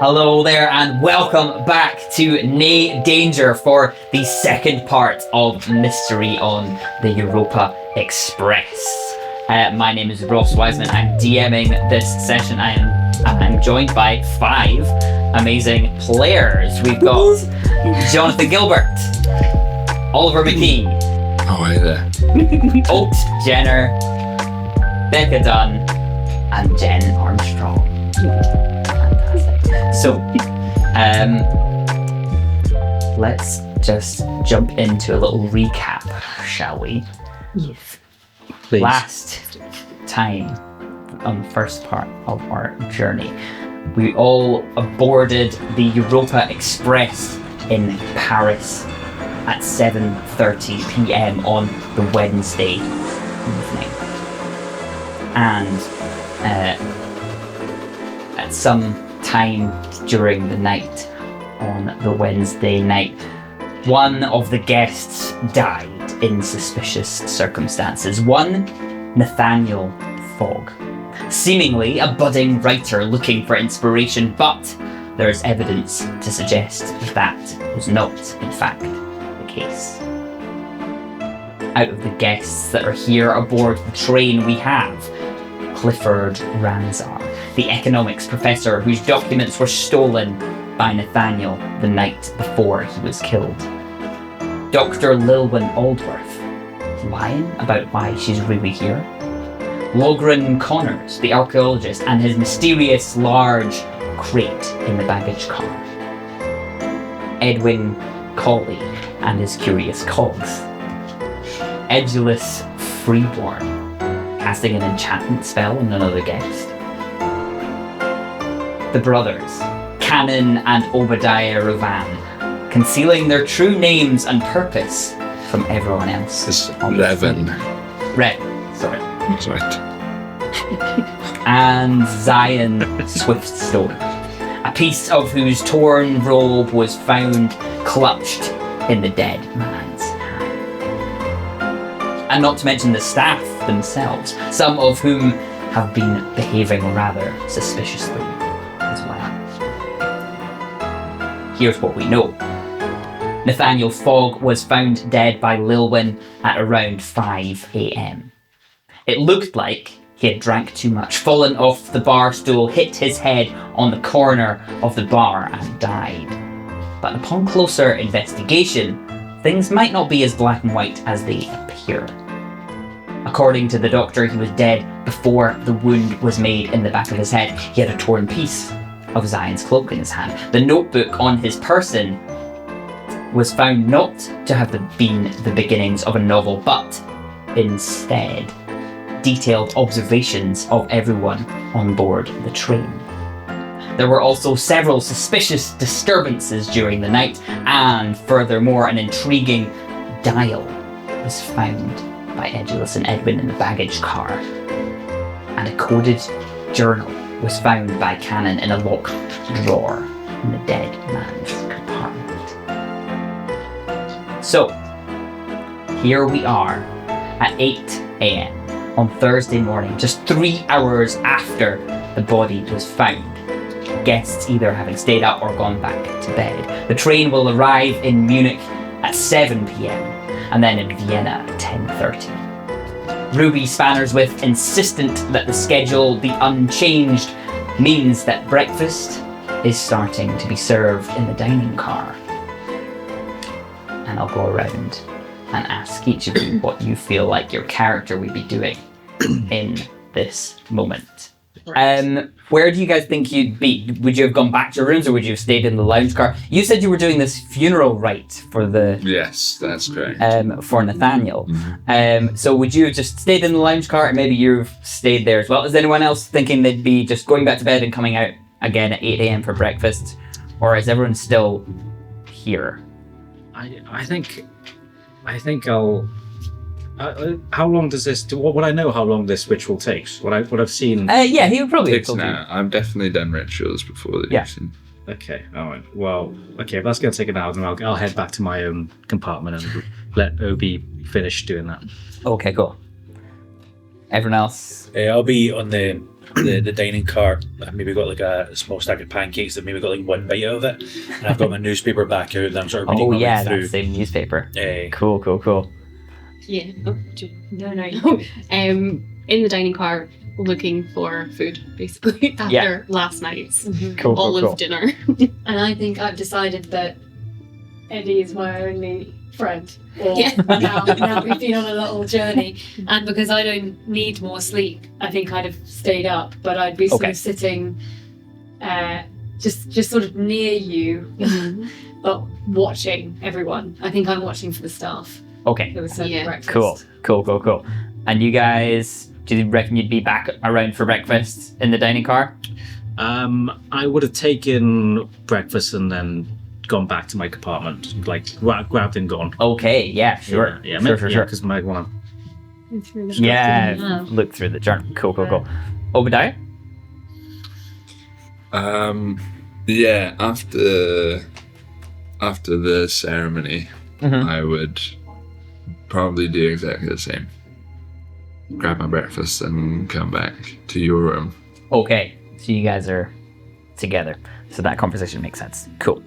Hello there and welcome back to Nay Danger for the second part of Mystery on the Europa Express. My name is Ross Wiseman. I'm DMing this session. I'm joined by 5 amazing players. We've got Jonathan Gilbert, Oliver McKee, oh, hi there. Oat Jenner, Becca Dunn, and Jen Armstrong. So, let's just jump into a little recap, shall we? Please. Last time, on the first part of our journey, we all boarded the Europa Express in Paris at 7:30 p.m. on the Wednesday evening. And at some time during the night on the Wednesday night, one of the guests died in suspicious circumstances. One Nathaniel Fogg, seemingly a budding writer looking for inspiration, but there's evidence to suggest that was not, in fact, the case. Out of the guests that are here aboard the train, we have Clifford Ranzar, the economics professor whose documents were stolen by Nathaniel the night before he was killed. Dr. Lilwyn Aldworth, lying about why she's really here. Logran Connors, the archaeologist, and his mysterious large crate in the baggage car. Edwin Colley and his curious cogs. Edulus Freeborn, casting an enchantment spell on another guest. The brothers, Canon and Obadiah Rovan, concealing their true names and purpose from everyone else. It's Revan. Sorry. That's right. And Zion Swiftstone, a piece of whose torn robe was found clutched in the dead man's hand. And not to mention the staff themselves, some of whom have been behaving rather suspiciously as well. Here's what we know. Nathaniel Fogg was found dead by Lilwyn at around 5 a.m. It looked like he had drank too much, fallen off the bar stool, hit his head on the corner of the bar and died. But upon closer investigation, things might not be as black and white as they appear. According to the doctor, he was dead before the wound was made in the back of his head. He had a torn piece of Zion's cloak in his hand. The notebook on his person was found not to have been the beginnings of a novel, but instead detailed observations of everyone on board the train. There were also several suspicious disturbances during the night, and furthermore, an intriguing dial was found by Edulus and Edwin in the baggage car, and a coded journal was found by Canon in a locked drawer in the dead man's compartment. So, here we are at 8 a.m. on Thursday morning, just 3 hours after the body was found. Guests either having stayed up or gone back to bed. The train will arrive in Munich at 7 p.m. and then in Vienna at 10:30. Ruby Spannerswith insistent that the schedule be unchanged means that breakfast is starting to be served in the dining car. And I'll go around and ask each of you what you feel like your character would be doing in this moment. Where do you guys think you'd be? Would you have gone back to your rooms or would you have stayed in the lounge car? You said you were doing this funeral rite for the... Yes, that's correct. For Nathaniel. Mm-hmm. So would you have just stayed in the lounge car and maybe you've stayed there as well? Is anyone else thinking they'd be just going back to bed and coming out again at 8 a.m. for breakfast? Or is everyone still here? I think I'll... how long does this... Would I know how long this ritual takes? What I've seen... Yeah, he would probably have It's told you. now. I've definitely done rituals before. Yeah. Okay, alright. Well, okay, if that's going to take an hour, then I'll head back to my own compartment and let Obi finish doing that. Okay, cool. Everyone else? I'll be on the the dining car. I've maybe got like a small stack of pancakes that maybe got like one bite out of it, and I've got my newspaper back out that I'm sort of reading Oh my way yeah, through. that same newspaper. Eh, Cool. Yeah. Oh, no. In the dining car, looking for food, basically, after last night's Cool. olive dinner. And I think I've decided that Eddie is my only friend. Or Yeah. now we've been on a little journey, and because I don't need more sleep, I think I'd have stayed up, but I'd be sort Okay. of sitting, just sort of near you, but watching everyone. I think I'm watching for the staff Okay. who was serving Yeah. breakfast. Cool. And you guys, do you reckon you'd be back around for breakfast in the dining car? I would have taken breakfast and then gone back to my compartment, like grabbed and gone. Okay, yeah, sure. Yeah, sure. Because my one. Yeah, look through the journal. Cool. Obadiah? Yeah, after the ceremony, Mhm. I would probably do exactly the same. Grab my breakfast and come back to your room. Okay, so you guys are together. So that conversation makes sense. Cool.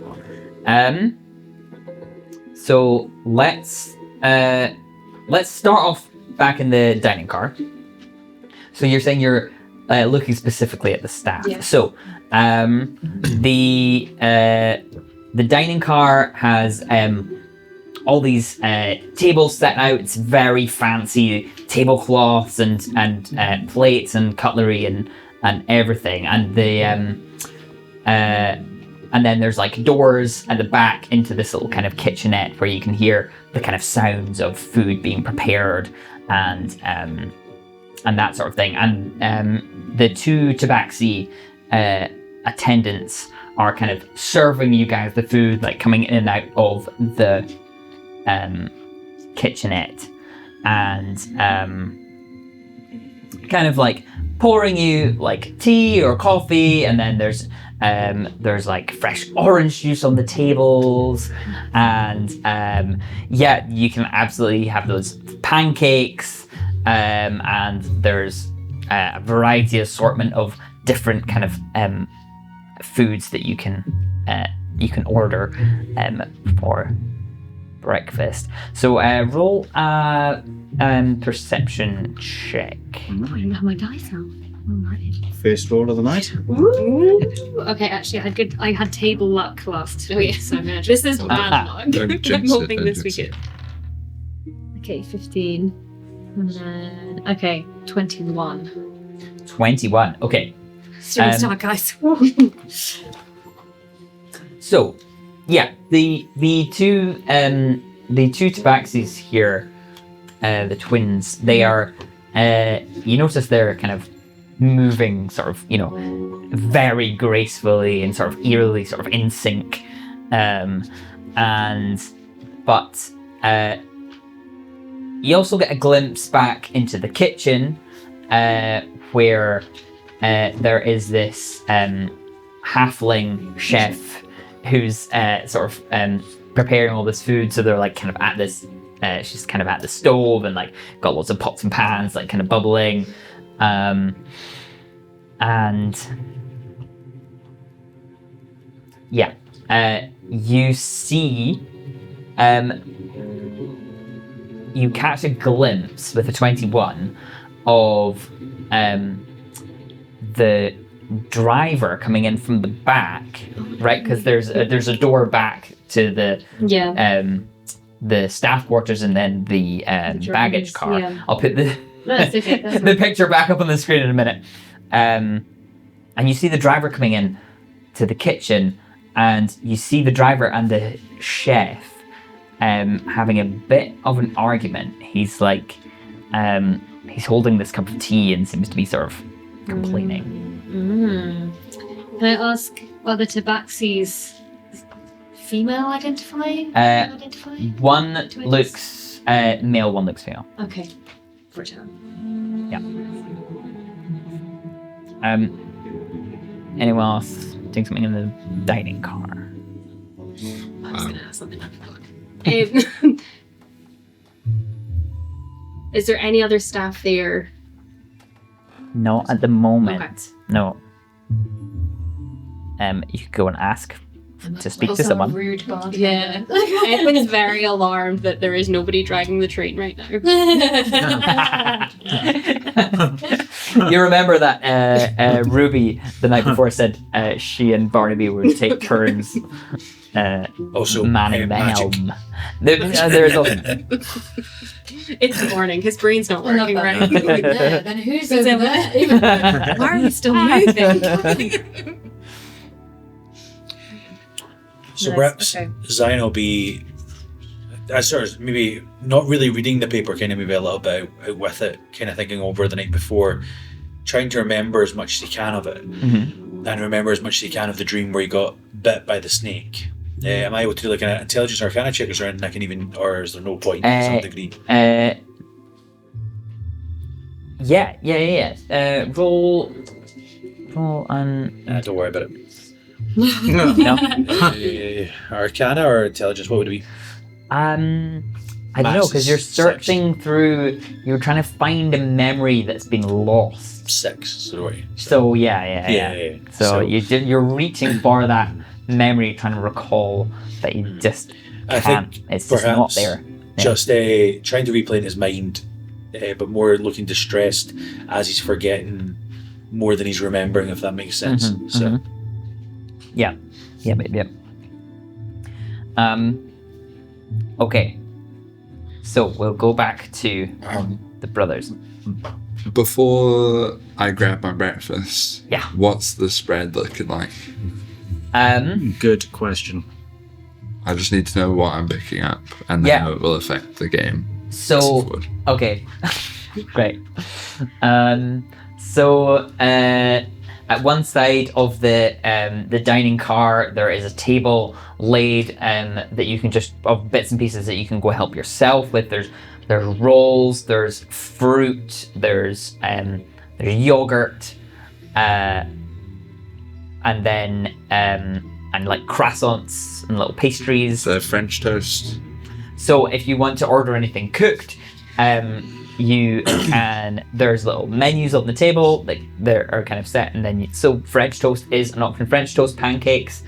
So let's start off back in the dining car. So you're saying you're looking specifically at the staff. Yeah. So the dining car has all these tables set out. It's very fancy tablecloths and plates and cutlery and everything. And the and then there's like doors at the back into this little kind of kitchenette where you can hear the kind of sounds of food being prepared and that sort of thing. And the two tabaxi attendants are kind of serving you guys the food, like coming in and out of the kitchenette and kind of like pouring you like tea or coffee, and then there's like fresh orange juice on the tables, and yeah, you can absolutely have those pancakes, and there's a variety assortment of different kind of foods that you can order for breakfast. So roll a perception check. I don't have my dice out. Alright. First roll of the night. Okay, actually, I had table luck last week, so this is bad luck. Don't jinx I'm it, hoping don't this jinx weekend. Okay, 15. And then, okay, 21. 21. Okay. Serious start, guys. So, yeah, the two tabaxis here, the twins, they are. You notice they're kind of moving, sort of, very gracefully and sort of eerily, sort of in sync, but you also get a glimpse back into the kitchen, where there is this halfling chef who's sort of preparing all this food. So they're like kind of at this, she's kind of at the stove and like got lots of pots and pans like kind of bubbling. And yeah, you see, you catch a glimpse with a 21 of the driver coming in from the back, right? Because there's a door back to the staff quarters and then the baggage car. Yeah. I'll put the That's okay. That's the picture back up on the screen in a minute. And you see the driver coming in to the kitchen, and you see the driver and the chef having a bit of an argument. He's like, he's holding this cup of tea and seems to be sort of complaining. Can I ask, are the tabaxis female identifying? Uh, Identifying? One Twins? looks male, one looks female. Okay. For sure. Anyone else doing something in the dining car? I was gonna ask something. Is there any other staff there Not at the moment. Okay. No. You could go and ask to speak to Also a someone. rude bastard. Yeah. Edwin's very alarmed that there is nobody dragging the train right now. You remember that Ruby the night before said she and Barnaby would take turns Also, manning the magic. helm. There's also It's morning. His brain's not working right. Yeah, then who's over there? Why are you still moving? So Nice, perhaps okay. Zion will be, sort of maybe not really reading the paper, kind of maybe a little bit out with it, kind of thinking over the night before, trying to remember as much as he can of it, and remember as much as he can of the dream where he got bit by the snake. Am I able to do like an intelligence or arcana check, or is there anything I can even, or is there no point to some degree? Yeah. Roll and Don't worry about it. no. Arcana or intelligence, what would it be? I don't know, Maths because is you're 6. searching through. You're trying to find a memory that's been lost. 6, so don't worry. So yeah. So you're reaching for that memory, trying to recall, but you just I can't. think It's just not perhaps there. Yeah. just trying to replay in his mind, but more looking distressed as he's forgetting more than he's remembering, if that makes sense. So Yeah. Okay. So we'll go back to the brothers. Before I grab my breakfast, Yeah. what's the spread looking like? good question. I just need to know what I'm picking up and then Yeah. how it will affect the game. So Forward. okay, great. At one side of the dining car, there is a table laid that you can just of bits and pieces that you can go help yourself with. There's rolls, there's fruit, there's yogurt, and then and like croissants and little pastries. The French toast. So if you want to order anything cooked, you can. There's little menus on the table, like they are kind of set, and then so French toast is an option. French toast, pancakes,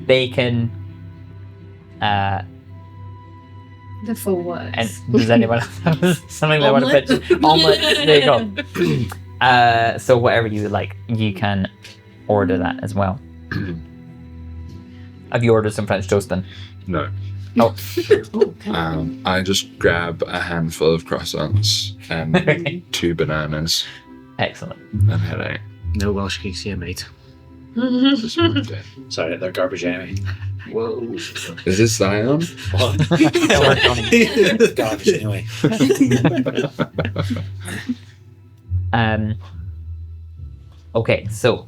bacon. The full words. And does anyone have something they want to pitch? Omelette. There you go. So whatever you like, you can order that as well. Have you ordered some French toast then? No. Oh. I just grab a handful of croissants and 2 bananas Excellent. and head out. No Welsh cakes here, mate. Just moved in. Sorry, they're garbage anyway. Whoa. Is this Zion? Garbage anyway. Okay, so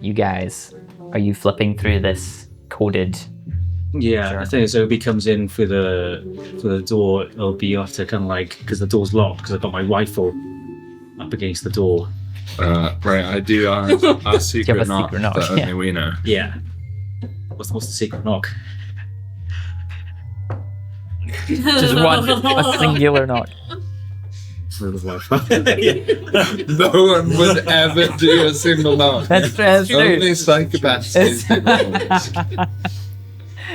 you guys, are you flipping through this coded? Yeah, Sure. the thing is, Obi comes in through the door. It'll be off to kind of like, because the door's locked, because I've got my rifle up against the door. Right, I do our secret a knock secret knock, that yeah. only we know. Yeah. What's the secret knock? Just one, a singular knock. No one would ever do a single knock. That's true. Only psychopaths do single knocks.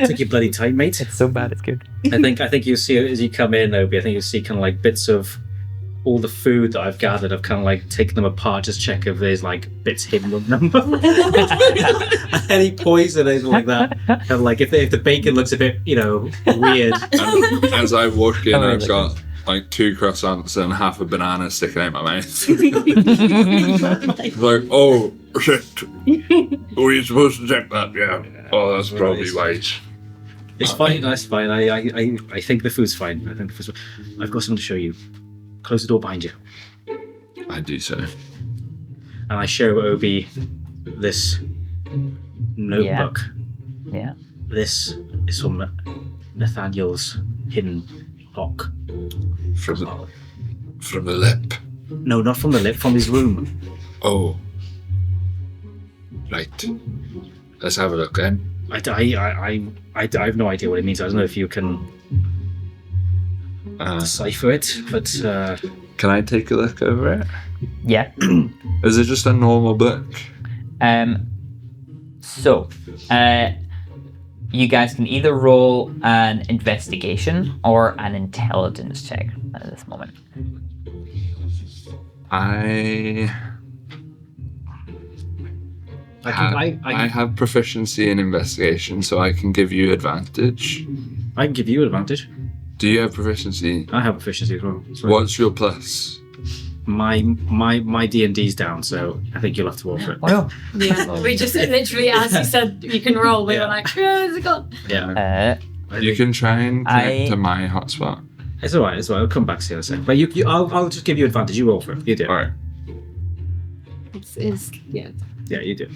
Take your bloody time, mate. It's so bad, it's good. I think you'll see as you come in, Obi. I think you'll see kind of like bits of all the food that I've gathered. I've kind of like taken them apart, just check if there's like bits hidden on them. Any poison, anything like that. Kind of like if the bacon looks a bit, weird. And as I walk in, Oh, I've really? got like 2 croissants and half a banana sticking out my mouth. Like, oh shit, were you supposed to check that? Yeah. Oh, that's probably wise. It's fine. That's fine. I think the food's fine. I think the food's fine. I've got something to show you. Close the door behind you. I do so. And I show Obi this notebook. Yeah. This is from Nathaniel's hidden lock. From the lip. No, not from the lip, from his room. Oh. Right. Let's have a look then. I have no idea what it means. I don't know if you can decipher it, but Can I take a look over it? Yeah. Is it just a normal book? So, you guys can either roll an investigation or an intelligence check at this moment. I have proficiency in investigation, so I can give you advantage. I can give you advantage. Do you have proficiency? I have proficiency as well. So What's your plus? my D&D's down, so I think you'll have to roll for it. Well, Yeah, we just literally, as you said, you can roll. We were like, oh, it's gone. Yeah. You can try and connect to my hotspot. It's alright, it's alright. I'll come back to you in a second. But I'll just give you advantage. You roll for it. You do. Alright. It's yeah. Yeah, you do.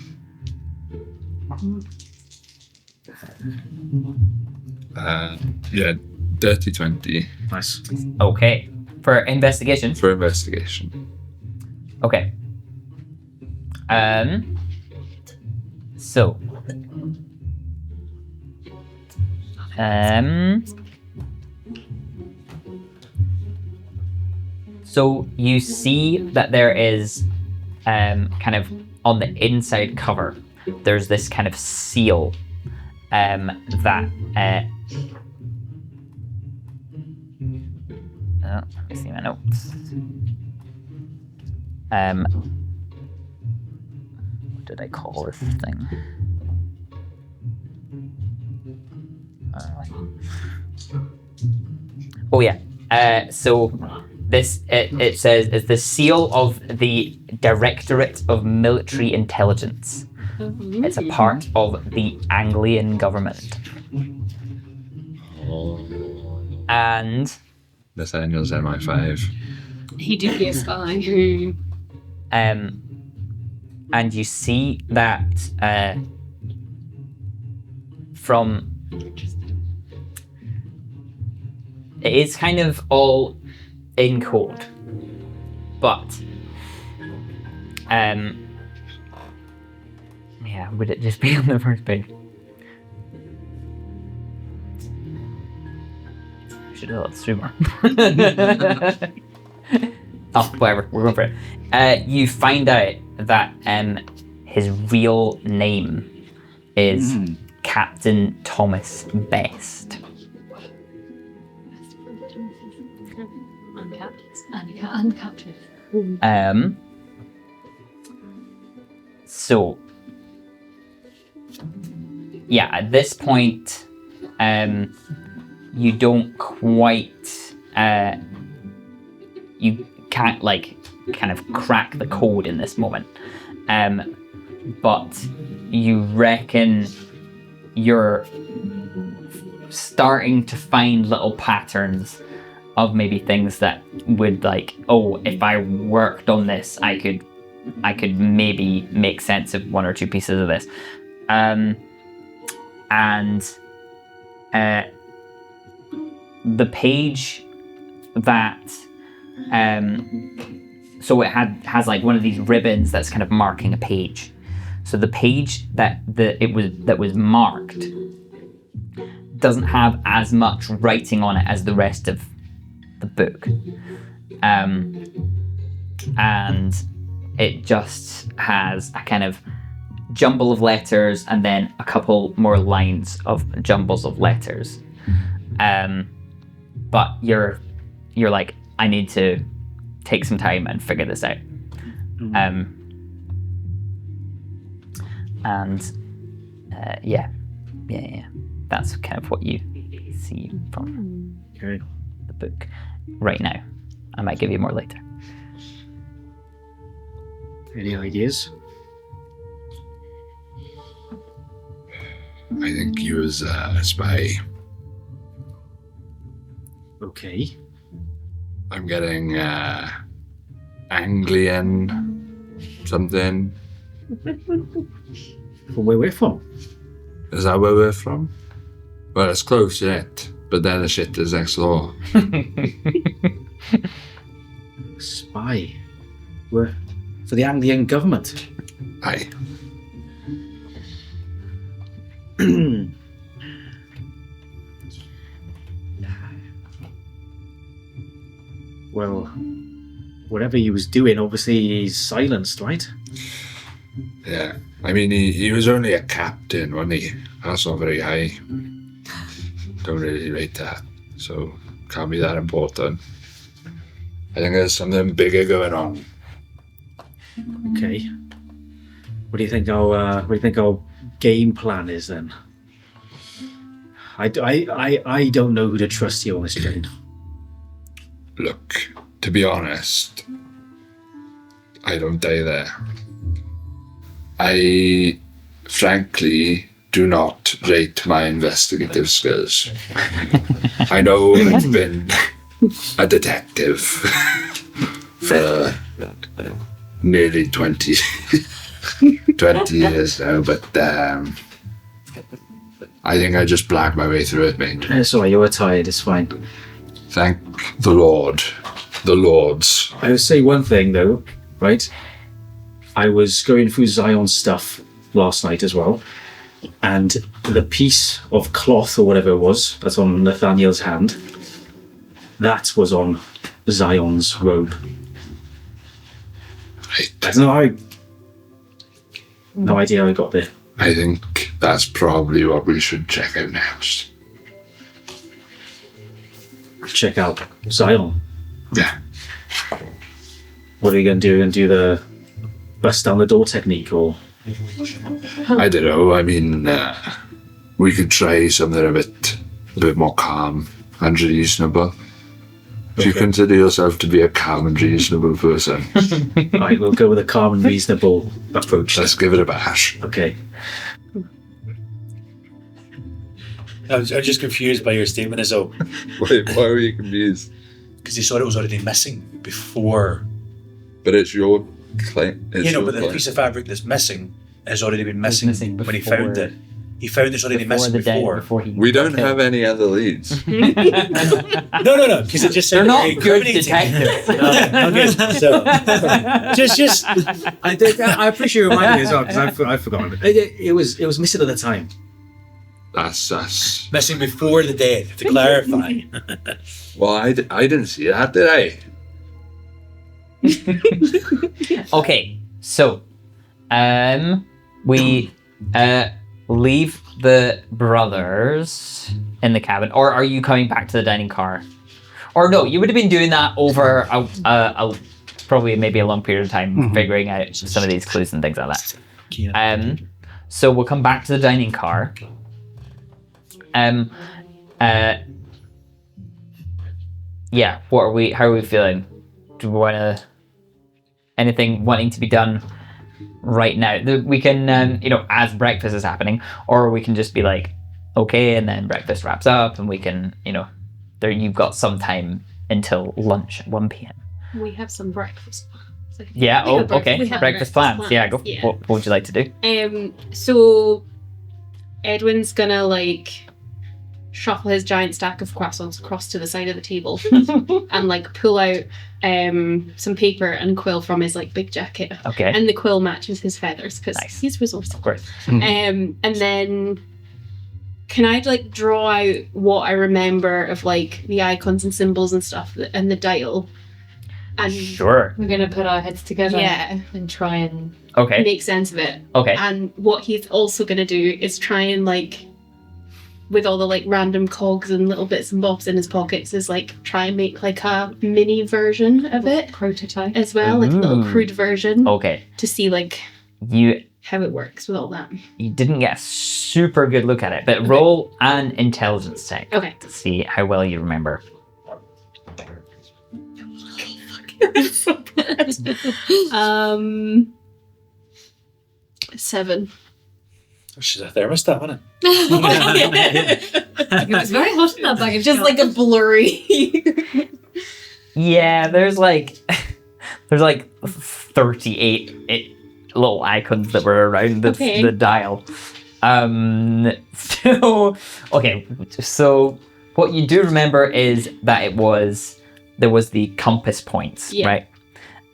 Yeah, dirty 20 Nice. okay. For investigation. for investigation. Okay. So. So you see that there is, kind of on the inside cover, there's this kind of seal, that. Let me see my notes. What did I call this thing? Oh yeah. So this it says is the seal of the Directorate of Military Intelligence. It's a part of the Anglian government. And Nathaniel's MI5. He did be a spy. and you see that from it is kind of all in code, but yeah, would it just be on the first page? Should have let swimmer. Oh, whatever, we're going for it. You find out that his real name is Captain Thomas Best. Uncaptured. So yeah, at this point, you don't quite, you can't like kind of crack the code in this moment, but you reckon you're starting to find little patterns of maybe things that would like, oh, if I worked on this, I could maybe make sense of one or two pieces of this, and the page that so it has like one of these ribbons that's kind of marking a page. So the page that was marked doesn't have as much writing on it as the rest of the book, and it just has a kind of jumble of letters and then a couple more lines of jumbles of letters. But you're like, I need to take some time and figure this out. Yeah. That's kind of what you see from Okay. the book right now. I might give you more later. Any ideas? I think he was a spy. Okay. I'm getting Anglian something. From where we're from? Is that where we're from? Well, it's close yet, but then the shit is next door. Spy. We're for the Anglian government. Aye. Well, whatever he was doing, obviously he's silenced, right? Yeah. I mean, he was only a captain, wasn't he? That's not very high. Don't really rate that. So, can't be that important. I think there's something bigger going on. Okay. What do you think our game plan is then? I don't know who to trust here on this train. Look, to be honest, I don't die there. I, frankly, do not rate my investigative skills. I know I've been a detective for nearly 20 years now, but I think I just blagged my way through it, mate. It's alright, you're tired, it's fine. Thank the Lord. The Lords. I would say one thing though, right? I was going through Zion's stuff last night as well, and the piece of cloth or whatever it was that's on Nathaniel's hand, that was on Zion's robe. Right. I don't know no idea how I got there. I think that's probably what we should check out next. Check out Zion. Yeah. What are you going to do? Going to do the bust down the door technique, or? I don't know. I mean, we could try something a bit more calm and reasonable. If you consider yourself to be a calm and reasonable person, Right, we'll go with a calm and reasonable approach. let's give it a bash. Okay. I'm just confused by your statement as well, Wait, why were you confused? because he thought it was already missing before. But it's your claim. But the piece of fabric that's missing has already been missing, missing when he before- found it. He found it's already missing the day before. before he We don't got have any other leads. No, because it just They're said not very good incriminating. detectives. Okay, so just I appreciate you reminding me as well, because I've forgotten. It was missing at the time. That's us. missing before the death, to clarify. Well, I didn't see that, did I? Okay, so we leave the brothers in the cabin, or are you coming back to the dining car? Or no, you would have been doing that over a probably maybe a long period of time, figuring out some of these clues and things like that. So we'll come back to the dining car. Yeah, how are we feeling? Do we want to anything wanting to be done right now? We can as breakfast is happening, or we can just be like, okay, and then breakfast wraps up and we can, you've got some time until lunch at 1 p.m. We have some breakfast plans. Yeah, We have okay. we have Breakfast plans. Yeah, go. Yeah. What would you like to do? So Edwin's gonna shuffle his giant stack of croissants across to the side of the table and pull out some paper and quill from his big jacket. Okay. And the quill matches his feathers because Nice. he's resourceful. Of course. And then can I draw out what I remember of the icons and symbols and stuff and the dial? And Sure. We're going to put our heads together yeah, and try and... Okay. make sense of it. Okay. And what he's also going to do is try and with all the random cogs and little bits and bobs in his pockets is try and make a mini version of it Prototype. as well, a little Ooh. crude version Okay. to see You how it works with all that. didn't get a super good look at it, but roll an intelligence check Okay. to see how well you remember. So bad. 7. She's a thermostat, wasn't it? It was very hot in that bag of Just chocolate. a blurry. Yeah, there's 38 little icons that were around Okay. the dial. So what you do remember is that there was the compass points, Yeah. right?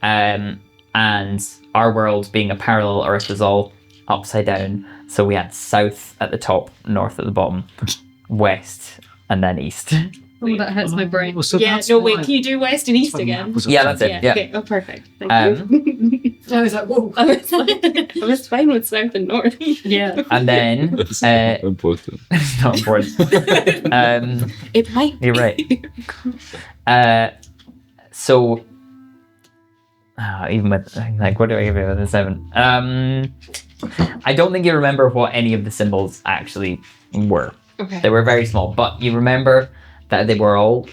And our world being a parallel Earth is all upside down. So we had south at the top, north at the bottom, west, and then east. Oh, that hurts my brain. So Yeah, that's no, wait, why- can you do west and east again? Yeah, that's it. Yeah. Okay, oh, perfect. Thank you. I was like, whoa. I was fine with south and north. Yeah. And then It's not important. it's not important. It might be. You're right. So even with like, what do I give it with a 7? I don't think you remember what any of the symbols actually were. Okay. They were very small, but you remember that they were all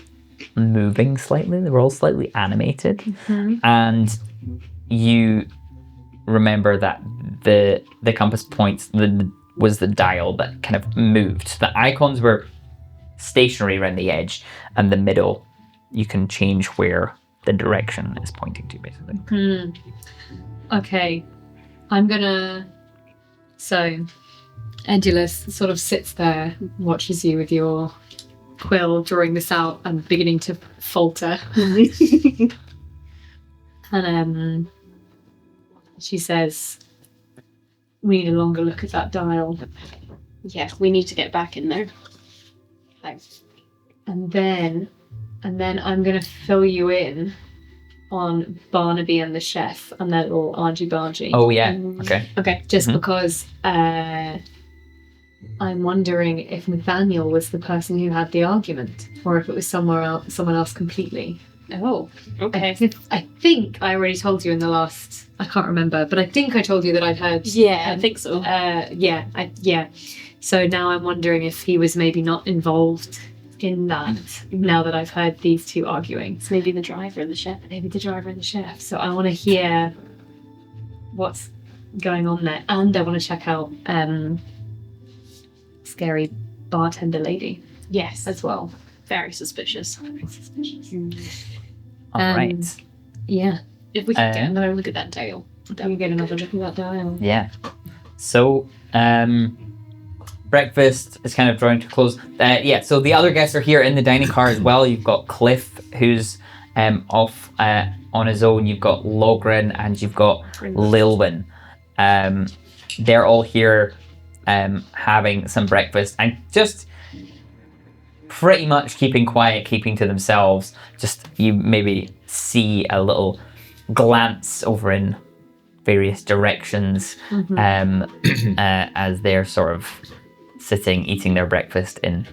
moving slightly. They were all slightly animated, and you remember that the compass points was the dial that kind of moved. The icons were stationary around the edge, and the middle you can change where the direction is pointing to, basically. Okay. I'm gonna. So, Edulus sort of sits there, watches you with your quill, drawing this out and beginning to falter. And she says, "We need a longer look at that dial." Yeah, we need to get back in there. And then I'm gonna fill you in on Barnaby and the chef and their little argy-bargy. Oh yeah. Okay. Okay. Just because I'm wondering if Nathaniel was the person who had the argument, or if it was someone else completely. Oh, okay. I think I already told you in the last. I can't remember, but I think I told you that I'd heard. Yeah, I think so. Yeah. So now I'm wondering if he was maybe not involved in that. Now that I've heard these two arguing, It's maybe the driver and the chef. maybe the driver and the chef. So I want to hear what's going on there, and I want to check out scary bartender lady Yes, as well. very suspicious. All right. Yeah, If we could get another look at that dial. then we get another look at that dial. Yeah. So, breakfast is kind of drawing to close. So the other guests are here in the dining car as well. You've got Cliff, who's off on his own. You've got Logren and you've got Lilwyn. They're all here having some breakfast and just pretty much keeping quiet, keeping to themselves. Just you maybe see a little glance over in various directions as they're sort of sitting, eating their breakfast in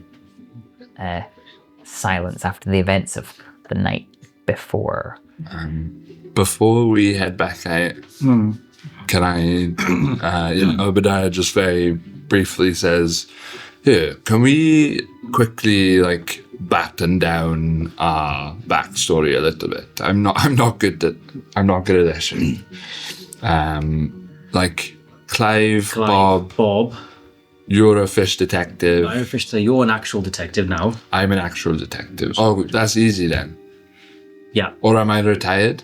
silence after the events of the night before. Before we head back out, can I, Obadiah just very briefly says, "Here, can we quickly batten down our backstory a little bit? I'm not good at this. Clive, Bob. you're a fish detective. I'm a fish detective. You're an actual detective now. I'm an actual detective. Oh, that's easy then. Yeah. Or am I retired?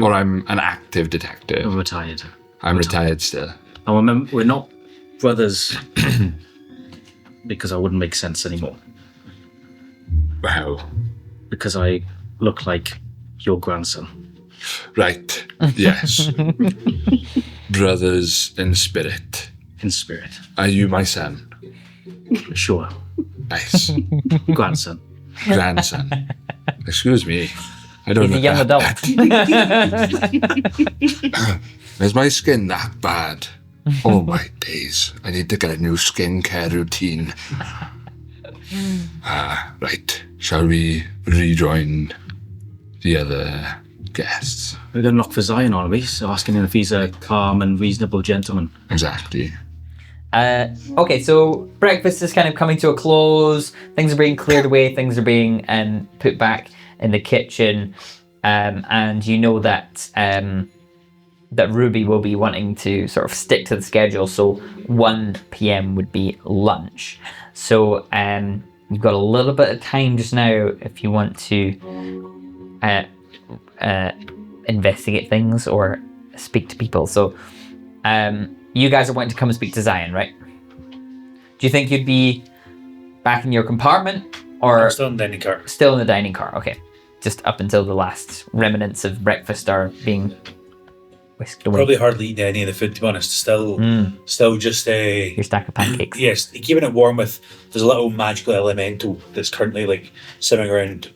Or I'm an active detective. I'm retired. I'm retired still. I remember we're not brothers because I wouldn't make sense anymore. Wow. Because I look like your grandson. Right. Yes. Brothers in spirit. In spirit. Are you my son? Sure. Nice. Grandson. Grandson. Excuse me. I don't He's a know. young adult. Is my skin that bad? Oh my days. I need to get a new skincare routine. Right. Shall we rejoin the other guests? We're going to knock for Zion, aren't we? So asking him if he's a calm and reasonable gentleman. Exactly. Okay, so breakfast is kind of coming to a close. Things are being cleared away. Things are being put back in the kitchen. And you know that that Ruby will be wanting to sort of stick to the schedule. So 1 p.m. would be lunch. So you've got a little bit of time just now if you want to investigate things or speak to people. So you guys are wanting to come and speak to Zion, right? Do you think you'd be back in your compartment or I'm still in the dining car. still in the dining car? Okay. Just up until the last remnants of breakfast are being whisked away. Probably hardly eating any of the food, to be honest. Still just Your stack of pancakes. yes, keeping it warm with. There's a little magical elemental that's currently like simmering around,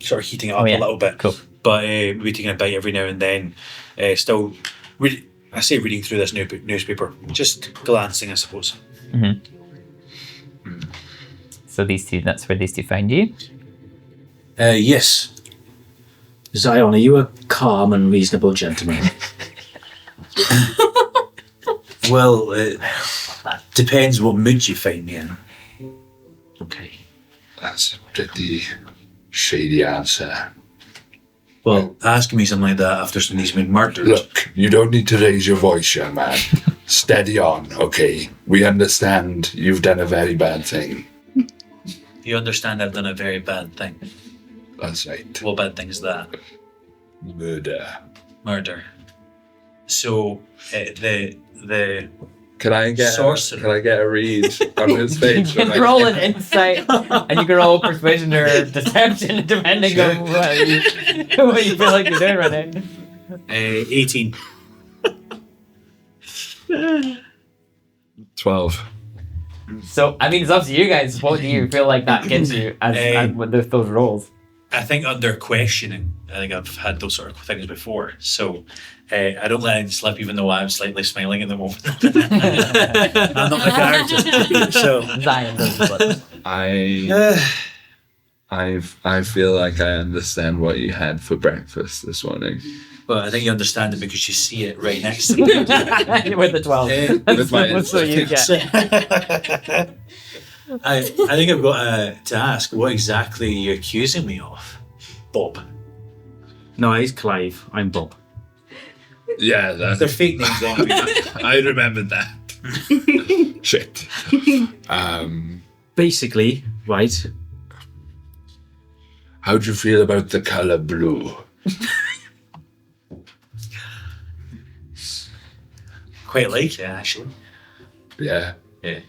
sort of heating it up yeah. a little bit. Cool. But maybe taking a bite every now and then. Still, I say reading through this newspaper, just glancing, I suppose. So that's where these two found you. Yes. Zion, are you a calm and reasonable gentleman? Well, depends what mood you find me in. Okay. That's a pretty shady answer. Well, asking me something like that after somebody's been murdered. Look, you don't need to raise your voice, young man. Steady on, okay? We understand you've done a very bad thing. You understand I've done a very bad thing. That's right. What bad thing is that? Murder. So, the Can I get Sorcerer. a read on his face? You can roll an insight, and you can roll persuasion or deception, depending on what you feel like you're doing right now. 18. 12. So, I mean, it's up to you guys. What do you feel like that gives you as with those rolls? I think under questioning, I think I've had those sort of things before. So I don't let it slip, even though I'm slightly smiling at the moment. I'm not my character. So Zion doesn't flip. I feel like I understand what you had for breakfast this morning. Well, I think you understand it because you see it right next to me. With the 12. With my That's what you get. I think I've got to ask, what exactly are you accusing me of, Bob? No, he's Clive. I'm Bob. Yeah, They're fake names on me. I remembered that. Shit. Basically, right, How'd you feel about the colour blue? Quite like it, actually. Yeah. Yeah.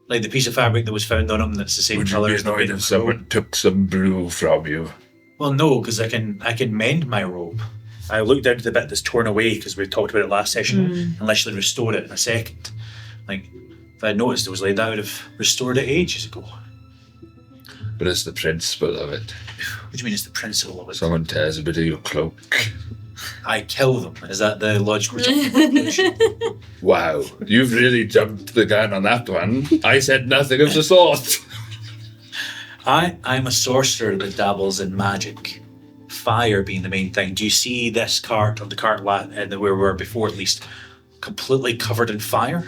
Like the piece of fabric that was found on him that's the same Would you colour be as the annoyed bit if of someone took some blue from you? Well, no, because I can mend my robe. I looked down to the bit that's torn away because we talked about it last session and literally restore it in a second. Like, if I had noticed it was like that, I would have restored it ages ago. But it's the principle of it. What do you mean it's the principle of it? Someone tears a bit of your cloak. I kill them. Is that the logical conclusion? Wow, you've really jumped the gun on that one. I said nothing of the sort. I'm a sorcerer that dabbles in magic. Fire being the main thing. Do you see this cart, or the cart where we were before at least, completely covered in fire?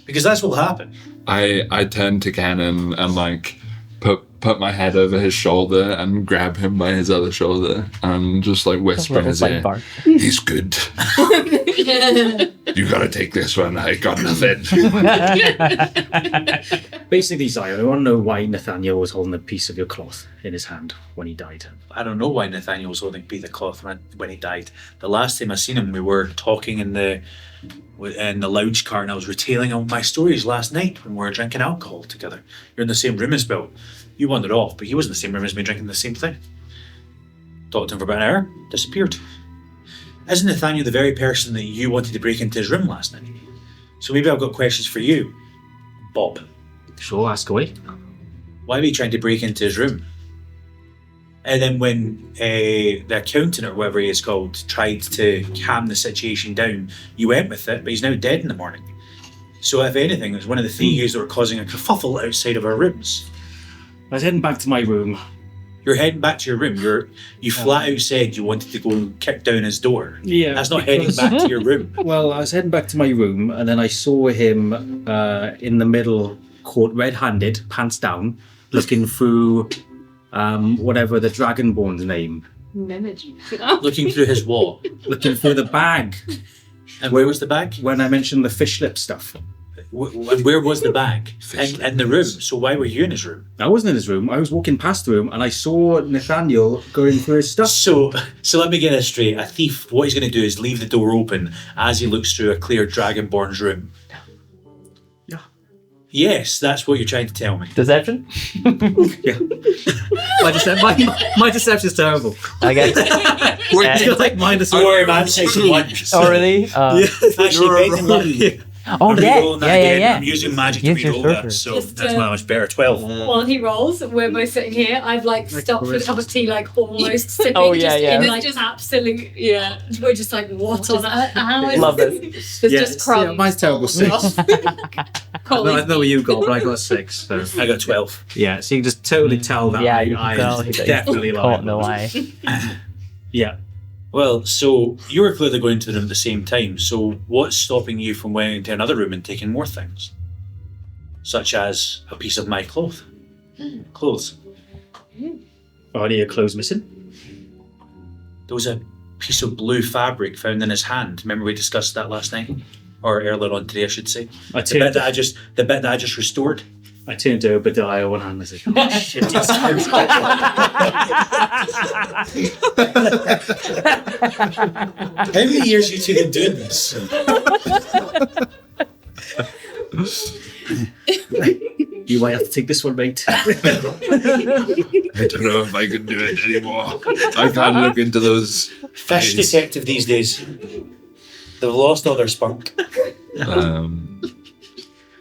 Because that's what will happen. I turned to Cannon and like put my head over his shoulder and grab him by his other shoulder and just like whisper in his ear, he's good. You gotta take this one, I got nothing. basically, Zion, I want to know why Nathaniel was holding a piece of your cloth in his hand when he died. I don't know why Nathaniel was holding a piece of cloth when he died. The last time I seen him, we were talking in the lounge car, and I was retailing all my stories last night when we were drinking alcohol together. You're in the same room as Bill. You wandered off, but he was in the same room as me drinking the same thing. Talked to him for about an hour, disappeared. Isn't Nathaniel the very person that you wanted to break into his room last night? So maybe I've got questions for you, Bob. Sure, ask away. Why were you trying to break into his room? And then when the accountant or whatever he is called tried to calm the situation down, you went with it, but he's now dead in the morning. So if anything, it was one of the thieves that were causing a kerfuffle outside of our rooms. I was heading back to my room. You're heading back to your room. You flat out said you wanted to go and kick down his door. Yeah, That's not heading back to your room. Well, I was heading back to my room, and then I saw him in the middle, caught red-handed, pants down, looking through whatever the Dragonborn's name. Looking through his what? Looking through the bag. And where was the bag? When I mentioned the fish lip stuff. And where was the bag? In the room. So why were you in his room? I wasn't in his room. I was walking past the room, and I saw Nathaniel going through his stuff. So let me get this straight. A thief, what he's going to do is leave the door open as he looks through a clear Dragonborn's room. Yeah. Yes, that's what you're trying to tell me. Deception? Yeah. My deception's terrible. Okay. You're like minus Don't worry, man. one. 61. Oh, really? Actually, Ben, lucky. Oh, I'm yeah. re-rolling that Yeah, yeah, again. yeah. I'm using magic to Use your re-roll that, sorcerer. so Just, that's much better. 12. While he rolls, we're both sitting here. I've stopped with a cup of tea, almost sipping. Oh, yeah, just yeah. in absolute. Yeah, we're just what on earth? How is Love this. There's Yeah, just crumbs. mine's terrible. 6. I don't know what you got, but I got 6. So. I got 12. Yeah, so you can just totally tell that. Yeah, you I can tell am he's definitely caught in the lying. lie. Yeah. Well, so you were clearly going to the room at the same time. So what's stopping you from going into another room and taking more things? Such as a piece of my clothes. Are any of your clothes missing? There was a piece of blue fabric found in his hand. Remember we discussed that last night? Or earlier on today, I should say. I The bit turned, that I just restored. I turned to Obadiah one hand and I said, oh, shit, it's How many years you two been doing this? You might have to take this one, mate. I don't know if I can do it anymore. I can't look into those Fish eyes. detective these days. They've lost all their spunk.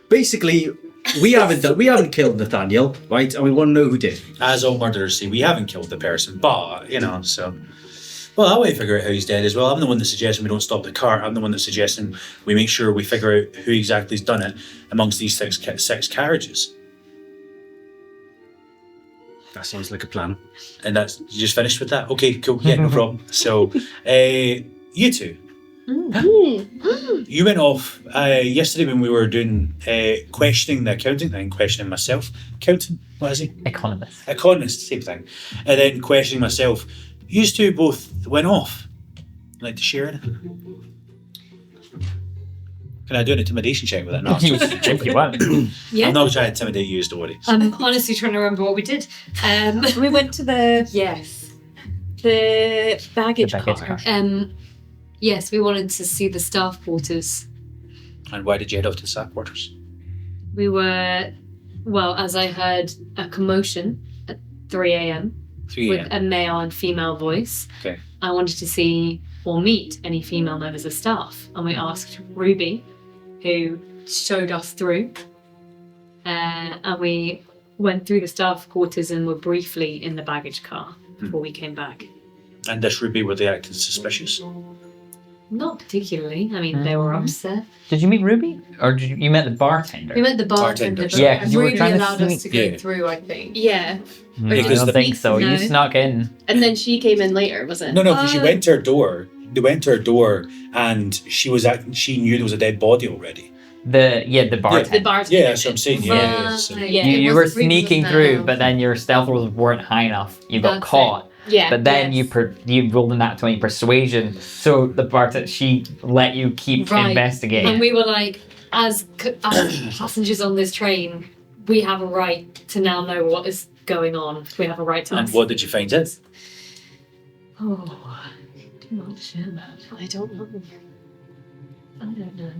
Basically, we haven't killed Nathaniel, right? And we want to know who did. As all murderers say, we haven't killed the person, but, so... Well, that way I figure out how he's dead as well. I'm the one that's suggesting we don't stop the car. I'm the one that's suggesting we make sure we figure out who exactly has done it amongst these six carriages. That sounds like a plan. And that's... You just finished with that? Okay, cool. Yeah, no problem. So, you two. You went off yesterday when we were doing questioning the accounting thing, questioning myself. Accountant? What is he? Economist. Economist, same thing. And then questioning myself. You two both went off. Like to share it? Can I do an intimidation check with it? No. If you want. Yeah. I'm not trying to intimidate you, don't worry. I'm honestly trying to remember what we did. We went to the baggage The baggage car. car. Yes, we wanted to see the staff quarters. And why did you head off to the staff quarters? We were, as I heard a commotion at 3 a.m. 3 with a.m. a male and female voice. Okay. I wanted to see or meet any female members of staff, and we asked Ruby, who showed us through, and we went through the staff quarters and were briefly in the baggage car before we came back. And this Ruby, were they acting suspicious? Not particularly. I mean, they were upset. Did you meet Ruby? Or did you met the bartender? We met the bartender, Bartenders. but Yeah, 'cause you were Ruby trying to allowed us sneak- to go Yeah. through, I think. Yeah. I Because don't the- think so. No. You snuck in. And then she came in later, was it? No, because she Oh. went to her door. They went to her door and she knew there was a dead body already. The bartender. The bartender. Yeah, that's what I'm saying. Yeah. So- Right. Yeah, You It were wasn't Ruby, sneaking was through, now. but then your stealth rolls weren't high enough. You got That's caught. Yeah. But then Yes. you rolled a nat 20 persuasion, so the bartender she let you keep Right. investigating. And we were like, as passengers on this train, we have a right to now know what is going on. We have a right to And ask. what did you find out? Oh, do not share that. I don't know. I don't know.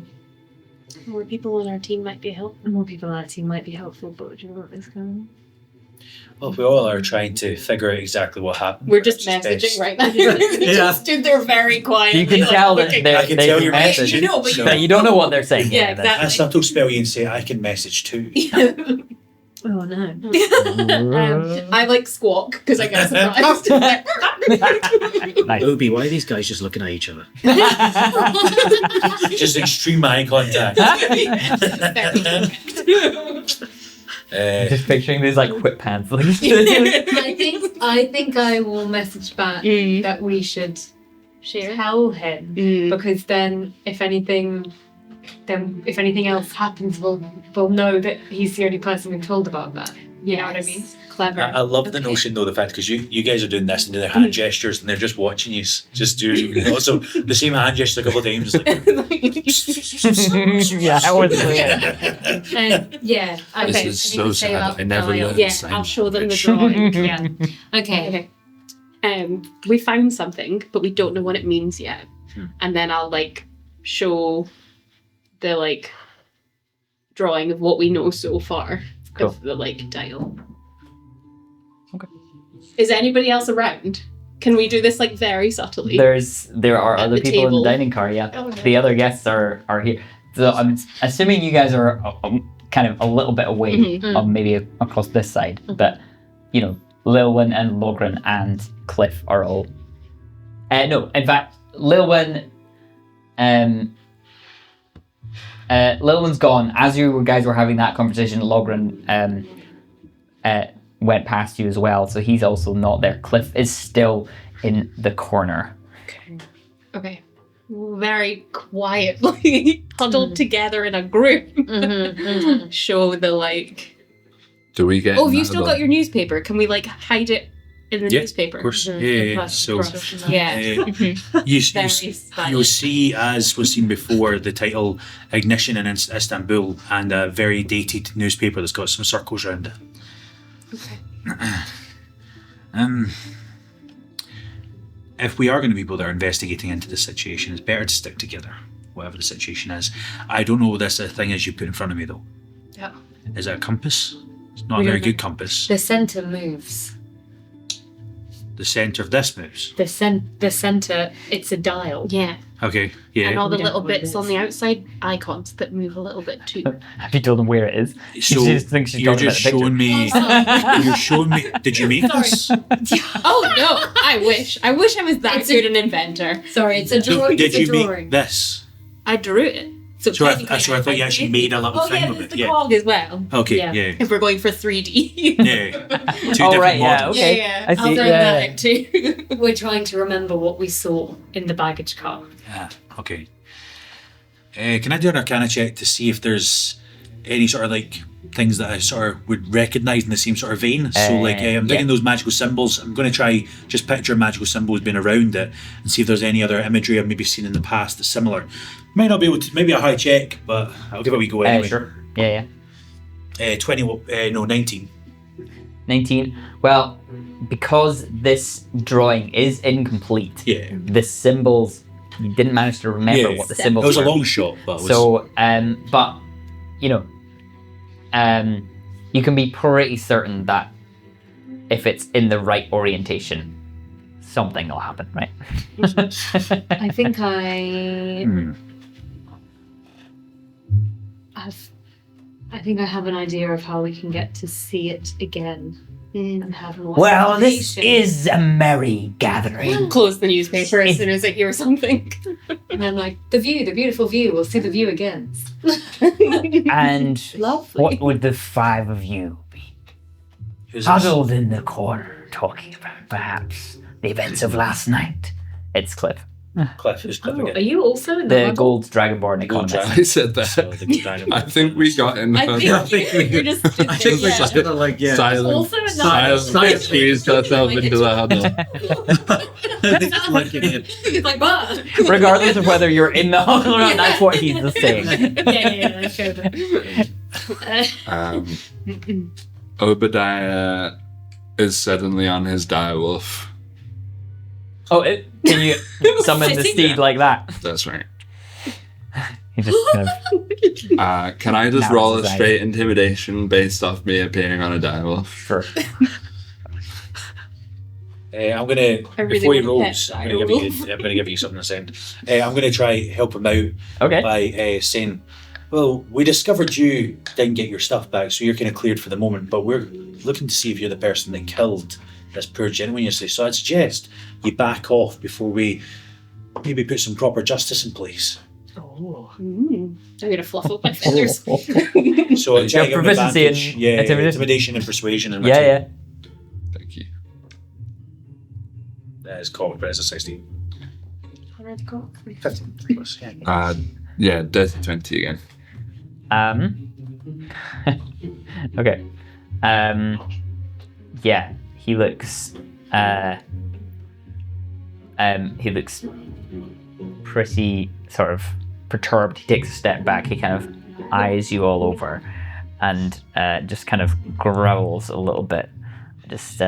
More people on our team might be helpful. More people on our team might be helpful, but do you know what is going on? Well, we all are trying to figure out exactly what happened. We're just which is messaging best. right now. Yeah. Just stood there very quietly. you can like, tell that looking- they're I can they tell can you're message, messaging. You know, but so- but you don't know what they're saying. Yeah, that's- I subtle spell you and say, I can message too. Oh no. I squawk because I get surprised. Nice. Obi, why are these guys just looking at each other? Just extreme eye contact. Just picturing these whip pants. I think I will message back that we should Share. tell him because then if anything else happens, we'll know that he's the only person we've told about that. You know what I mean? Clever. I love the notion though, the fact because you guys are doing this and doing their hand gestures and they're just watching you just do also the same hand gesture a couple of times. Like, Yeah, I was. Yeah. This Okay. is I so need to say sad. about I never Kyle. learned Yeah, sign I'll show them the language. drawing. Yeah. Okay. We found something, but we don't know what it means yet. And then I'll show the drawing of what we know so far Cool. of the dial. Okay. Is anybody else around? Can we do this like very subtly? There are At other the people in the table. dining car. Yeah, Okay. the other guests are here. So I'm assuming you guys are kind of a little bit away, maybe across this side. But you know, Lilwyn and Logren and Cliff are all. No, in fact, Lilwyn. Lilwyn's gone. As you guys were having that conversation, Logren went past you as well, so he's also not there. Cliff is still in the corner. Okay. Very quietly huddled together in a group. Show the like. Do we get? Oh, have you still got your newspaper? Can we like hide it in the Yeah, newspaper? of course. Yeah. So Yeah. you Very you'll see, as was seen before, the title "Ignition in Istanbul" and a very dated newspaper that's got some circles around it. Okay. If we are going to be people that are investigating into the situation, it's better to stick together, whatever the situation is. I don't know what this thing is you put in front of me, though. Yeah. Is it a compass? It's not We a very don't know. good compass. The center moves. The centre of this moves. The center, it's a dial. Yeah. Okay, yeah. And all the We don't little know what it bits is. on the outside icons that move a little bit too. Have you told him where it is? So She just thinks she's you're talking just about the showing me. You're showing me. Did you make this? Oh no! I wish I was that It's a- good an inventor. Sorry, it's a No, drawing. did It's a you drawing. make this? I drew it. So So I technically thought you actually made a little Oh thing yeah, of there's it. the Yeah. cog as well. Okay. Yeah. Yeah. If we're going for 3D. Yeah. Two Oh, different right, yeah, models. okay. Yeah, I see, I'll throw yeah. that out too. We're trying to remember what we saw in the baggage car. Yeah. Okay. Can I do an Arcana check to see if there's any sort of like things that I sort of would recognise in the same sort of vein? So like I'm thinking those magical symbols. I'm going to try just picture magical symbols being around it and see if there's any other imagery I've maybe seen in the past that's similar. Might not be able to. Maybe a high check, but I'll give it a wee go anyway. Sure. Yeah. 19. 19. Well, because this drawing is incomplete, Yeah. the symbols, you didn't manage to remember Yeah. what the It symbols was a were. long shot, but it was. So, but, you know, you can be pretty certain that if it's in the right orientation, something will happen, right? I think I have an idea of how we can get to see it again and have more Well, this information. is a merry gathering. Close the newspaper as soon as I hear something. And I'm like, the beautiful view. We'll see the view again. And Lovely. what would the five of you be Who's this? huddled in the corner talking about? Perhaps the events of last night. It's Cliff, Cliff. Who's Cliff Oh, are again? you also in the the huddle? gold dragonborn Gold economist. dragon. I said that. So the dragon. I think we got in. I think you're just I think we're yeah. just gonna like Silent. Also in Silent. Squeezed ourselves into the huddle. like it. It's like, what? Regardless of whether you're in the huddle or not, that's what he's saying. Yeah, sure. Obadiah is suddenly on his direwolf. Oh, can you summon the steed like that? That's right. He just kind of Can I just Now roll a it's his straight intimidation based off me appearing on a direwolf? sure. I'm gonna I really before he want to rolls. pet I'm gonna give you something to send. I'm gonna try help him out Okay. by saying, "Well, we discovered you didn't get your stuff back, so you're kind of cleared for the moment. But we're looking to see if you're the person that killed this poor gentleman yesterday. So I'd suggest you back off before we maybe put some proper justice in place." I'm gonna fluff up my feathers. So You I'm trying to have give him proficiency in advantage. Yeah, intimidation? and persuasion. And Yeah, yeah. Thank you. That is cocked, but it's a 16. 15 plus, yeah. Yeah, dirty 20 again. Okay. Yeah, he looks pretty sort of perturbed. He takes a step back, he kind of eyes you all over and just kind of growls a little bit. Just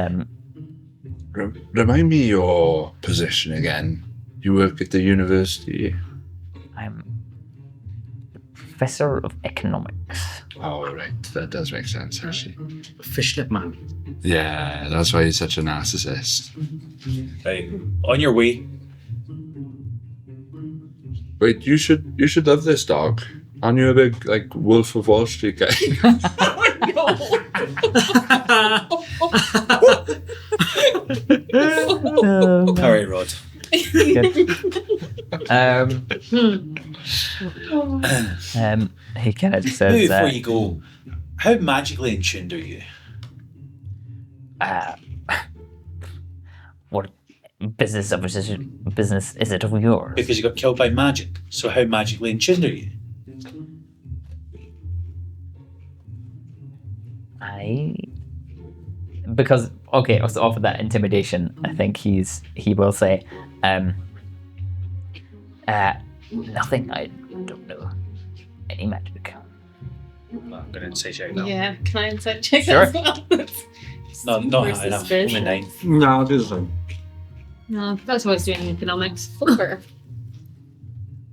Remind me your position again. You work at the university. I'm the Professor of Economics. Oh, right. That does make sense, actually. Fishlip man. Yeah, that's why he's such a narcissist. Right. On your way. Wait, you should love this dog. Aren't you a big, like, Wolf of Wall Street guy? All right, Rod. He kind of Now, says, before you go, how magically in tune are you? what business is it of yours? Because you got killed by magic. So how magically in tune are you? Because okay, so off of that intimidation, I think he will say, nothing. I don't know any magic. I'm going to insight check now. Yeah, can I insight check Sure. as well? No, not Super high enough. suspicious. I'm a 9. No, I'll do the same. No, that's what I was doing in economics. 4.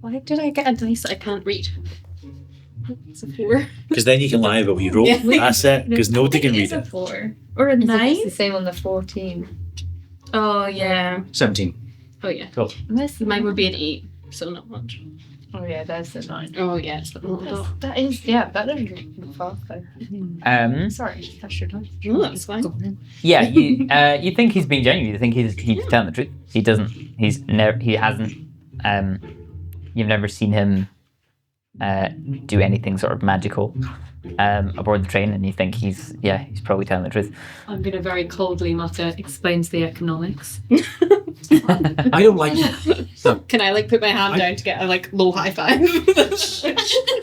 Why did I get a dice that I can't read? It's a 4. Because then you can lie about what you wrote. Yeah. That's it. Because nobody can read It's a it. 4. Or a It's 9? the same on the 14. Oh, yeah. 17. Oh, yeah. Cool. Mine would be an 8, so not much. Oh yeah, there's the 9. Oh, yeah, it's not. That is, yeah, that doesn't go fast though. Sorry, that's your time. No, that's fine. Yeah, you think he's being genuine. You think he's telling the truth. He doesn't. He hasn't. You've never seen him do anything sort of magical aboard the train, and you think he's probably telling the truth. I'm gonna very coldly mutter, explains the economics. I don't like you. Can I put my hand down to get a low high five?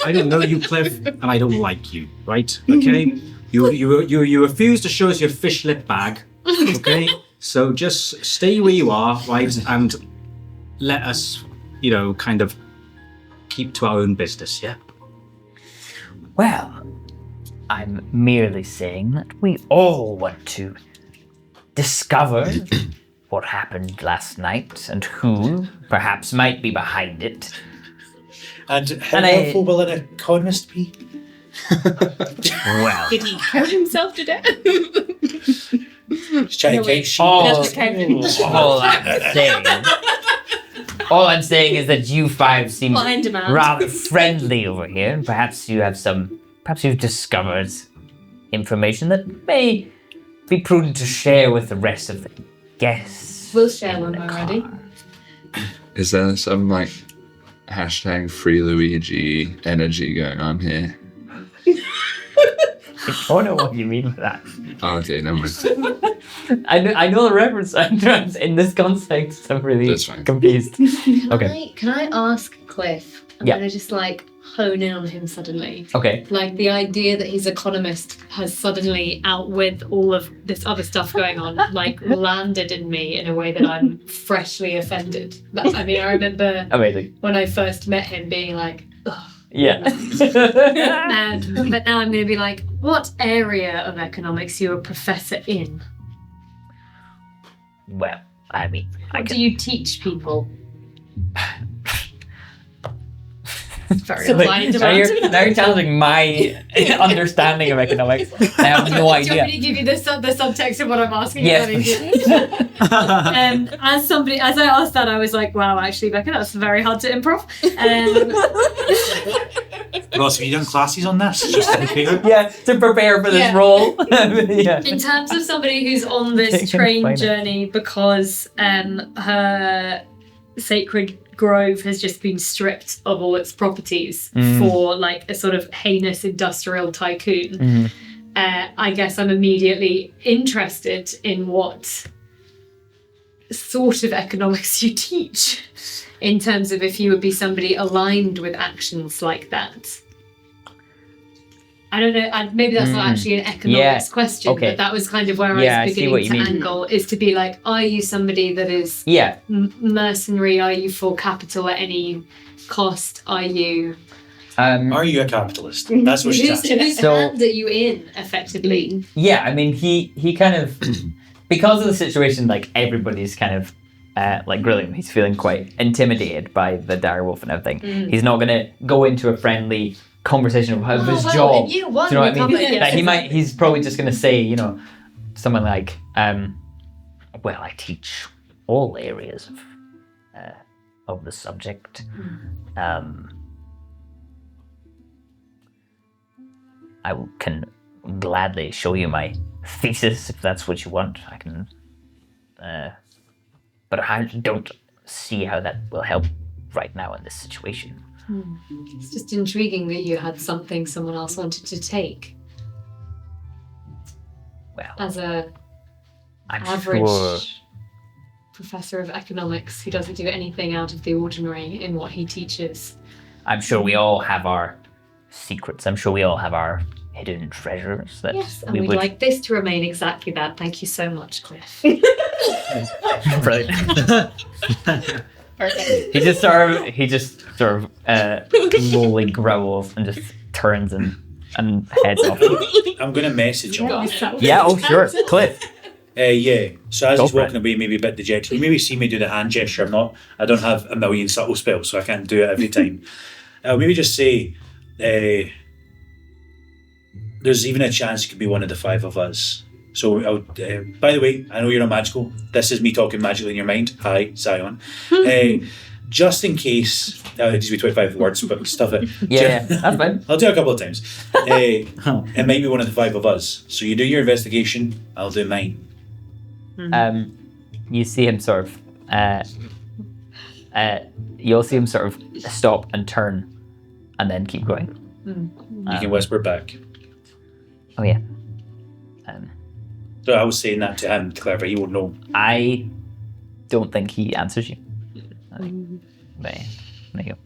I don't know you, Cliff, and I don't like you, right? Okay? You refuse to show us your fish lip bag, okay? So just stay where you are, right? And let us, kind of keep to our own business, yeah? Well, I'm merely saying that we all want to discover what happened last night and who perhaps might be behind it. And how And helpful will an economist be? Well, Did he count himself to death? Just trying to count sheep. all I'm saying is that you five seem Blind demand. rather friendly over here, and perhaps you've discovered information that may be prudent to share with the rest of the guests. We'll share in when the we're car. ready. Is there some, hashtag Free Luigi energy going on here? I don't know what you mean by that. Oh, okay, never mind. I know the reference. I'm trying in this context. I'm really That's fine. confused. Okay. Can I ask Cliff? I'm Yeah. gonna just hone in on him suddenly. Okay. The idea that his economist has suddenly, out with all of this other stuff going on, landed in me in a way that I'm freshly offended. I remember Amazing. when I first met him being ugh. Yeah. But now I'm going to be what area of economics you're a professor in? Well, I mean, What do you teach people? Very Supply and now demand. you're challenging my understanding of economics. I have no Do you want idea. me to give you the subtext of what I'm asking? Yes, As I asked that, I was wow, actually, Becca, that's very hard to improv. Ross, have you done classes on this? Just to prepare? Yeah, to prepare for this Yeah. role. Yeah. In terms of somebody who's on this You can train explain it. journey because her sacred grove has just been stripped of all its properties for a sort of heinous industrial tycoon. I guess I'm immediately interested in what sort of economics you teach in terms of if you would be somebody aligned with actions like that. I don't know, and maybe that's not actually an economics question, okay. but that was kind of where Yeah, I I was see what beginning you to mean. angle, is to be are you somebody that is Yeah. mercenary? Are you for capital at any cost? Are you... Are you a capitalist? That's what she's asking. Whose So- hand are you in, effectively? Yeah, I mean, he kind of, because of the situation, everybody's kind of, grilling him. He's feeling quite intimidated by the dire wolf and everything. He's not going to go into a friendly conversation of his well, job. if you Do want, you know what I we mean? cover it, That yes. he's probably just going to say, you know, something like, well, I teach all areas of the subject. Can gladly show you my thesis if that's what you want. I can, but I don't see how that will help right now in this situation. It's just intriguing that you had something someone else wanted to take. Well, As a I'm average sure. professor of economics who doesn't do anything out of the ordinary in what he teaches. I'm sure we all have our secrets. I'm sure we all have our hidden treasures that Yes, and we we'd would. like this to remain exactly that. Thank you so much, Cliff. Brilliant. Perfect. He just sort of slowly growls and just turns and heads off. I'm going to message him. Yeah. Oh, sure. Cliff. Yeah. So as Go he's for walking away, maybe a bit dejected. You maybe see me do the hand gesture. I don't have a million subtle spells, so I can't do it every time. I'll maybe just say, there's even a chance it could be one of the five of us. So, by the way, I know you're not magical. This is me talking magically in your mind. Hi, Zion. Just in case, it needs to be 25 words, but stuff it. Yeah, that's fine. I'll do it a couple of times. It might be one of the five of us. So you do your investigation, I'll do mine. You see him sort of. You'll see him sort of stop and turn, and then keep going. You can whisper back. Oh yeah. So I was saying that to him to clarify, he won't know. I don't think he answers you. There you go.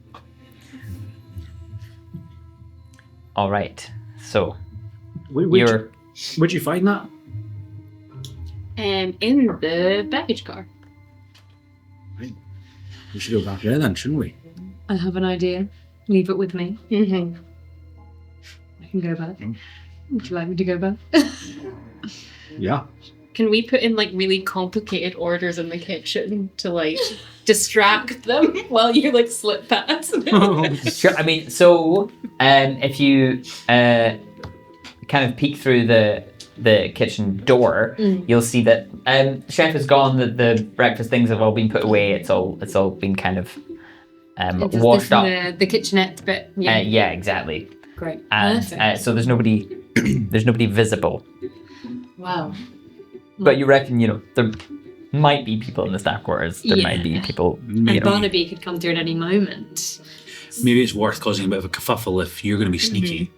All right. So you're. Where'd you find that? In the baggage car. We should go back there then, shouldn't we? I have an idea. Leave it with me. Mm-hmm. I can go back. Would you like me to go back? Yeah. Can we put in like really complicated orders in the kitchen to like distract them while you like slip past? Sure. I mean, so if you kind of peek through the kitchen door, you'll see that chef is gone. The breakfast things have all been put away. It's all been kind of washed up. The kitchenette bit. Yeah. Yeah, exactly. Great. And Perfect. so there's nobody visible. Wow. But you reckon, there might be people in the staff quarters. There might be Yeah. people, And Barnaby could come through at any moment. Maybe it's worth causing a bit of a kerfuffle if you're going to be sneaky.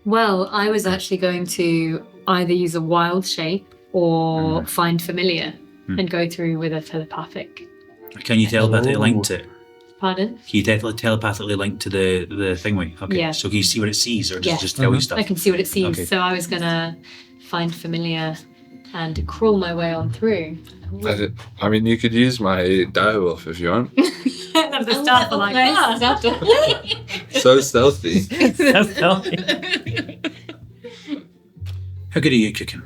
Well, I was actually going to either use a wild shape or find familiar and go through with a telepathic. Can you telepathically link to it? Pardon? Can you telepathically link to the thingy? Okay. Yeah. So can you see what it sees or Yeah. just tell you stuff? I can see what it sees. Okay. So I was going to find familiar and crawl my way on through. I mean, you could use my direwolf if you want. That's the start like that. So stealthy. How good are you cooking?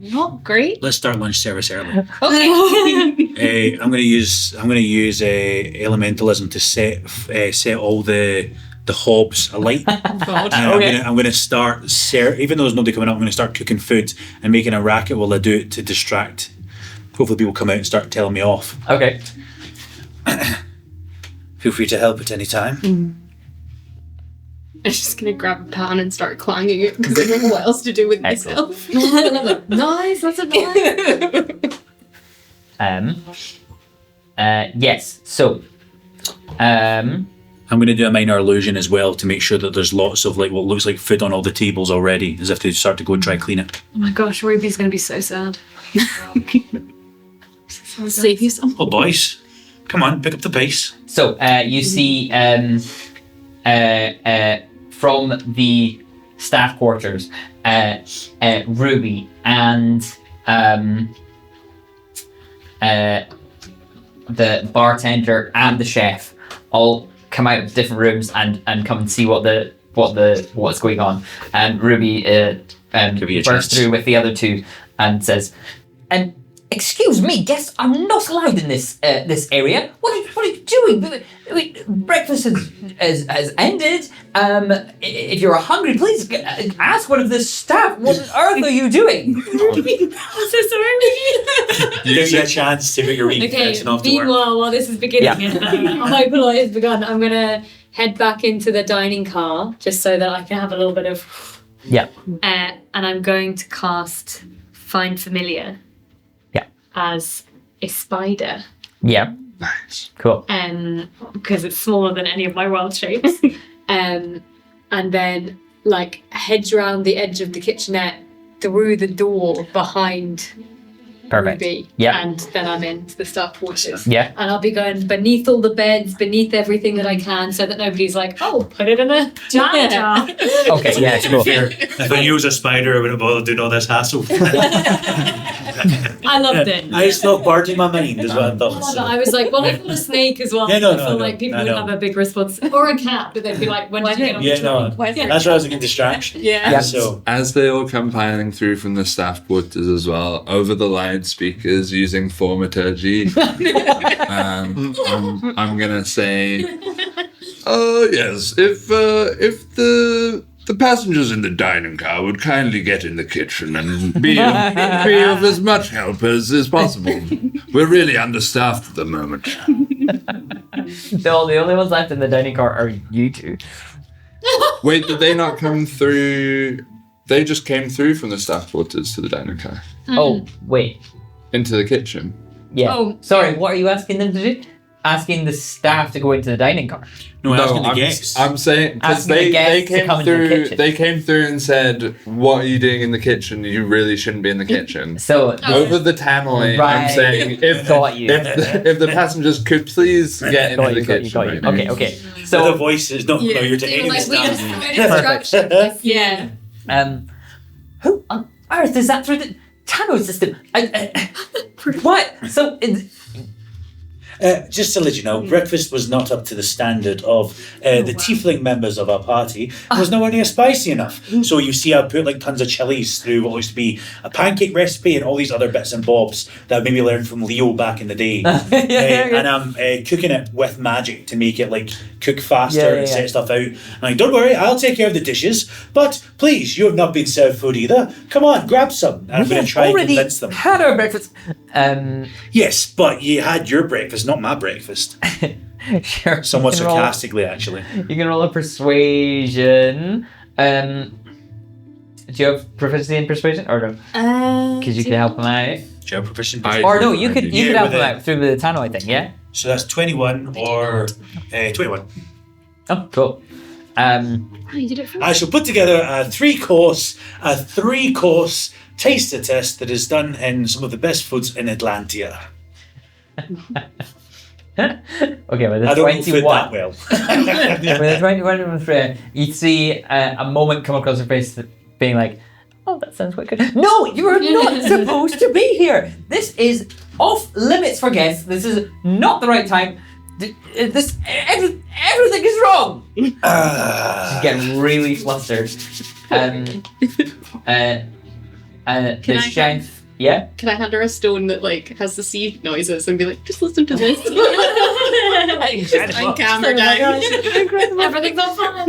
Not great. Let's start lunch service early. Okay. I'm going to use elementalism to set all the hobs alight. God. And I'm going to start even though there's nobody coming up, I'm going to start cooking food and making a racket while I do it to distract. Hopefully people come out and start telling me off. Okay. Feel free to help at any time. I'm just gonna grab a pan and start clanging it because I don't know what else to do with myself. Nice, that's a nice. Yes. So, I'm going to do a minor illusion as well to make sure that there's lots of what looks like food on all the tables already, as if they start to go and try and clean it. Oh my gosh, Ruby's going to be so sad. Save you some. Oh, boys, come on, pick up the pace. So you see from the staff quarters, Ruby and the bartender and the chef all come out of different rooms and come and see what's going on. And Ruby Give you a chance. bursts through with the other two and says, "Excuse me, guests are not allowed in this area. What did doing? Breakfast has ended. If you're hungry, please ask one of the staff. What on earth are you doing? I'm so sorry. Give you a chance to put your Okay, reflection off to work. meanwhile, while this is beginning, Hyperlight has begun, I'm going to head back into the dining car just so that I can have a little bit of... Yeah. And I'm going to cast Find Familiar. Yeah. As a spider. Yeah. Nice. Cool. Because it's smaller than any of my wild shapes. And then, like, hedge around the edge of the kitchenette through the door behind Perfect. Ruby. Yeah. And then I'm into the staff quarters. Yeah. And I'll be going beneath all the beds, beneath everything that I can, so that nobody's like, oh, put it in a jam jar. Okay. Yeah. Cool. If I knew it was a spider, I wouldn't bother doing all this hassle. I loved it. I just thought bird in my mind is what I thought. But I was like, well, I thought a snake as well. Yeah, no, I feel no, like no, people I would know. have a big response. Or a cat, but they'd be like, when did you get on Yeah, the no. train? Yeah. That's why I was a good distraction. Yeah. So As they all come piling through from the staff quarters as well, over the loudspeakers using thaumaturgy, I'm gonna say, oh yes, if the passengers in the dining car would kindly get in the kitchen and be of as much help as is possible. We're really understaffed at the moment. The only ones left in the dining car are you two. Wait, did they not come through? They just came through from the staff quarters to the dining car Oh, wait. into the kitchen. Yeah. Oh. Sorry, what are you asking them to do? Asking the staff to go into the dining car. no, asking the guests. I'm saying because Asking the they guests to come came into the through. kitchen. They came through and said, "What are you doing in the kitchen? You really shouldn't be in the kitchen." So Over the tannoy, Right. I'm saying Got you. if the passengers could please get into got the you, got you, kitchen. got you. right now. Okay. So the So voice is not familiar to They any were of the like, we staff. just followed instructions. Yeah. who on earth is that through the Tano system? What? So Just to let you know, breakfast was not up to the standard of the tiefling members of our party. It was nowhere near spicy enough. So you see I put like tons of chilies through what used to be a pancake recipe and all these other bits and bobs that I maybe learned from Leo back in the day. And I'm cooking it with magic to make it like cook faster and set stuff out. I'm like, don't worry, I'll take care of the dishes. But please, you have not been served food either. Come on, grab some. And I'm going to try and already convince them. had our breakfast. Yes, but you had your breakfast, not my breakfast. Sure. Somewhat you can roll- sarcastically, actually. You can roll a persuasion. Do you have proficiency in persuasion or no? Because you can help them out. Do you have proficient? Or no, you could Yeah, help with them it. out through the Tannoy thing, yeah? So that's 21 or 21. Oh, cool. Oh, you did it for I shall put together a three-course taster test that is done in some of the best foods in Atlantia. Okay, with the I don't know food 21. that well. With the 21, you see a moment come across your face being like, oh, that sounds quite good. No, you are not supposed to be here. This is off limits for guests. This is not the right time. Everything is wrong. She's getting really flustered. The strength. Yeah. Can I hand her a stone that like has the sea noises and be like, just listen to this? And calm her down. Everything's on fire.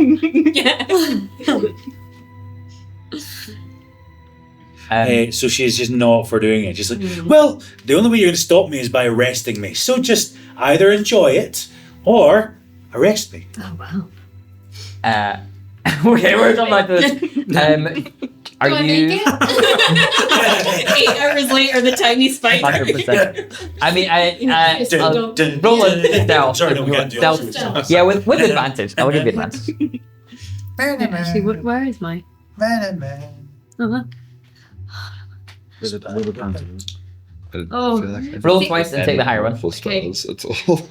Yeah. So she's just not for doing it. Just like, well, the only way you're going to stop me is by arresting me. So just either enjoy it or arrest me. Oh, wow. Okay, we're done like this. Are Do I you? make it? 8 hours later, the tiny spider. 100%. I mean, Dun, dun, roll a stealth. Sorry, no, we can't do Stealth. that. Yeah, with advantage. I'll give you advantage. Actually, where is my... Oh, Oh. Roll twice and take the higher one. Full spells, that's all.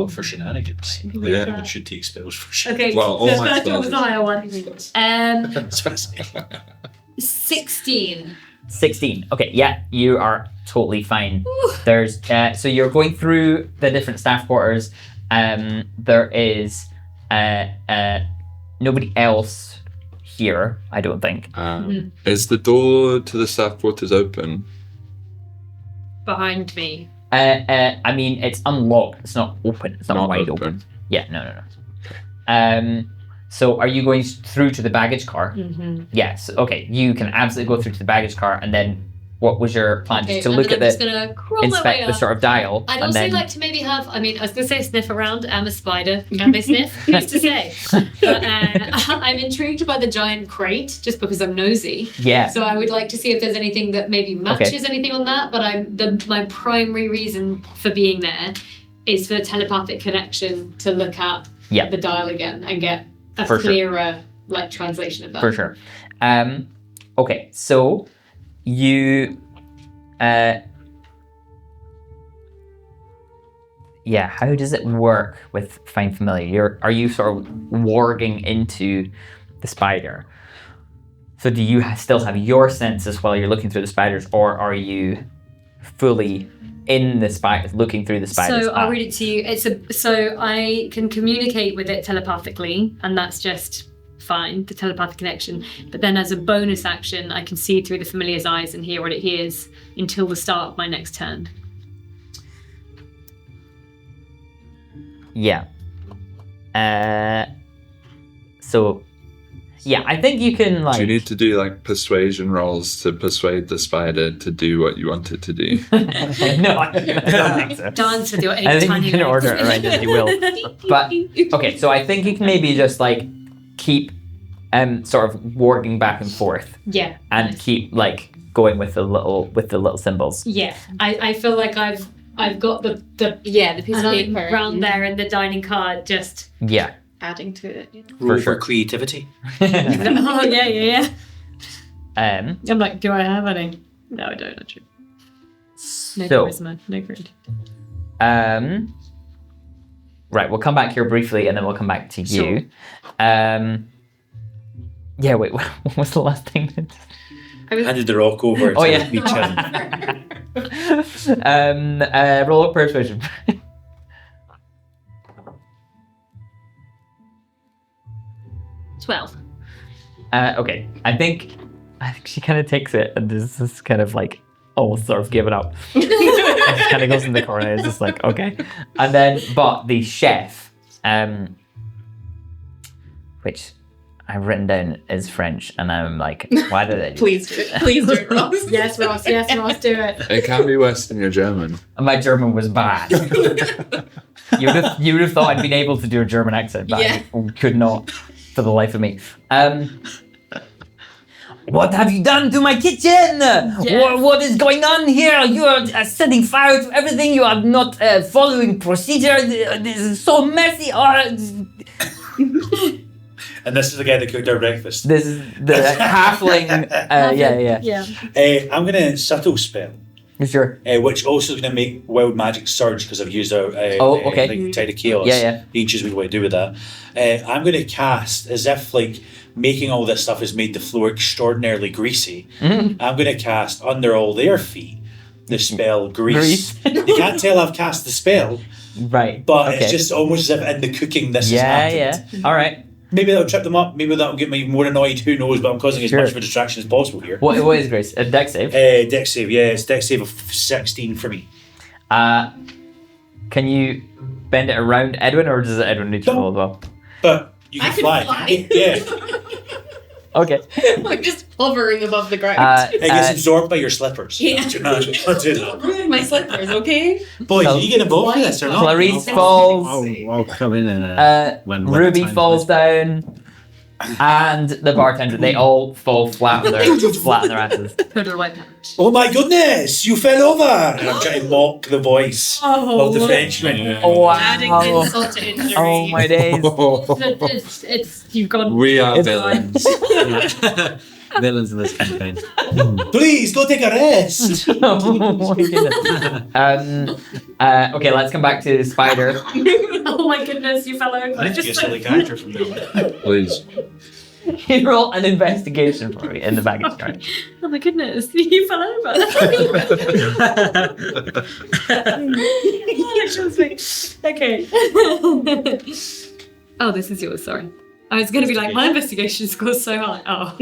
For shenanigans. Yeah. It should take spells for Okay, Well, all the my first one was spells. the higher one. It's fascinating. 16. 16. Okay, yeah, you are totally fine. There's so you're going through the different staff quarters. There is nobody else here, I don't think. Is the door to the staff quarters open? Behind me. I mean, it's unlocked. It's not open. It's not wide open. Yeah, no. So are you going through to the baggage car? Mm-hmm. Yes. Okay. You can absolutely go through to the baggage car, and then what was your plan? Okay, Just to and look then at I'm just the gonna crawl my way inspect the up. sort of dial, I'd and also then like to maybe have, I was going to say sniff around. I'm a spider. Can they sniff? Who's to say? But I'm intrigued by the giant crate just because I'm nosy. yeah. So I would like to see if there's anything that maybe matches anything on that. But my primary reason for being there is for telepathic connection to look at Yeah. the dial again and get a For sure. clearer translation of that. For sure. Okay, so you how does it work with Find Familiar? Are you sort of warging into the spider? So do you still have your senses while you're looking through the spiders, or are you fully in the spider, looking through the spiders? So I'll read it to you. So I can communicate with it telepathically, and that's just fine, the telepathic connection. But then as a bonus action, I can see through the familiar's eyes and hear what it hears until the start of my next turn. Yeah. So, yeah, I think you can like. Do you need to do like persuasion rolls to persuade the spider to do what you want it to do? No, I don't think so. Dance with your eight I think tiny you can legs. order it around as you will. But okay, so I think you can maybe just like keep sort of warging back and forth Yeah. and keep like going with the little symbols. Yeah. I feel like I've got the the piece of and paper I'm round there in the dining car just Yeah. adding to it. Roll sure. for creativity. oh yeah. Um I'm like, do I have any? No, I don't actually. No so charisma, no creativity. right, we'll come back here briefly and then we'll come back to you. Yeah, wait, what was the last thing? Handed the rock over to Oh, yeah. the beach Roll up persuasion. 12. Okay, I think she kind of takes it and is just kind of like almost sort of giving up. And just kind of goes in the corner. It's just like okay, and then but the chef, which I've written down is French, and I'm like, why did I do Please do it. Please do it, Ross. Yes, Ross, do it. It can be worse than your German. And my German was bad. you would have thought I'd been able to do a German accent, but Yeah. I could not for the life of me. What have you done to my kitchen? What is going on here? You are setting fire to everything. You are not following procedure. This is so messy. And this is the guy that cooked our breakfast. This is the halfling. Yeah. I'm going to subtle spell, Sure. which also is going to make wild magic surge because I've used okay. like Tide of Chaos. Yeah. You can choose what you want to do with that. I'm going to cast, as if like making all this stuff has made the floor extraordinarily greasy. Mm-hmm. I'm going to cast under all their feet the spell Grease. You can't tell I've cast the spell, Right. but okay. it's just almost as if in the cooking this has happened. Yeah. All right. Maybe that'll trip them up. Maybe that'll get me more annoyed. Who knows? But I'm causing as Sure. much of a distraction as possible here. What is Grace? A deck save? Dex save, yeah. It's dex save of 16 for me. Can you bend it around Edwin, or does Edwin need to roll as well? But you can I can fly. fly. Yeah. Okay. I'm just hovering above the ground. It gets absorbed by your slippers. Yeah. Do not do that. Ruin my slippers, okay? Boys, So- are you getting involved in this or not? Clarice falls. I'll come in and when the Ruby time falls is. down, and the bartender. They all fall flat on their asses. Put a white patch. Oh my goodness, you fell over! And I'm trying to mock the voice of the Frenchman. Oh wow! Adding insult to injury. Oh my days! It's you've gone. We are It's villains. Villains in this campaign. Please, go take a rest. Oh my goodness. Okay, let's come back to Spider. Oh my goodness, you fell over. I need to get a silly character from there. Please. You roll an investigation for me in the baggage car. Oh my goodness, you fell over. Okay. Oh, this is yours, sorry. I was going to be like, my investigation score's so high. Oh.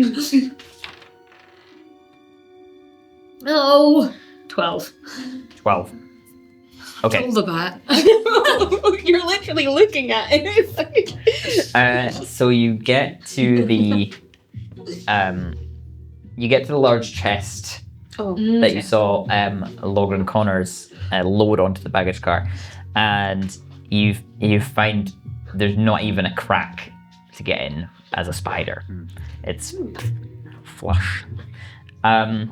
Oh. 12. 12. Okay. All the bat. You're literally looking at it. So you get to the large chest that you saw Logan Connors load onto the baggage car, and you find there's not even a crack to get in as a spider. It's flush. 12.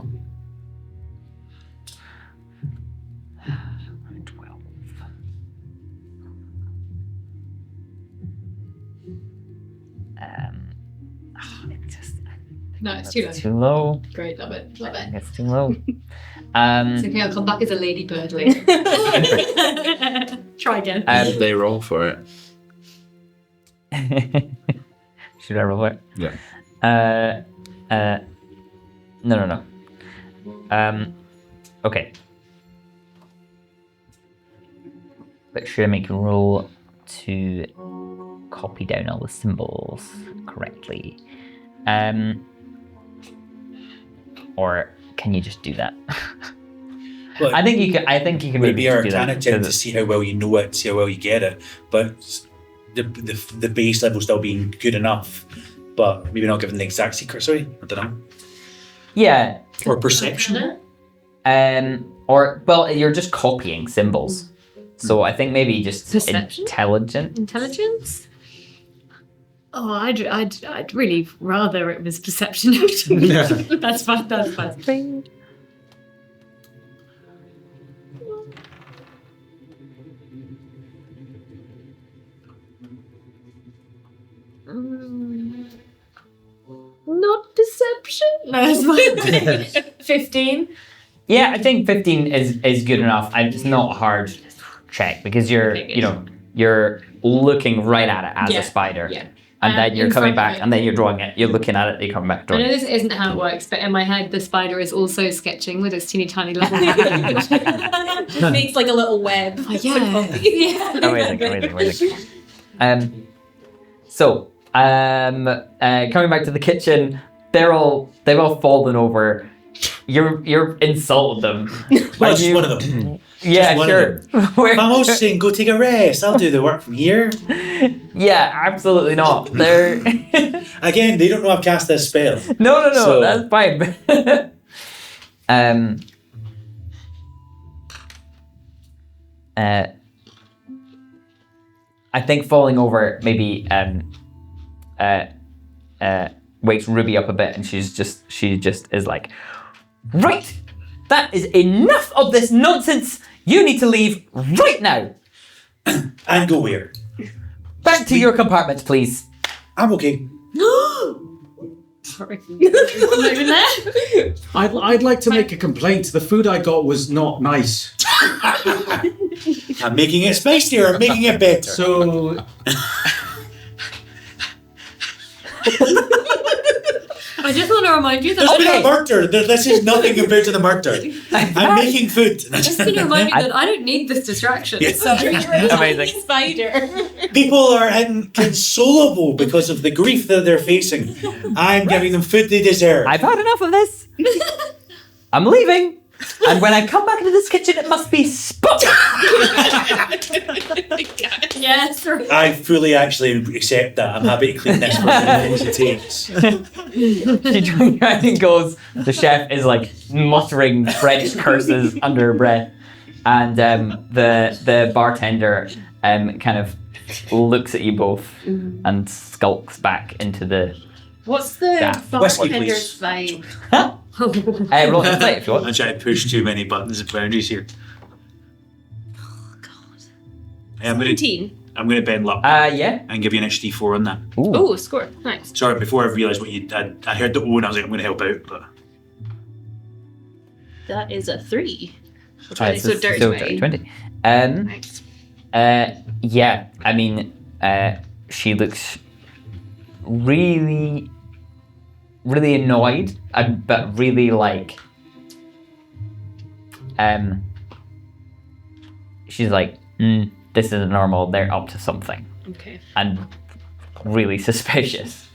No, it's too low. Too low. Great, love it. Love it. It's too low. It's okay, I'll come back as a ladybird later. Try again. They roll for it. Should I roll it? Yeah. No. Okay. But should I make a roll to copy down all the symbols correctly? Or can you just do that? Well, I think you can maybe just our do that, Arcana check to because- see how well you know it, see how well you get it, but the base level still being good enough, but maybe not giving the exact secret. Sorry, I don't know. Yeah. Or perception. Or well, you're just copying symbols. So I think maybe just Perception? Intelligence. Oh, I'd really rather it was perception. That's fine. That's fine. Not perception. No, that's fine. 15. Yeah, I think 15 is good enough. It's not a hard check because you're Okay, good. you're looking right at it as Yeah, a spider. yeah. And then you're in coming front of back it. and then you're drawing it. You're looking at it, you're coming back I drawing know it. this isn't how it works, but in my head, the spider is also sketching with its teeny tiny little. Makes like a little web. yeah. Amazing. So, coming back to the kitchen, they've all fallen over. You're insulted them. Well, just one of them. Yeah, one sure. Where- Mamos saying, go take a rest. I'll do the work from here. yeah, absolutely not. They're Again, they don't know I've cast this spell. no, So- that's fine. I think falling over maybe wakes Ruby up a bit, and she just is like, right, that is enough of this nonsense. You need to leave right now. And go where? Back to your compartments, please. I'm okay. Sorry. Not even there. I'd like to make a complaint. The food I got was not nice. I'm making it spicier. I'm making it better. So I just want to remind you that There's been Okay. a murder. This is nothing compared to the murder. I'm making food. just want to remind you that I don't need this distraction. Yes. So Amazing. Spider. People are inconsolable because of the grief that they're facing. I'm giving them food they deserve. I've had enough of this. I'm leaving. And when I come back into this kitchen, it must be spotless. yes. I fully actually accept that. I'm happy to clean this for as long as it takes. She turns around and goes, the chef is like muttering French curses under her breath. And the bartender kind of looks at you both and skulks back into the... What's the Yeah. Whiskey, bartender's please. vibe? roll insight if you want. I'm trying to push too many buttons and boundaries here. Oh God. I'm going 17. to bend luck Yeah. and give you an extra D4 on that. Ooh. Oh, score. Nice. Sorry, before I realised what you... I heard the O and I was like, I'm going to help out, but... That is a 3. Right, So dirty 20. 20. Nice. Yeah, I mean, she looks really, really annoyed, but really like, she's like, this isn't normal, they're up to something, Okay. and really suspicious.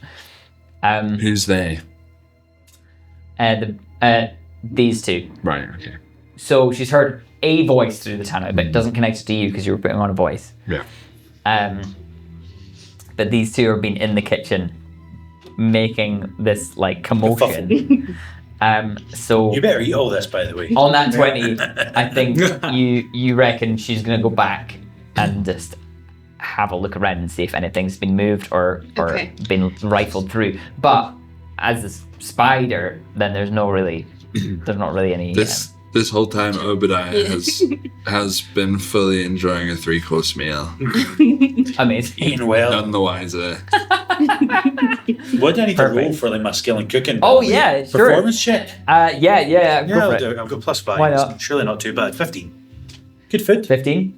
Who's they? These two. Right, okay. So she's heard a voice through the tannoy, but it doesn't connect it to you because you were putting on a voice. Yeah. But these two have been in the kitchen making this like commotion. So You better eat all this, by the way. on that 20, I think you reckon she's gonna go back and just have a look around and see if anything's been moved or Okay. been rifled through. But as a spider, then there's not really any. This whole time, Obadiah has been fully enjoying a 3-course meal. Amazing. Eating well. None the wiser. What do I need to roll Perfect. for like my skill in cooking? Oh yeah, sure. Performance check? Yeah, go Yeah, for I'll it. do it. I've got +5. Why not? Surely not too bad. 15. Good food. 15.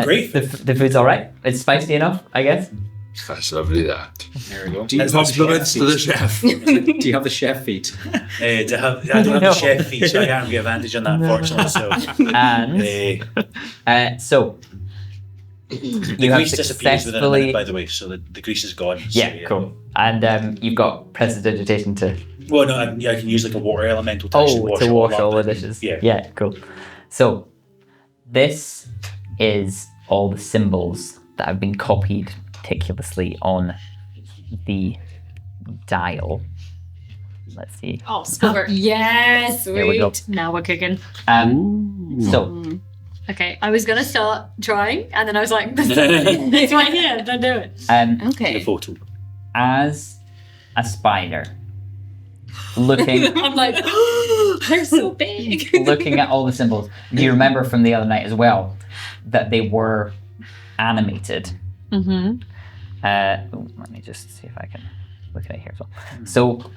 Great. The food's all right. It's spicy enough, I guess. That's lovely, that. There we go. Do you Compliments to the chef. Do you have the chef feet? I don't have No. the chef feet, so I can't get advantage on that, unfortunately. So, And so the you have grease disappears within a minute, successfully. by the way, so the grease is gone. So, Yeah, cool. And you've got prestidigitation to Well, no, I can use like a water elemental to actually wash to it wash up. all the dishes. Yeah. Yeah, cool. So this is all the symbols that have been copied meticulously on the dial. Let's see. Oh, silver. Yes, Here we go. sweet. Now we're cooking. So Okay, I was gonna start trying, and then I was like, "It's right here. Don't do it." The Okay. photo. as a spider, looking I'm like, they're so big. looking at all the symbols, you remember from the other night as well that they were animated. Mm-hmm. Let me just see if I can look at it here as well. So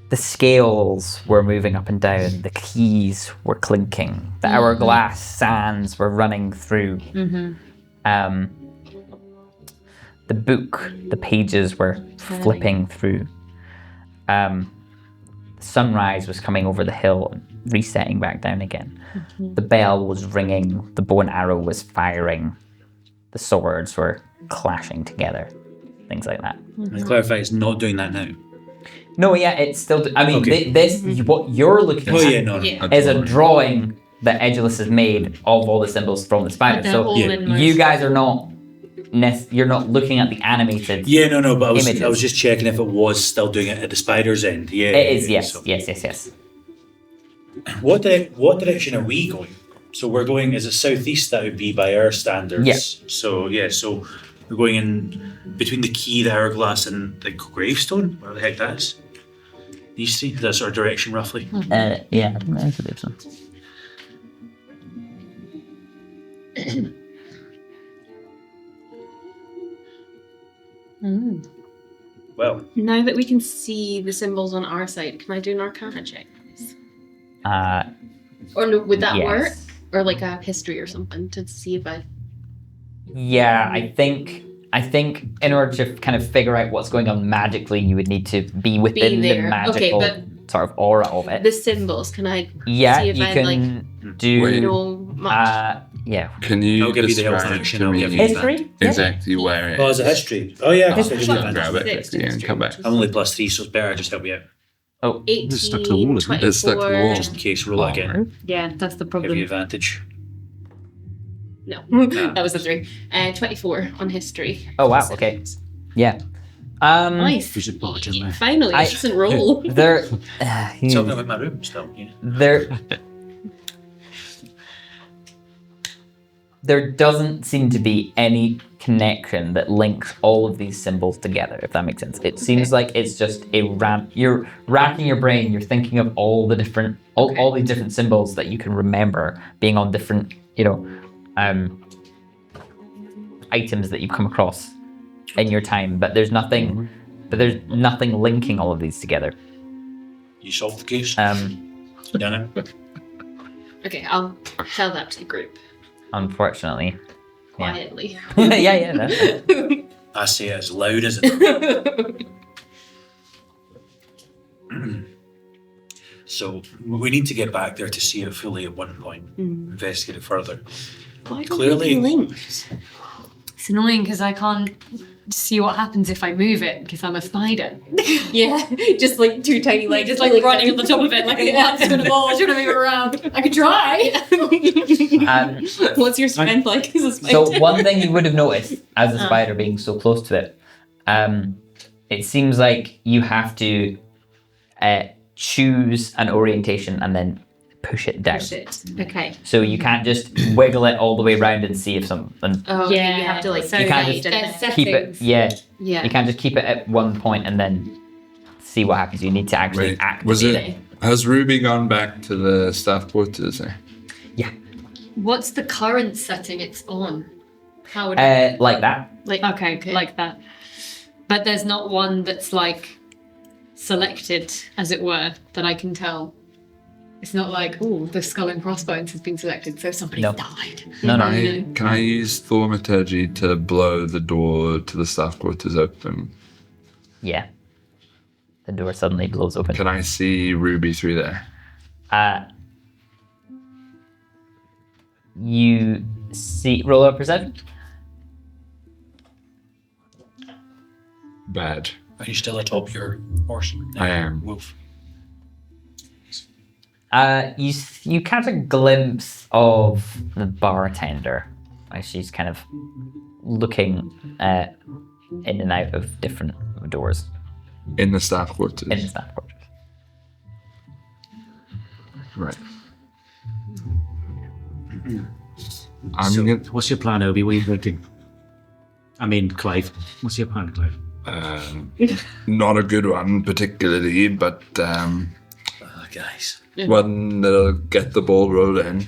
the scales were moving up and down, the keys were clinking, the hourglass sands were running through. The book, the pages were flipping through. The sunrise was coming over the hill and resetting back down again. The bell was ringing, the bow and arrow was firing, the swords were clashing together, things like that. I clarify, it's not doing that now. No, yeah, it's still. I mean, Okay. this what you're looking Oh at yeah, no. Yeah. is a drawing that Edulus has made of all the symbols from the spider. they're So all Yeah. in motion. you guys are not. You're not looking at the animated. Yeah, no, but I Images. was just checking if it was still doing it at the spider's end. Yeah, It is, yes, so- yes. What direction are we going? So we're going, is it southeast? That would be by our standards. Yeah. So we're going in between the key, the hourglass, and the gravestone. Where the heck that is? These three. That's our direction roughly. Yeah, I believe so. Well, Now that we can see the symbols on our side, can I do an Arcana check? please? Or no, would that Yes. work? Or like a history or something to see if I. Yeah, I think in order to kind of figure out what's going on magically, you would need to be within the there. Okay, magical but sort of aura of it. The symbols, can I Yeah, see if you I, can do. Wait. know much? Yeah. Can you I'll give you the health describe action, to I'll me give you History? Yeah. exactly where it oh, is? it's a history. Oh yeah, I'll so just you grab advantage. it quickly and come back. I'm only +3, so it's better. Just help me out, Oh, 18, It's stuck to the wall, isn't it? It's stuck to the 24. wall. just in case. Roll it again. Yeah, that's the Give you problem. advantage. No, that was a 3. 24 on history. Oh, wow, okay. yeah. Nice. We should barge in there. Finally, I- a decent roll. There, Talking about my room still. Yeah. there doesn't seem to be any connection that links all of these symbols together, if that makes sense. It seems like it's just you're racking your brain, you're thinking of all the different, all these different symbols that you can remember being on different, items that you've come across in your time, but there's nothing linking all of these together. You solved the case. Um, Okay, I'll tell that to the group unfortunately. Yeah. quietly. yeah, that's it. I say it as loud as it. So we need to get back there to see it fully at one point. Investigate it further. Why don't Clearly- we be linked? It's annoying because I can't see what happens if I move it because I'm a spider. Yeah, just like two tiny legs, Just like running on the top of it like a ant on a ball, trying to move it around. I could try. What's your strength like as a spider? So one thing you would have noticed as a spider being so close to it, it seems like you have to choose an orientation and then push it down. Push it. Okay. So you can't just wiggle it all the way around and see if something. Oh, Yeah, you have to like so You can't guide just it. keep it. Yeah, Yeah. you can't just keep it at one point and then see what happens. You need to actually Wait, activate was it. it? Has Ruby gone back to the staff quarters? What's the current setting it's on? How would Like that. Like Okay, like that. But there's not one that's like selected, as it were, that I can tell. It's not like, oh, the skull and crossbones has been selected, so somebody's No. died. No, no. Can I use thaumaturgy to blow the door to the staff quarters open? Yeah. The door suddenly blows open. Can I see Ruby through there? You see. Roll a perception. Bad. Are you still atop your horse? I am. Wolf. You catch a glimpse of the bartender as she's kind of looking in and out of different doors In the staff quarters. in the staff quarters. Right. So, gonna, what's your plan, Obi? What are you thinking? I mean, Clive. What's your plan, Clive? not a good one particularly, but Guys. one that'll get the ball rolling.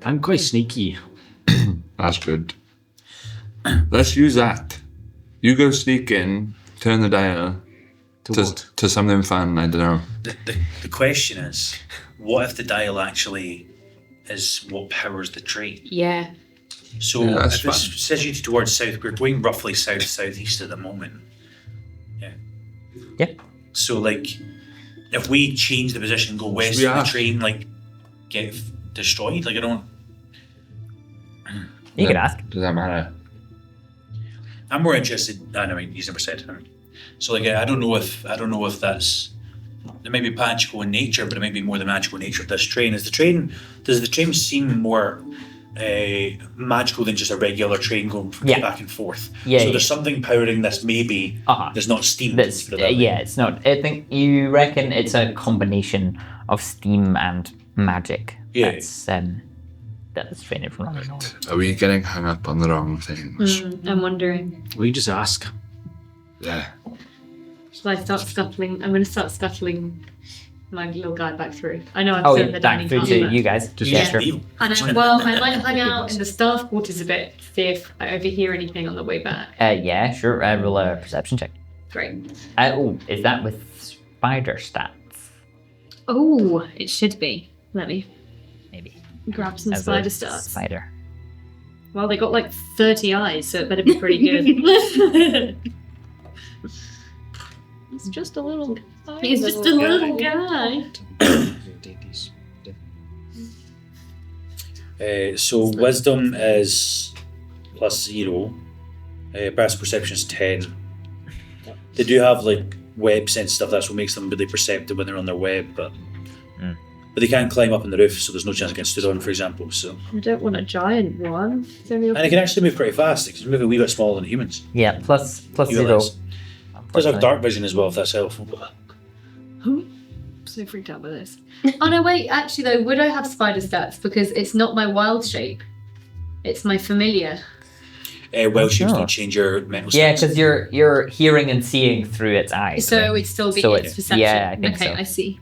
I'm quite sneaky. That's good. Let's use that. You go sneak in, turn the dial To what? to something fun. I don't know. The question is, what if the dial actually is what powers the train? Yeah. So Yeah, that's if it's fun. situated towards south, we're going roughly south-southeast at the moment. Yeah. Yeah. So like, if we change the position, go west, We of the are. train like get destroyed. Like I don't. You can ask. Does that matter? I'm more interested. I mean, he's never said. So like, I don't know if that's. It may be magical in nature, but it may be more the magical nature of this train. Does the train seem more magical than just a regular train going Yeah. back and forth? Yeah, So yeah. there's something powering this. Maybe there's not steam. That's, put it that way. yeah, it's not. I think you reckon it's a combination of steam and magic. Yeah. That's training from running on. Are we getting hung up on the wrong things? I'm wondering. We just ask. Yeah. Shall I start scuttling? I'm going to start scuttling my little guy back through. I know I've Oh, thrown yeah, the back dining through table. to you guys. Just Yeah, Just sure. leave 'em. And I might hang out in the staff quarters a bit, see if I overhear anything on the way back. Yeah, sure. Roll a perception check. Great. Is that with spider stats? Oh, it should be. Let me Maybe. grab some As a spider stats. Spider. Well, they got like 30 eyes, so it better be pretty good. He's just a little guy. He's just a little guy. So wisdom is +0. Passive perception is 10. They do have like web sense stuff. That's what makes them really perceptive when they're on their web, but they can't climb up on the roof, so there's no chance of getting stood on, for example. So I don't want a giant one. It's only and they can actually move pretty fast. They can move a wee bit smaller than humans. Yeah, plus You 0. realise. Does have dark vision as well, if that's helpful. But I'm so freaked out by this. Oh no, wait. Actually, though, would I have spider stats because it's not my wild shape? It's my familiar. well, shapes sure. don't change your mental Yeah, states. because you're hearing and seeing through its eyes. So right? it'd still be So its it's- perception. yeah, I think okay, so. I see.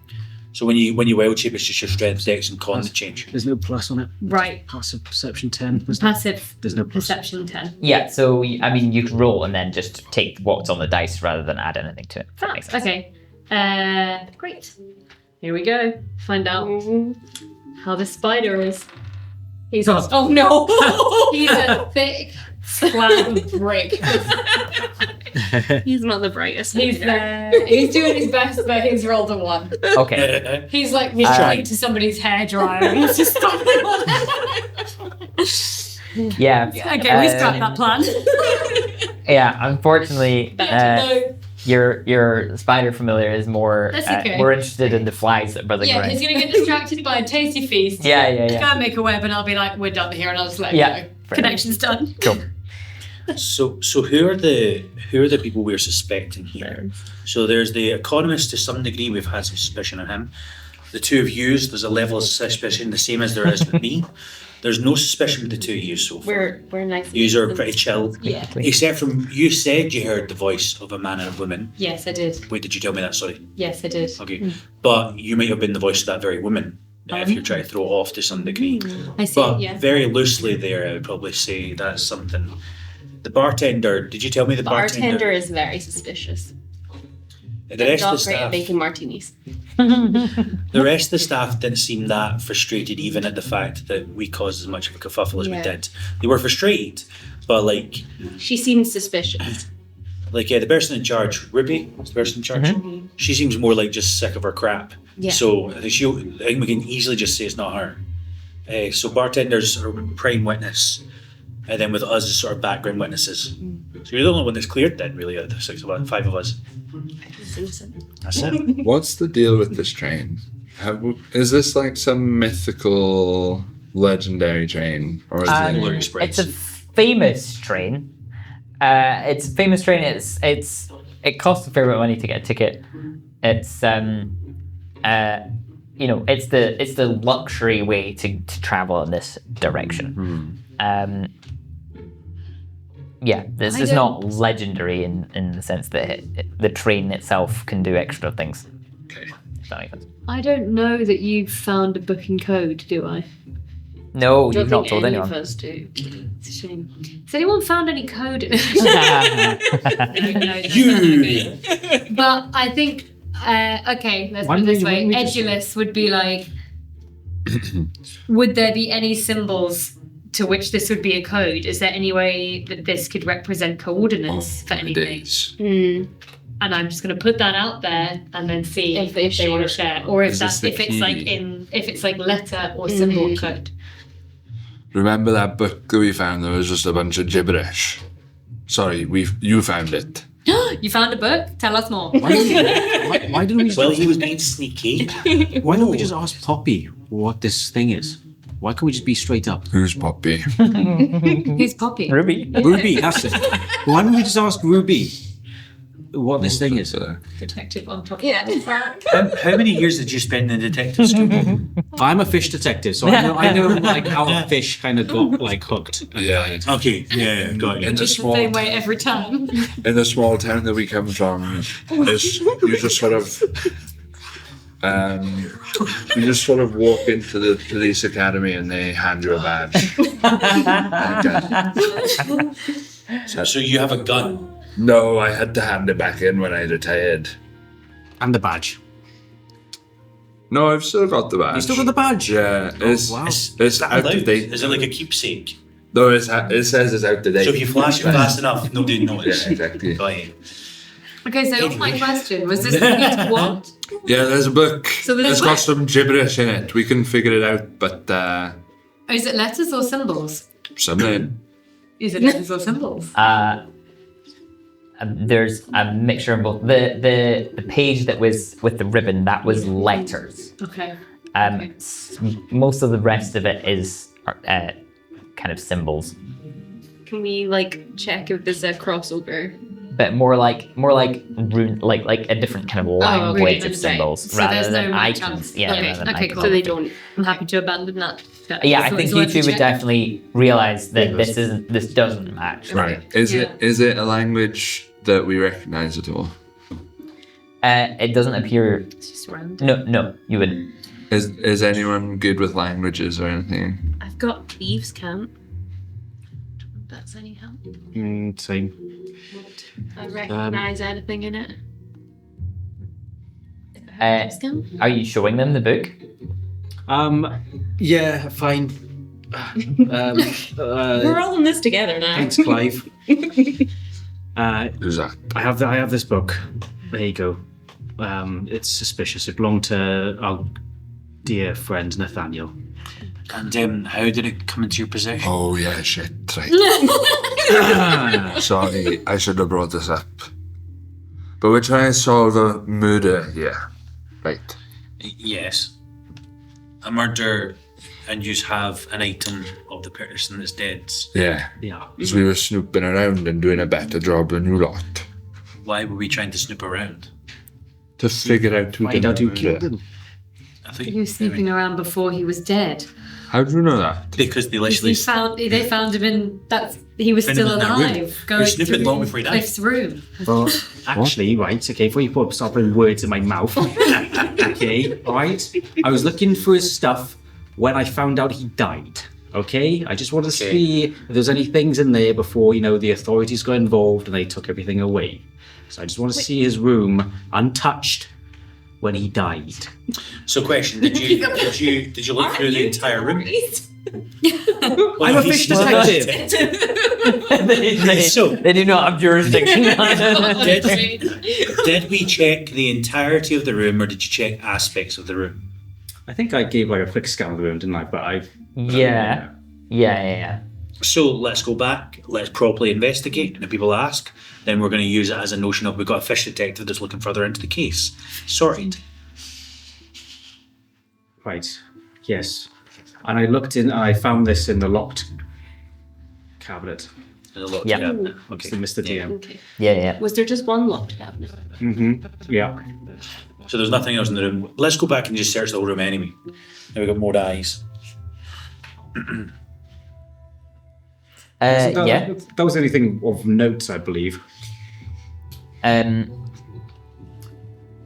So when you wild shape, it's just your strength, dex, and con that change. There's no plus on it. Right. Passive perception 10. Passive There's no plus. perception 10. Yeah, so I mean, you could roll and then just take what's on the dice rather than add anything to it. If that makes sense. Okay. Great. Here we go. Find out how the spider is. He's Oh no! he's a thick slab of brick. He's not the brightest. He's he's doing his best, but he's rolled a 1. Okay. He's like trying to somebody's hair dryer. He's just Yeah. Okay, we scrapped that plan. Yeah, unfortunately, No. your spider familiar is more That's okay. more interested in the flies that are buzzing Yeah, around. he's gonna get distracted by a tasty feast. Yeah. Go and make a web, and I'll be like, "We're done here," and I'll just let Yeah, him go. fair Connection's done. Cool. So who are the people we're suspecting here? So there's the economist. To some degree, we've had some suspicion of him. The two of yous, there's a level of suspicion the same as there is with me. There's no suspicion with the two of you so far. We're nice. Yous are pretty chill. Yeah. Except from you said you heard the voice of a man and a woman. Yes, I did. Wait, did you tell me that? Sorry. Yes, I did. Okay. But you might have been the voice of that very woman. If you're trying to throw it off to some degree. I see. But Yeah. very loosely there, I would probably say that's something. The bartender, did you tell me the Bartender is very suspicious. The rest of Not the great at staff, making martinis. the rest of the staff didn't seem that frustrated, even at the fact that we caused as much of a kerfuffle as we Yeah. did. They were frustrated, but like She seems suspicious. the person in charge, Ruby, is the person in charge. She seems more like just sick of her crap. Yeah. So I think we can easily just say it's not her. So bartenders are prime witness, and then with us as sort of background witnesses. So you're the only one that's cleared then, really, out of the five of us. That's it. What's the deal with this train? Is this like some mythical, legendary train, or is Polar it? Express. It's a famous train. It's a famous train. It costs a fair bit of money to get a ticket. It's it's the luxury way to travel in this direction. This is not legendary in the sense that the train itself can do extra things. Okay. If that makes sense. I don't know that you've found a booking code, do I? No, Don't you've not think told any anyone. of us do. It's a shame. Has anyone found any code? No, You! But I think, okay, let's Why put it don't this we- why way. don't we just- Edulus would be like, would there be any symbols to which this would be a code? Is there any way that this could represent coordinates for anything? Days. And I'm just going to put that out there and then see If if they they want to share. share, or if Is this that's the if it's like key? if it's like letter or symbol code. Remember that book that we found that was just a bunch of gibberish? Sorry, you found it. You found a book? Tell us more. Why didn't we just Well, he was being sneaky. why don't we just ask Poppy what this thing is? Why can't we just be straight up? Who's Poppy? Who's Poppy? Ruby. Ruby, that's it. Why don't we just ask Ruby what this thing is? Detective on top. Yeah. How many years did you spend in detective school? I'm a fish detective, so I know like how a fish kind of got like hooked. Yeah. Okay, yeah, got In you. the The small same way every time. in the small town that we come from, you just sort of walk into the police academy and they hand you a badge. So you have a gun. No, I had to hand it back in when I retired. And the badge. No, I've still got the badge. You still got the badge? Yeah, it's wow. it's out Allowed? of date. Is it like a keepsake? No, it says it's out of date. So if you flash it fast enough, nobody Yeah, notice. exactly. Got you. Okay, so my question was this linked to what? Yeah, there's a book. So there's It's a got book? some gibberish in it. We can figure it out, but Is it letters or symbols? something. Is it letters or symbols? There's a mixture of both. The page that was with the ribbon, that was letters. Okay. Most of the rest of it is kind of symbols, Can we check if there's a crossover? but more like rune, like a different kind of language right, of right. symbols So rather there's than no icons. chance. Yeah, Okay, rather than okay, icons. cool. So they don't. I'm happy to abandon that. Yeah, I So think it's you worth two a would check. definitely realize that this doesn't match. Right. Is it a language that we recognise at all? It doesn't appear. It's just random. No, you wouldn't. Is anyone good with languages or anything? I've got thieves' camp. If that's any help. Same. I recognise anything in it. Uh, Are you showing them the book? Yeah, fine. We're all in this together now. Thanks, Clive. Who's that? I have this book. There you go. It's suspicious. It belonged to our dear friend Nathaniel. And how did it come into your possession? Oh yeah, shit, right. Sorry, I should have brought this up. But we're trying to solve a murder here. Right. Yes. A murder, and you have an item of the person that's dead. Yeah. Yeah. So we were snooping around and doing a better job than you lot. Why were we trying to snoop around? To figure out who Find did out who the killed murder. him. I think He was snooping around before he was dead. How do you know that? because they literally They found him in that he was Found still him in that room. alive, He going was snooping through long before he died. Cliff's room. Well, actually, right, okay, before you start putting words in my mouth, okay, right, I was looking for his stuff when I found out he died, okay? I just wanted to Okay. see if there's any things in there before, the authorities got involved and they took everything away. So I just want to see his room untouched when he died. So, question: Did you look through the entire room? I'm a fish detective! So, They do not have jurisdiction. did we check the entirety of the room, or did you check aspects of the room? I think I gave like a quick scan of the room, didn't I? But Yeah. So let's go back, let's properly investigate, and if people ask, then we're going to use it as a notion of we've got a fish detective that's looking further into the case. Sorted. Right, yes. And I looked in and I found this in the locked cabinet. Yeah. Okay, Mr. DM. Okay. Yeah. Was there just one locked cabinet? Mm-hmm. Yeah. So there's nothing else in the room. Let's go back and just search the whole room anyway. Now we've got more eyes. Yeah. That was anything of note, I believe.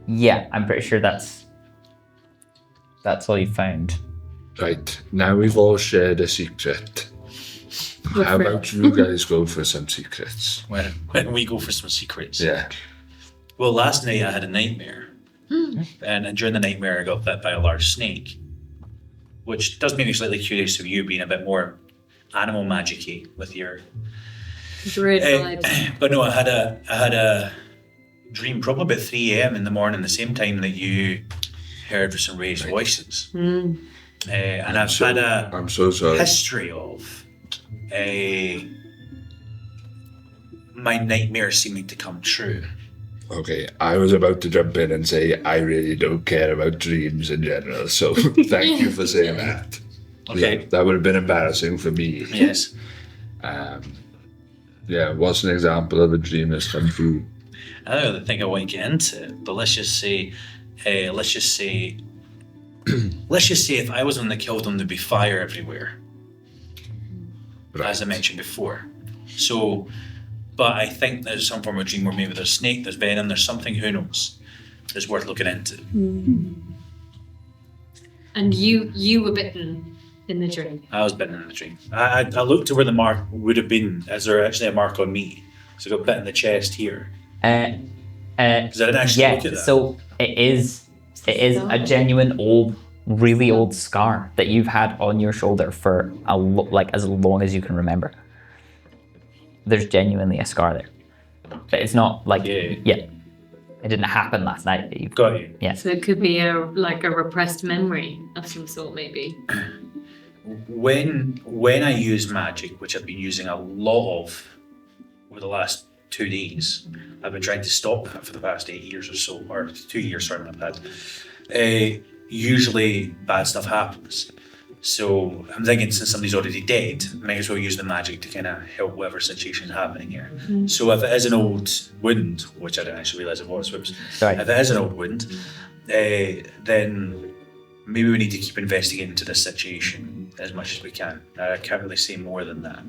Yeah, I'm pretty sure that's all you found. Right, now we've all shared a secret. How about you guys go for some secrets? When we go for some secrets. Yeah. Well, last night I had a nightmare. And during the nightmare I got bit by a large snake. Which does make me slightly curious of you being a bit more animal magic-y with your Druid vibes. but no, I had a dream probably about 3 a.m. in the morning, the same time that you heard some raised voices. And I've had a I'm so sorry. history of my nightmare seeming to come true. Okay, I was about to jump in and say I really don't care about dreams in general, so thank you for saying that. Okay. Yeah, that would have been embarrassing for me. Yes. Yeah, what's an example of a dream that's come true? I don't think I want to get into it, but let's just say if I was on the kill them, there'd be fire everywhere. As I mentioned before. So, but I think there's some form of dream where maybe there's a snake, there's venom, there's something, who knows, that's worth looking into. And you were bitten in the dream. I was bitten in the dream. I looked to where the mark would have been. Is there actually a mark on me? So I got bit in the chest here. Because I didn't actually look at that. So it is a genuine really old scar that you've had on your shoulder for as long as you can remember. There's genuinely a scar there, but it's not like it didn't happen last night. That you've Got you. Yeah. So it could be a repressed memory of some sort, maybe. When I use magic, which I've been using a lot of over the last 2 days, I've been trying to stop that for the past 8 years or so, or 2 years, sorry, I've had. Usually bad stuff happens. So I'm thinking since somebody's already dead, might as well use the magic to kind of help whatever situation's happening here. So if it is an old wound, which I didn't actually realise it was, whoops. Sorry. If it is an old wound, then maybe we need to keep investigating into this situation as much as we can. I can't really say more than that.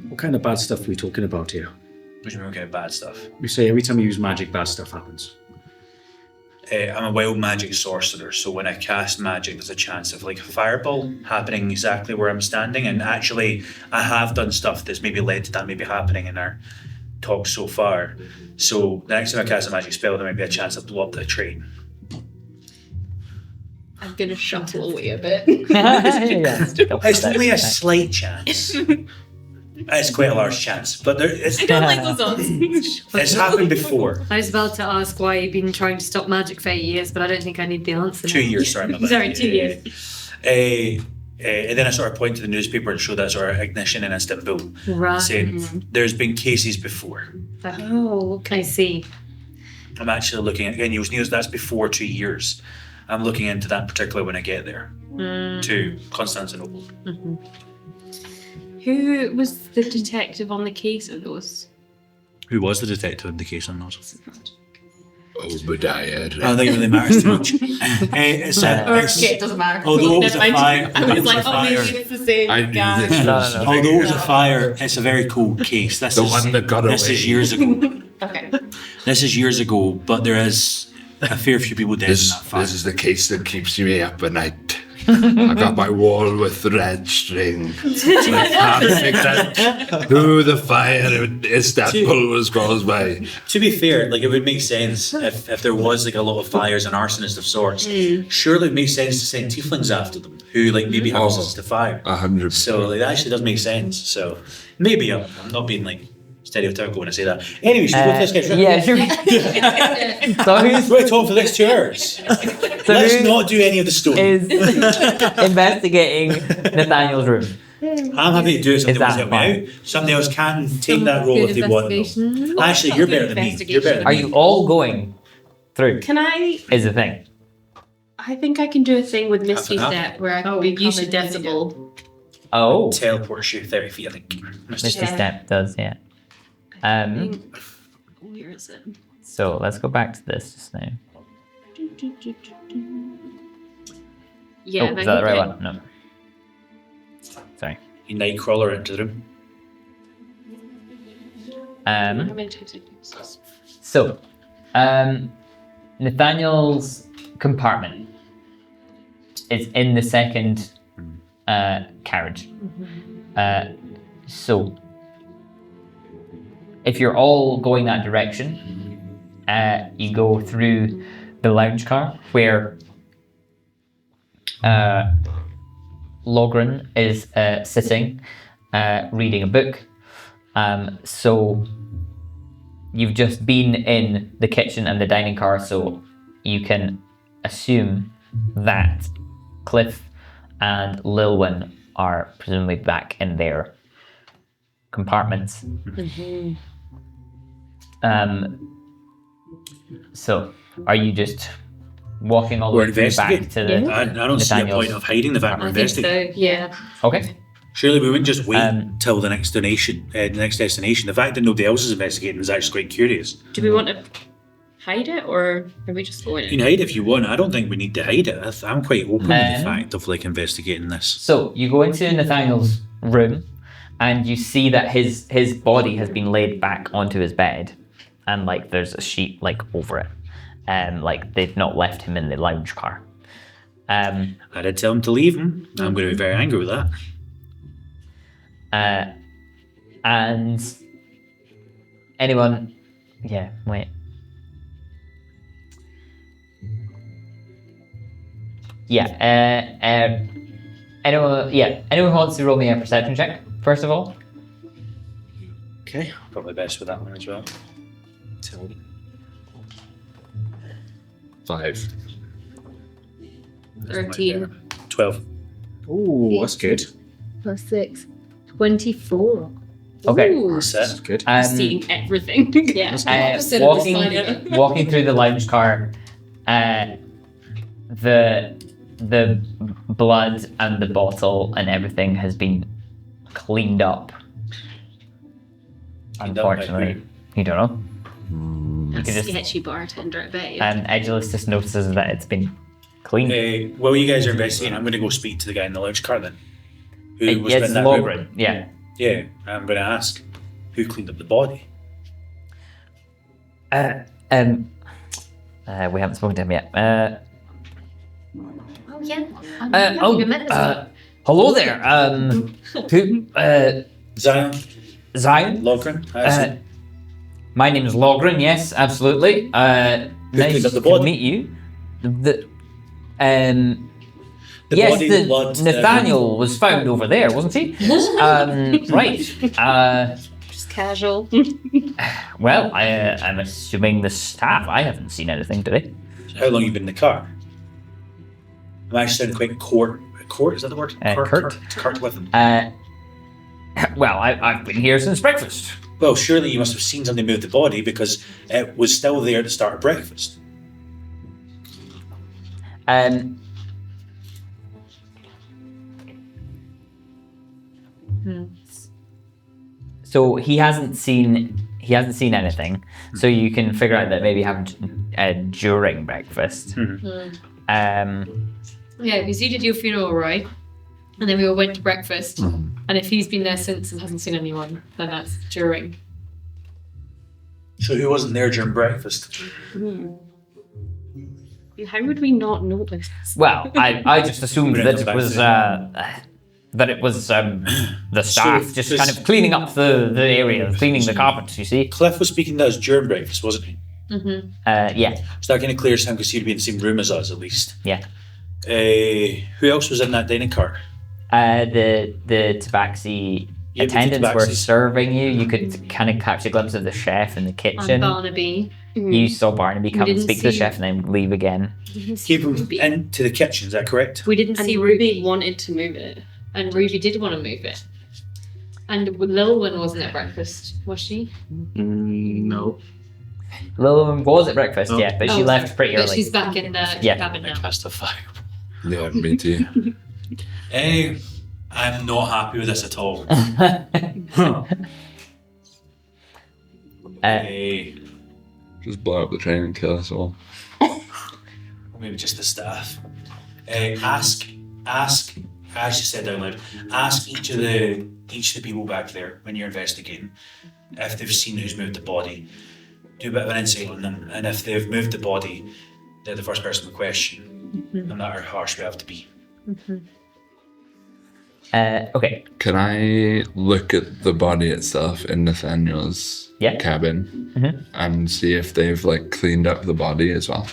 What kind of bad stuff are we talking about here? Which means we're going to bad stuff. You say every time you use magic, bad stuff happens. I'm a wild magic sorcerer, so when I cast magic, there's a chance of like a fireball happening exactly where I'm standing. And actually, I have done stuff that's maybe led to that maybe happening in our talk so far. So the next time I cast a magic spell, there might be a chance to blow up the train. I'm gonna shuffle away a bit. It's only a slight chance. It's quite a large chance, but I don't like those odds. it's happened before. I was about to ask why you've been trying to stop magic for 8 years, but I don't think I need the answer. 2 years, sorry, my bad. Sorry, 2 years. And then I sort of point to the newspaper and show that sort of ignition in Istanbul, Right. saying there's been cases before. Oh, okay. I see. I'm actually looking at, again, news, that's before 2 years. I'm looking into that particularly when I get there to Constantinople. Who was the detective on the case of those? Who was the detective in the case on those? Obadiah. I don't think it really matters too much. It doesn't matter. Although it was a fire, I was like, oh, maybe it's the same I knew guy. this. No. although it was a fire, it's a very cold case. This The is one that got this away. is years ago. Okay. This is years ago, but there is a fair few people dead in This, that fire. this is the case that keeps me up at night. I got my wall with red string. I can't figure out who the fire in Istanbul was caused by. To be fair, like it would make sense if there was like a lot of fires and arsonists of sorts. Surely it makes sense to send tieflings after them, who like maybe have resistance to fire. 100%. So like, that actually does make sense. So maybe I'm not being like stereotypical when I say that. Anyway, should we go to this guy's room? Yeah, sure. So who's We're going to talk for the next 2 hours. Let's who not do any of the story. is investigating Nathaniel's room? I'm happy to do it. Somebody that else help me fine? out. Somebody else can take that role Good if they want. though. investigation. Actually, you're better than me. You're better than Are me. you all going through? Can I? Is the thing. I think I can do a thing with Misty Half and Step where I can Oh, be you should invisible. Oh, Teleports you 30 feet, I think. Misty Yeah. Step does, yeah. Where is it? So let's go back to this just now. Yeah, Oh, is that the right one? No. Sorry. You nightcrawler into the room. How many times I do this? So, Nathaniel's compartment is in the second carriage. So, if you're all going that direction, you go through the lounge car where Logren is sitting reading a book. So you've just been in the kitchen and the dining car, so you can assume that Cliff and Lilwyn are presumably back in their compartments. So are you just walking all the We're way through back investigating. to the I don't see a Nathaniel's? point of hiding the fact we're I think investigating. so. Yeah. Okay. Surely we wouldn't just wait till the next destination. The fact that nobody else is investigating is actually quite curious. Do we want to hide it or are we just going You in? can hide if you want. I don't think we need to hide it. I'm quite open to the Um, fact of like investigating this. So you go into Nathaniel's room and you see that his body has been laid back onto his bed and like there's a sheet like over it. Like they've not left him in the lounge car. I did tell him to leave him. I'm going to be very angry with that. And anyone, yeah, wait. Yeah, anyone who wants to roll me a perception check, first of all? Okay, probably best with that one as well. 5. 13. 12. Ooh, that's good. Plus 6. 24. Okay. Ooh, That's That's it. good. seeing everything. Yeah. Opposite of the Walking spider. walking through the lounge car, the blood and the bottle and everything has been cleaned up. Cleaned up by Unfortunately, you don't know. That's can just- sketchy bartender, I bet you. And Edulus just notices that it's been cleaned. While you guys are investigating, I'm going to go speak to the guy in the lounge car then. Who was It's in that room. Logren, yeah. Yeah, I'm going to ask who cleaned up the body. We haven't spoken to him yet. Oh, yeah. I haven't even met this guy. Hello there. Who? Zion, Zion. Logren, My name is Logren. Yes, absolutely. Nice cleaned up the to body? meet you. the Yes, body, the blood, Nathaniel was found over there, wasn't he? Right. Just casual. Well, I'm assuming the staff. I haven't seen anything today. How long you been in the car? I'm actually sounding quite Court, is that the word? Kurt. Kurt with him. Well, I've been here since breakfast. Well, surely you must have seen something move the body because it was still there at the start of breakfast. So he hasn't seen anything. So you can figure out that maybe happened during breakfast. Yeah, because you did your funeral, right? And then we all went to breakfast. And if he's been there since and hasn't seen anyone, then that's during. So who wasn't there during breakfast? How would we not know this? Well, I just assumed that it was the staff So, just this- kind of cleaning up the area, cleaning the carpets. You see? Cliff was speaking to us during breakfast, wasn't he? Yeah, So that kind of clears him because he'd be in the same room as us, at least. yeah. Who else was in that dining car? The tabaxi Yeah, the attendants were tabaxis. serving you. You could kind of catch a glimpse of the chef in the And kitchen. Barnaby. You saw Barnaby come and didn't speak to the see- chef and then leave again. Came into the kitchen, is that correct? We didn't And see Ruby Ruby. wanted to move it. And Ruby did want to move it. And Lilwyn wasn't at breakfast, was she? No. Lillian was at breakfast, Oh. yeah, but she Oh, left pretty But early. she's back in the Yeah. cabin now. Testify. Yeah, me too. I'm not happy with this at all. Just blow up the train and kill us all. Maybe just the staff. Ask, as you said out loud, ask each of the people back there when you're investigating if they've seen who's moved the body. Do a bit of an insight on them, and if they've moved the body, they're the first person to question, no matter how harsh we have to be. Okay. Can I look at the body itself in Nathaniel's Yeah. cabin and see if they've like cleaned up the body as well?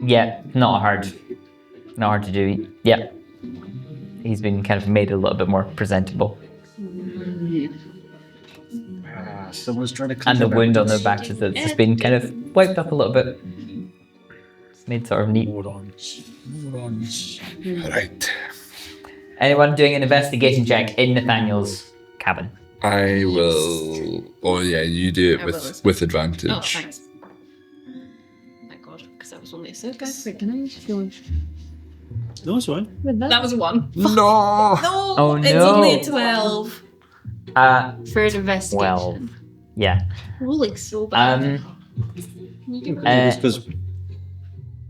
Yeah, not hard to do. Yeah. He's been kind of made a little bit more presentable. Someone's trying to clean And the up wound on evidence. their back has just been kind of wiped up a little bit. It's made sort of neat. Morons. Right. Anyone doing an investigation check in Nathaniel's cabin? I will. Oh yeah, you do it I will with as with advantage. Oh, thanks. Thank God, because that was only a 6. Wait, can I feel No, it's fine. That was a 1. No. No! Oh, It's no. only a 12. For an investigation. 12. Yeah. Rolling so bad. It's 'cause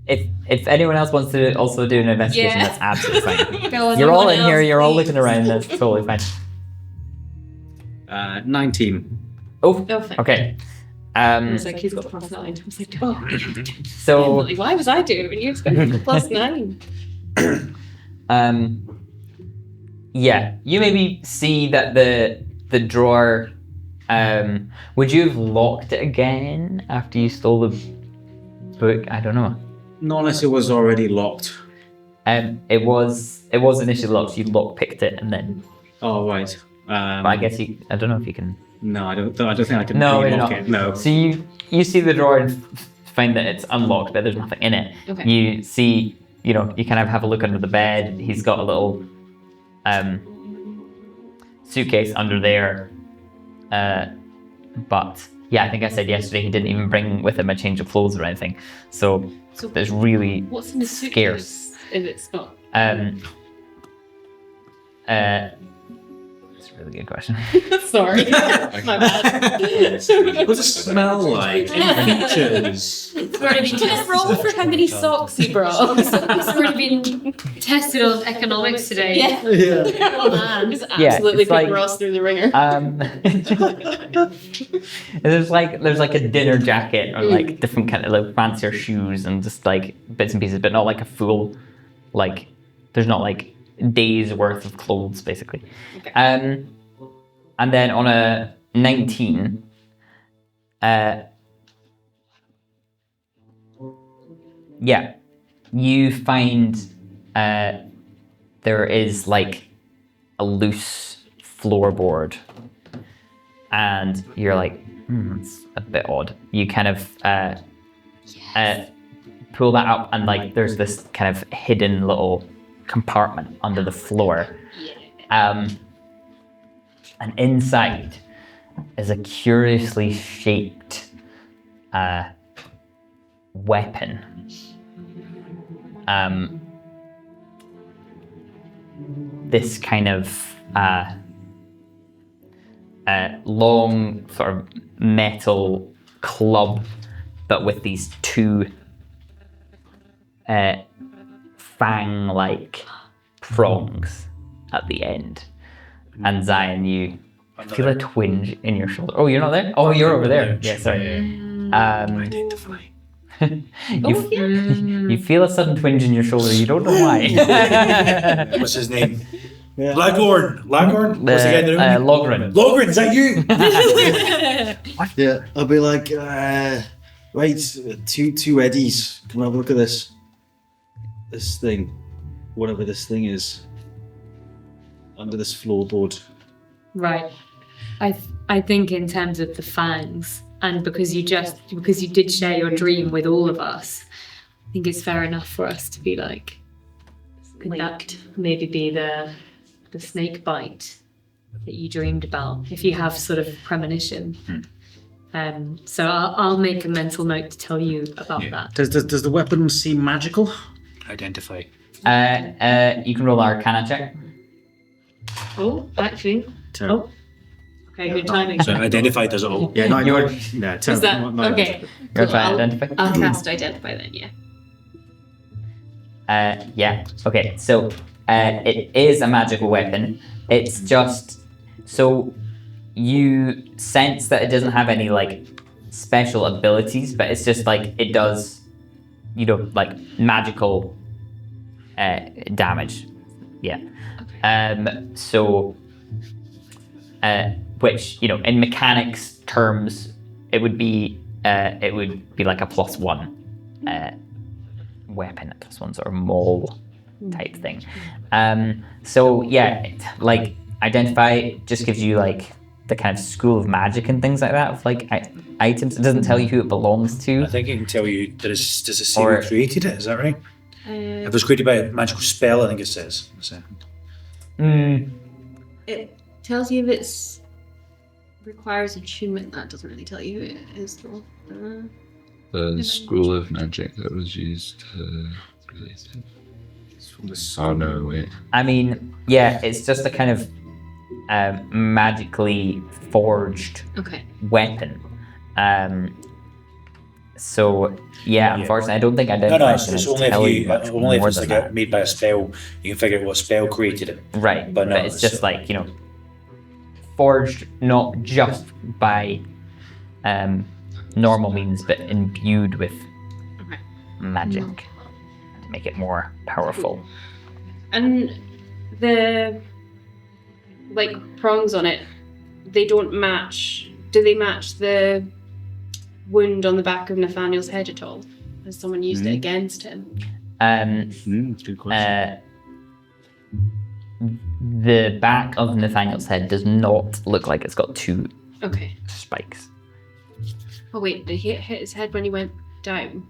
If anyone else wants to also do an investigation, Yeah. that's absolutely fine. Go on, You're all everyone in here, else, you're all please. looking around, that's totally fine. 19. Oh, Oh, thank okay. I was like, he's got +9. I was like, oh. So, Emily, why was I doing it when you expected +9? yeah, you maybe see that the drawer, would you have locked it again after you stole the book? I don't know. Not unless it was already locked. It was initially locked, you lockpicked it and then, Oh, right. but I guess I don't know if you can. No, I don't think I can No, relock no. it. No. So you see the drawer and find that it's unlocked, but there's nothing in it. Okay. You see, you kind of have a look under the bed. He's got a little suitcase under there. But yeah, I think I said yesterday he didn't even bring with him a change of clothes or anything. So So there's really what's in the scarce. suitcase if it's not? It's a really good question. Sorry. My bad. What does it smell like? Any features? It's already been tested. Roll for how many socks he brought. It's already been tested on economics today. Yeah. Yeah. Oh man, just Yeah, absolutely it's like- putting Ross through the ringer. there's like a dinner jacket or like different kind of like fancier shoes and just like bits and pieces, but not like a full like. There's not like days worth of clothes basically. Okay. And then on a 19, yeah, you find there is like a loose floorboard, and you're like, that's a bit odd. You kind of pull that up, and like there's this kind of hidden little compartment under the floor. And inside is a curiously shaped weapon. This kind of long sort of metal club, but with these two fang-like prongs at the end. And Zion, you feel a twinge in your shoulder. Oh, you're not there? Oh, you're over there. Yeah, sorry. Identify. You feel a sudden twinge in your shoulder. You don't know why. What's his name? Laghorn. What's the guy in the room? Logren. Logren, is that you? Yeah, I'll be like, right, two eddies. Come have a look at this. This thing, whatever this thing is, under this floorboard. Right. I think in terms of the fangs, and because you did share your dream with all of us, I think it's fair enough for us to be like, could that maybe be the snake bite that you dreamed about, if you have sort of premonition. So I'll make a mental note to tell you about that. Does the weapon seem magical? Identify. You can roll Arcana check. Oh, actually. Terrible. Okay, good timing. So identify does it all. Yeah, no, You're- no, Is terrible. that not okay? You're Cool, trying to identify? I'll cast identify then. Yeah. Yeah. Okay. So it is a magical weapon. It's just so you sense that it doesn't have any like special abilities, but it's just like it does, like magical damage. Yeah. So, which in mechanics terms, it would be like a +1 weapon, a +1 sort of maul type thing. So yeah, like identify just gives you like the kind of school of magic and things like that of like items. It doesn't tell you who it belongs to. I think it can tell you, does it say Or- who created it? Is that right? If it was created by a magical spell, I think it says. It tells you if it's requires attunement. That doesn't really tell you who it is though. The school of magic that was used to create it. Oh no, wait. I mean, yeah, it's just a kind of magically forged Okay. weapon. So yeah, unfortunately, I don't think No, identify it's can only tell you if much only if more it's than like that. made by a spell, you can figure out what spell created it. Right, but but, no, it's just so- like forged not just by normal means, but imbued with Okay. magic to make it more powerful. And the like prongs on it, they don't match. Do they match the wound on the back of Nathaniel's head at all? Has someone used it against him? That's a good question. The back of Nathaniel's head does not look like it's got two Okay. spikes. Oh wait, did he hit his head when he went down?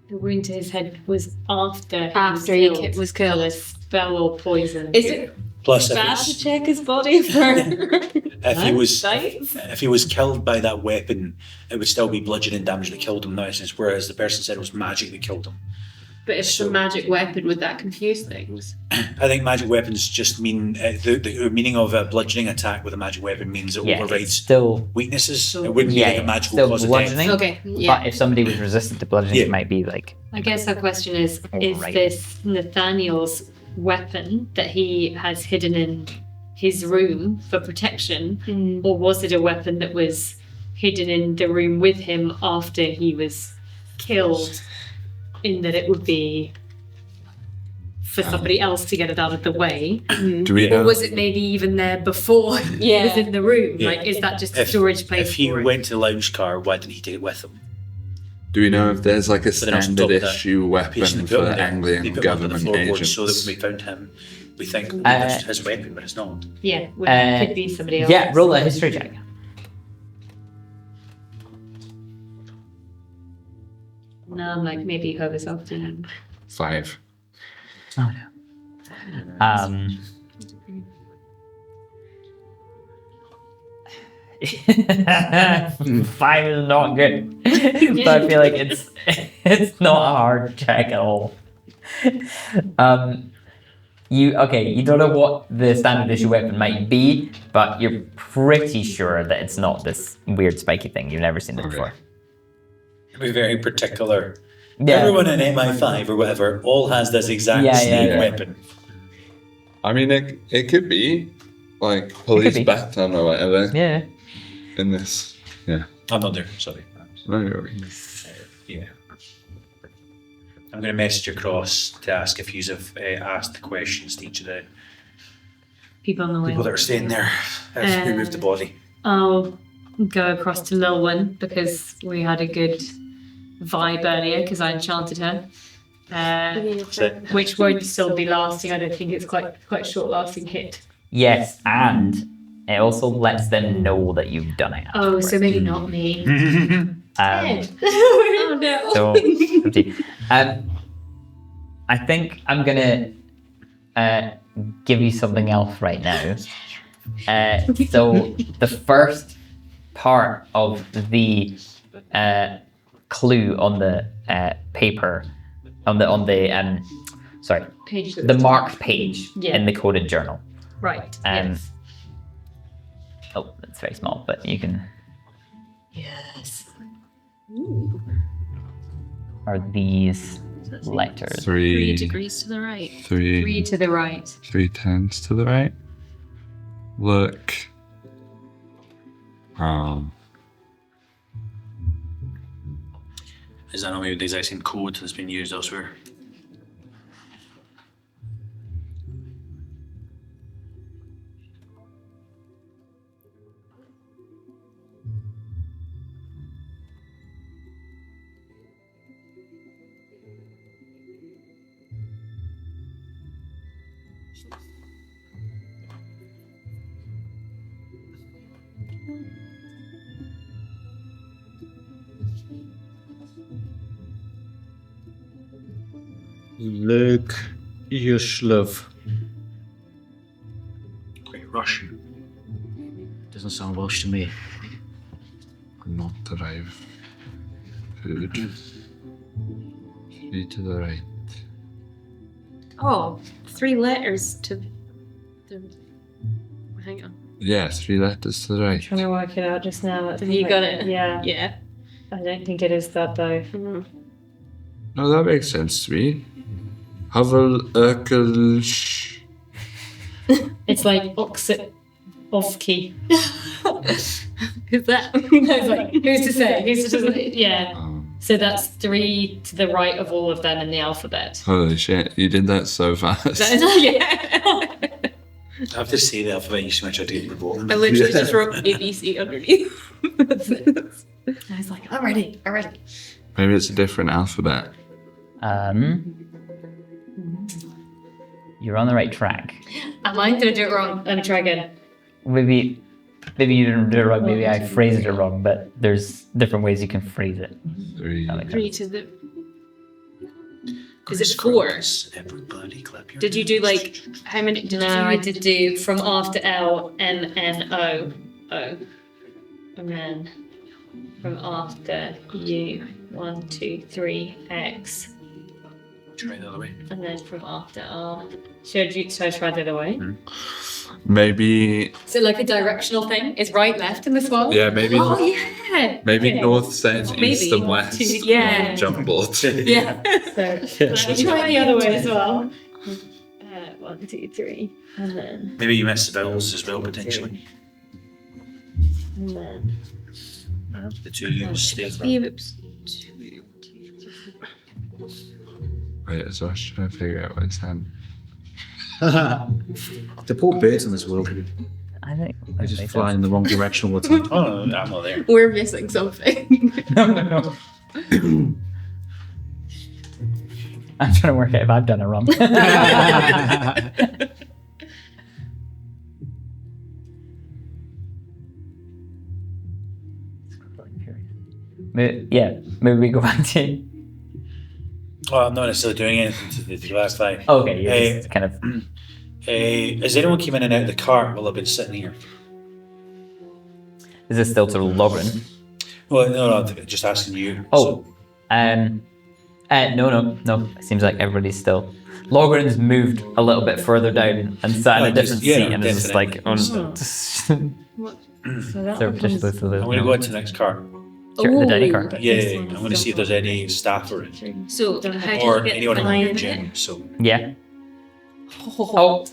The wound to his head was after After he he was So killed. a spell or poison. Is it Plus, if, bad to it's, check his body for if he was killed by that weapon, it would still be bludgeoning damage that killed him. Now, since whereas the person said it was magic that killed him. But if it's a magic weapon, would that confuse things? I think magic weapons just mean the meaning of a bludgeoning attack with a magic weapon means it Yeah, it's overrides still weaknesses. It wouldn't be yeah, like a magical still cause bludgeoning. of death. Okay, yeah. But if somebody was resistant to bludgeoning, Yeah. it might be like I guess our question is Right. this Nathaniel's weapon that he has hidden in his room for protection, or was it a weapon that was hidden in the room with him after he was killed, in that it would be for somebody else to get it out of the way? Do we Or know? was it maybe even there before he Yeah. was in the room? Yeah. Like, is that just a storage place If he for it? went to the lounge car, why didn't he take it with him? Do we know if there's like a But then on top standard of that, issue weapon Patient for put him there. They Anglian put him under the government floorboard agents? so that when we found him, we think that's his weapon, but it's not. Yeah, it could be somebody else. yeah. Roll a history check. No, I'm like, maybe you go this afternoon. 5. Oh no. 5 is not good. But I feel like it's not a hard check at all. You don't know what the standard issue weapon might be, but you're pretty sure that it's not this weird spiky thing. You've never seen it before. Be very particular. Yeah. Everyone in MI5 or whatever all has this exact same weapon. I mean, it could be like police be. baton or whatever. Yeah. In this. Yeah. I'm not there, sorry. No, you're right. Yeah. I'm going to message across to ask if you have asked the questions to each of the People on the way. people that are staying there. Who moved the body? I'll go across to Lilwyn because we had a good vibe earlier because I enchanted her. Which won't still be lasting. I don't think it's quite a short lasting hit. Yes, and it also lets them know that you've done it. Oh, so maybe not me. Oh no. So, up to you. I think I'm gonna give you something else right now. So the first part of the clue on the paper, on the sorry, Page the marked page Yeah. in the coded journal. Right. Yes. Oh, that's very small, but you can. Yes. Are these letters? 3 degrees to the right. 3 3 to the right. 3 tens to the right. Look. Is that not maybe the exact same code that's been used elsewhere? Look, Yushlov. Quite Russian. Doesn't sound Welsh to me. Not arrive. Food. 3 to the right. Oh, 3 letters to the. Hang on. Yeah, 3 letters to the right. Trying to work it out just now. You got it? Yeah. Yeah. I don't think it is that though. Mhm. No, that makes sense to me. Havel Urkel. It's like Oxy. Is that? It's like, who's to say? Who's to say? Yeah. So that's 3 to the right of all of them in the alphabet. Holy shit, you did that so fast. Yeah. I have to say the alphabet, you should try to revolt. I literally just wrote ABC underneath. I was like, I'm ready. Maybe it's a different alphabet. You're on the right track. Am I gonna do it wrong? Let me try again. Maybe you didn't do it wrong. Maybe I phrased it wrong. But there's different ways you can phrase it. 3. That makes 3 sense. to the. Is it 4? Everybody clap your Did you do like how many? Did No, you I did do from after L, N, N, O, O. And then from after U, 1, 2, 3, X. Try the other way. And then from after R. Should I try the other way? Maybe, So like a directional thing? Is right, left in this one? yeah, maybe, Oh, yeah. maybe Okay. north, south, east, Maybe. and west. Yeah. Jumbled. Yeah. So let me try the other way as well. 1, 2, 3. And then, Maybe you missed the vowels as well, potentially. and then. The 2 U's stay. Oops. Wait, so I was trying to figure out what it's saying. The poor birds in this world. I think They just fly in the wrong direction all the time. Oh, no, I'm not there. We're missing something. No. I'm trying to work out if I've done it wrong. Maybe we go back to Oh, I'm not necessarily doing anything to clarify. Okay, you're just kind of. Has anyone came in and out of the cart while I've been sitting here? Is this still sort of Lauren? Well, no, just asking you. Oh, no. It seems like everybody's still. Logren's moved a little bit further down and sat in a different seat, and is just like on. So that Surreptitiously opens- to the- I'm going to go into the next cart. Sure, the dining car. Yeah, I'm going to see if there's any staff or it. So how do Or you get anyone in behind the it? gym. So Yeah. Oh,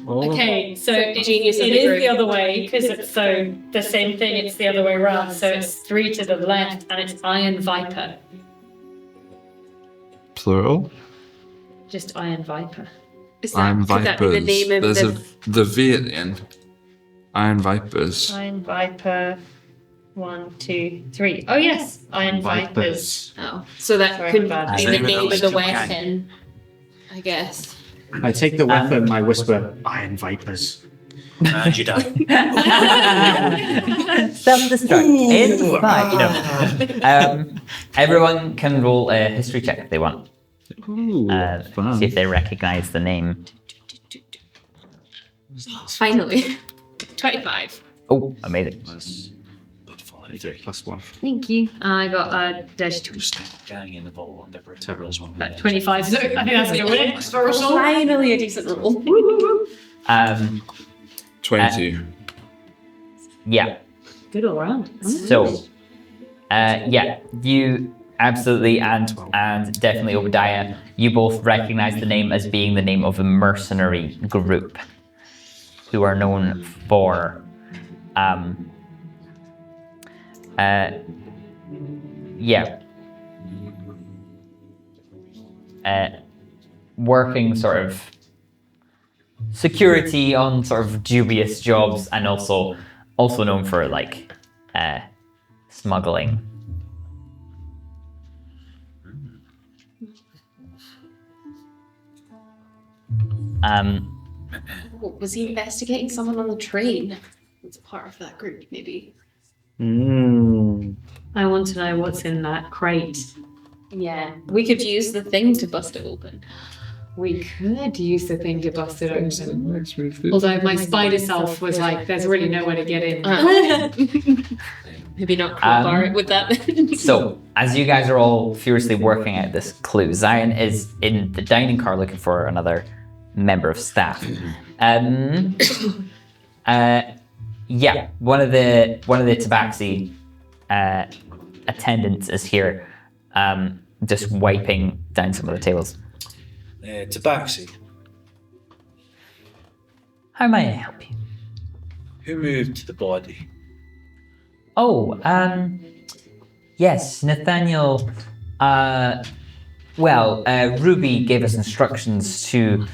Okay, so it Genius is of the group. the other way because it's so the same thing. It's the other way around. So it's 3 to the left, and it's Iron Viper. Plural. Just Iron Viper. Is Iron could that be Vipers. the name of There's the... the V at the end. Iron Vipers. Iron Viper. 1, 2, 3. Oh yes, Iron Vipers. Oh, so that Sorry, couldn't bad. be the name of the weapon, I guess. I take the weapon, I whisper, Iron Vipers. and you die. self-destruct in 5. No. Everyone can roll a history check if they want. Ooh, fun. See if they recognize the name. Finally. 25. Oh, amazing. +1. Thank you. I got a dash Gang in the bottle on different 25. So I think that's a win for us all. Finally a decent roll. 22. Yeah. Good all round. So, yeah, you absolutely and definitely Obadiah, you both recognize the name as being the name of a mercenary group who are known for working sort of security on sort of dubious jobs, and also known for like smuggling. Was he investigating someone on the train? It's part of that group, maybe. I want to know what's in that crate. Yeah, we could use the thing to bust it open. We could use the thing to bust it open. Let's move this. Although my spider self was like, there's really nowhere to get in. Maybe not crowbar it with that. So, as you guys are all furiously working out this clue, Zion is in the dining car looking for another member of staff. Yeah, one of the tabaxi attendants is here, just wiping down some of the tables. Tabaxi. How may I help you? Who moved the body? Oh, yes, Nathaniel. Ruby gave us instructions to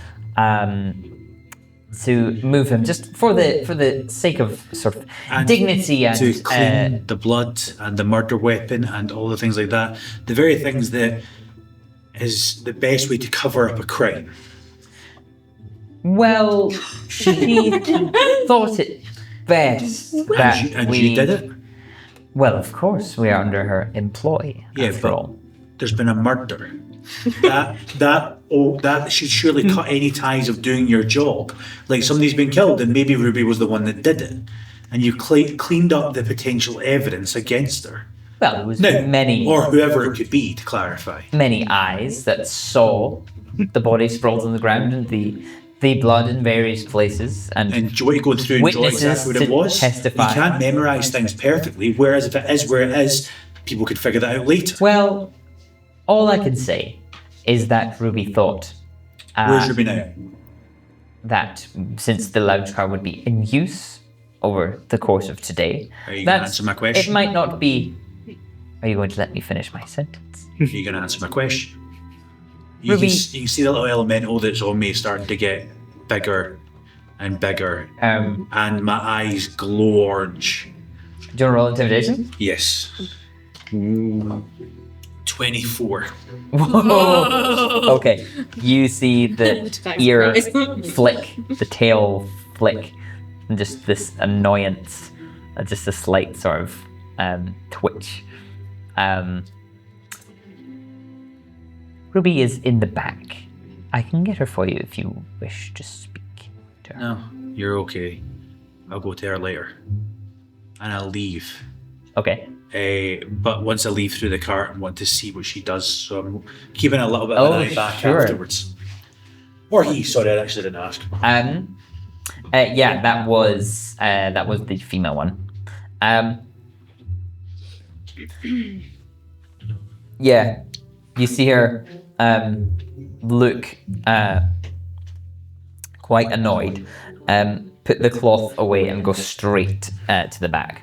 move him, just for the sake of sort of dignity and to clean the blood and the murder weapon and all the things like that. The very things that is the best way to cover up a crime. Well, she thought it best that And you did it? Well, of course, we are under her employ. Yeah, after but all. there's been a murder. that should surely cut any ties of doing your job. Like somebody's been killed, and maybe Ruby was the one that did it, and you cleaned up the potential evidence against her. Well, there was No, many or whoever it could be, to clarify. many eyes that saw the body sprawled on the ground and the blood in various places, and And do you want to go through and draw witnesses exactly what it to was? testify. You can't memorise things perfectly, whereas if it is where it is, people could figure that out later. well, all I can say is that Ruby thought Where's Ruby now? that since the lounge car would be in use over the course of today, Are you going to that answer my question? it might not be. Are you going to let me finish my sentence? Are you going to answer my question? You Ruby- can see the little elemental that's on me starting to get bigger and bigger, and my eyes glow orange. Do you want to roll intimidation? Yes. 24. Whoa! Okay, you see the Tobacco ear prize. flick, the tail flick, and just this annoyance, just a slight sort of twitch. Ruby is in the back. I can get her for you if you wish to speak to her. No, you're okay. I'll go to her later. And I'll leave. Okay. But once I leave through the cart, I want to see what she does. So I'm keeping a little bit of an eye back sure. afterwards. Or he, sorry, I actually didn't ask. Yeah, that was the female one. Yeah, you see her look quite annoyed. Put the cloth away and go straight to the back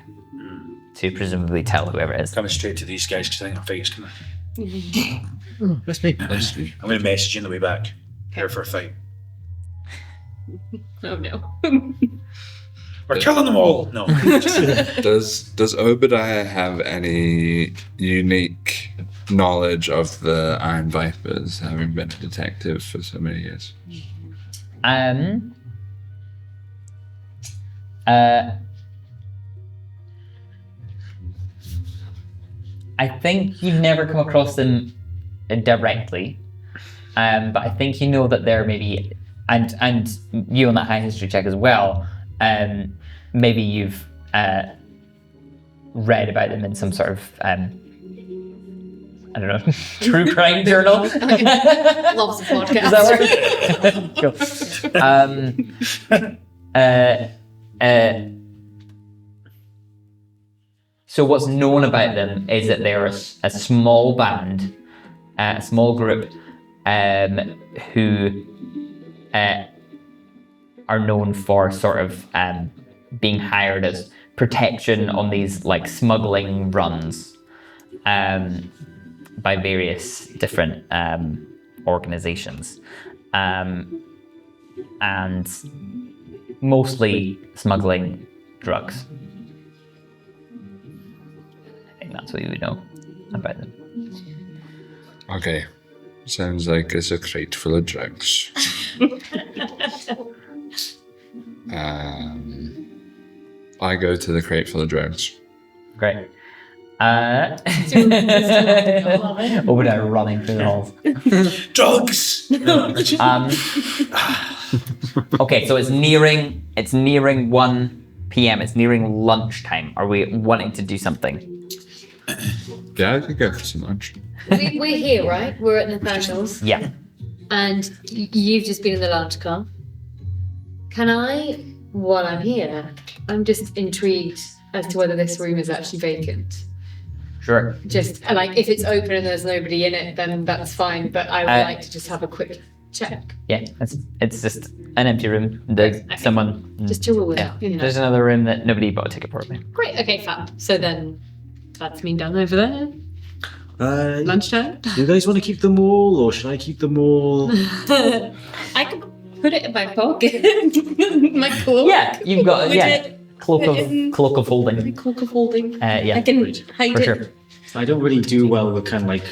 to presumably tell whoever it is. Coming straight to these guys because I think I'm fighting's coming. That's me. I'm going to message you on the way back. Here for a fight. Oh no. We're killing them all! No. Does Obadiah have any unique knowledge of the Iron Vipers, having been a detective for so many years? I think you've never come across them directly, but I think you know that they're maybe, and you on that high history check as well. Maybe you've read about them in some sort of I don't know, true crime journal. Loves a podcast. Does that work? So what's known about them is that they're a small band, a small group, who are known for sort of being hired as protection on these like smuggling runs by various different organizations, and mostly smuggling drugs. I think that's what you would know about them. Okay. Sounds like it's a crate full of drugs. I go to the crate full of drugs. Great. Obadiah running through the halls. Drugs! Okay, so it's nearing 1 p.m. It's nearing lunchtime. Are we wanting to do something? Yeah, I could go for some lunch. We're here, right? We're at Nathaniel's. Yeah. And you've just been in the lounge car. Can I, while I'm here, I'm just intrigued as to whether this room is actually vacant. Sure. Just like if it's open and there's nobody in it, then that's fine. But I would like to just have a quick check. Yeah, it's just an empty room. There's someone. Just to rule it Yeah. out. You know. There's another room that nobody bought a ticket for. Great. Okay, fab. So then that's me done over there. Lunchtime. Do you guys want to keep them all, or should I keep them all? I could put it in my pocket. My cloak. Yeah, you've got Would it cloak fit in of holding. my cloak of holding. Yeah, I can hide for it. sure. I don't really do well with kind of like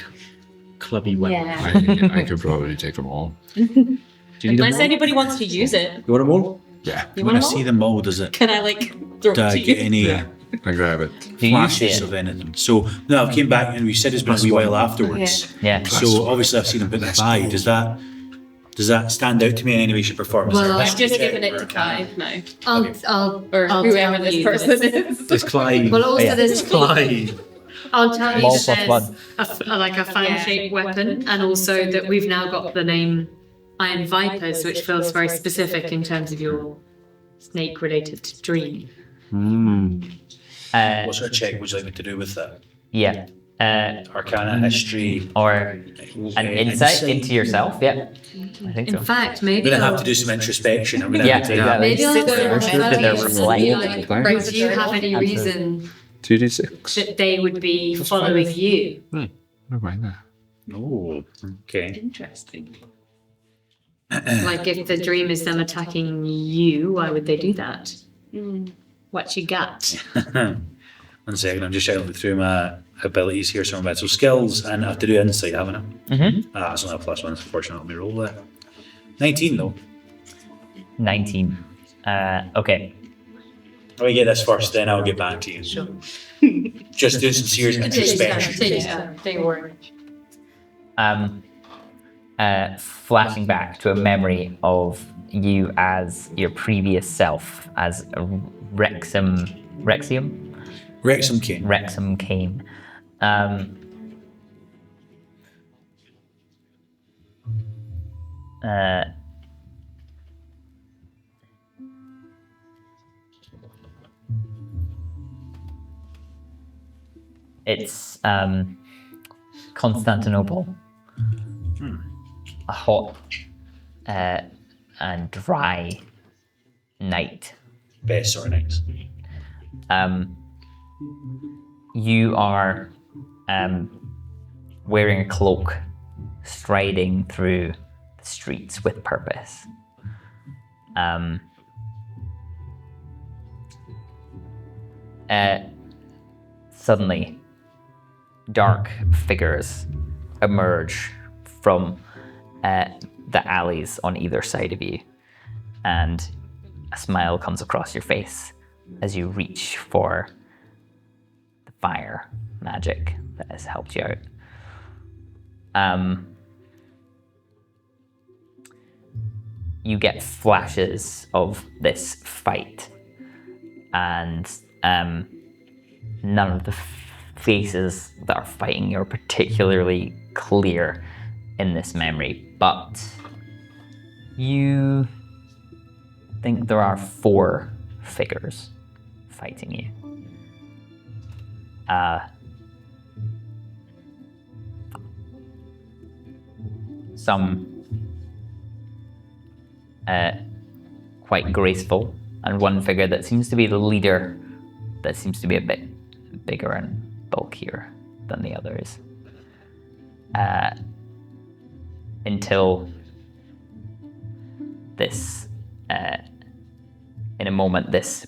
clubby weapons. Yeah. I could probably take them all. Do you need them Unless all? anybody wants to use it. You want them all? Yeah. You want to see them all, does it? Can I like throw Do it I to get you? any I grab it. Do you see flashes it? of anything? So, no, I came back and we said it's been a wee while afterwards. Yeah. So, obviously, I've seen them put them by. Does that stand out to me in any way, shape, or form? Is Well, there a I've I've just check given it or- to Clive now. I'll Or I'll whoever tell this you person that is. There's Clyde. Well, also Yeah. there's Clyde. I'll tell you Mall that plus there's one. like a fan-shaped weapon, and also that we've now got the name Iron Vipers, which feels very specific in terms of your snake-related dream. What sort of check would you like me to do with that? Yeah. Arcana, history, Or an insight into yourself. Yeah. I think so. In fact, I'm maybe going to have I'll- to do some introspection. I'm going to Yeah, have to exactly. Maybe I'll Sit go there, and sit there, tell you, reflect. like, do you have any reason 2d6. that they would be following you? Never mind that. Oh, okay. Interesting. Like, if the dream is them attacking you, why would they do that? What you got? 1 second, I'm just shouting through my abilities here, some of my mental skills, and I have to do insight, haven't I? Mm-hmm. It's only a +1, unfortunately. Let me roll that. 19 though. 19. Okay. Let me get this first, then I'll get back to you. Sure. Just do some serious introspection. Don't worry. flashing back to a memory of you as your previous self, as Wrexham Kane. It's Constantinople. A hot and dry night. Best sort of nights. You are wearing a cloak, striding through the streets with purpose. Suddenly, dark figures emerge from the alleys on either side of you, and a smile comes across your face as you reach for the fire magic that has helped you out. You get flashes of this fight, and none of the faces that are fighting you are particularly clear in this memory, but you think there are 4 figures fighting you. Some quite graceful, and one figure that seems to be the leader that seems to be a bit bigger and bulkier than the others. Until this, in a moment, this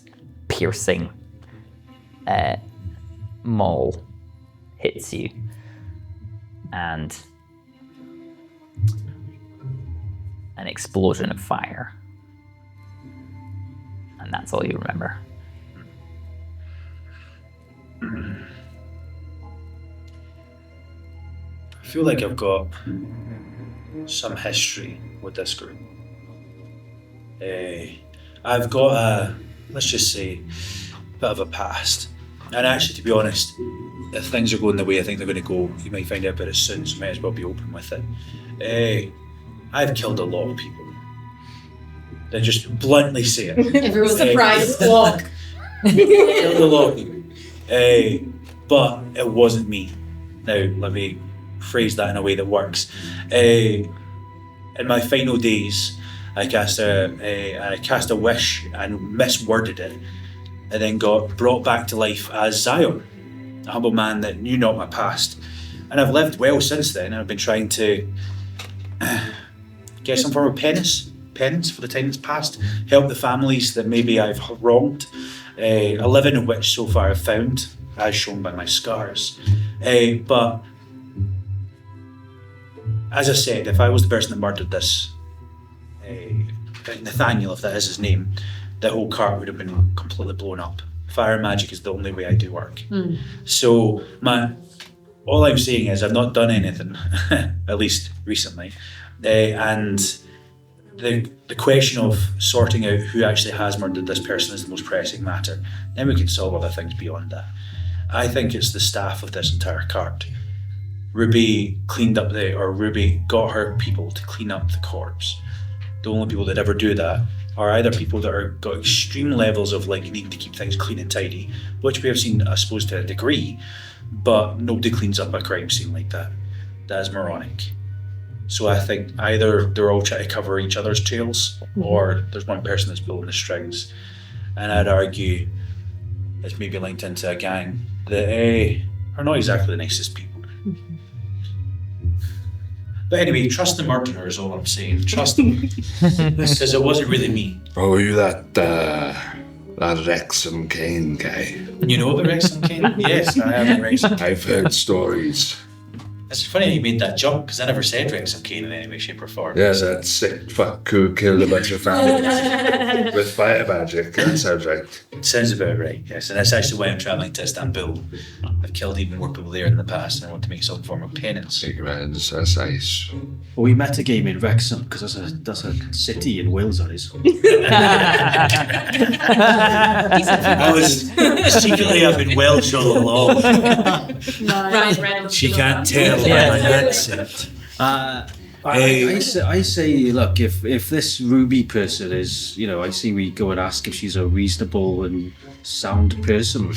piercing maul hits you, and an explosion of fire. And that's all you remember. I feel like I've got some history with this group. I've got a, let's just say, bit of a past. And actually, to be honest, if things are going the way I think they're going to go, you might find out about it soon, so might as well be open with it. I've killed a lot of people. Then just bluntly say it. Everyone's surprised. Walk. Killed a lot of people. But it wasn't me. Now, let me phrase that in a way that works. In my final days, I cast a wish and misworded it, and then got brought back to life as Zion, a humble man that knew not my past. And I've lived well since then, and I've been trying to get some form of penance for the time that's passed, help the families that maybe I've wronged, a living in which so far I've found, as shown by my scars. But as I said, if I was the person that murdered this Nathaniel, if that is his name, the whole cart would have been completely blown up. Fire magic is the only way I do work. So all I'm saying is I've not done anything, at least recently, and the question of sorting out who actually has murdered this person is the most pressing matter. Then we can solve other things beyond that. I think it's the staff of this entire cart. Ruby got her people to clean up the corpse. The only people that ever do that are either people that are got extreme levels of needing to keep things clean and tidy, which we have seen, I suppose, to a degree, but nobody cleans up a crime scene like that. That is moronic. So I think either they're all trying to cover each other's trails, or there's one person that's pulling the strings. And I'd argue it's maybe linked into a gang that are not exactly the nicest people. But anyway, trust the murderer is all I'm saying. Trust them. Because it wasn't really me. Oh, you that Wrexham Kane guy. You know the Wrexham Kane? Yes, I have the Wrexham. I've heard stories. It's funny that you made that jump because I never said Wrexham Kane in any way, shape, or form. Yeah, that sick fuck who killed a bunch of families with fire magic. That sounds right. Sounds about right, yes. And that's actually why I'm travelling to Istanbul. I've killed even more people there in the past, and I want to make some form of penance. That's nice. Well, we met a game in Wrexham because that's a city in Wales, that is. I was secretly I've been Welsh all along. Ryan Reynolds. She can't tell by my accent. I say, look, if this Ruby person is, I say we go and ask if she's a reasonable and sound person.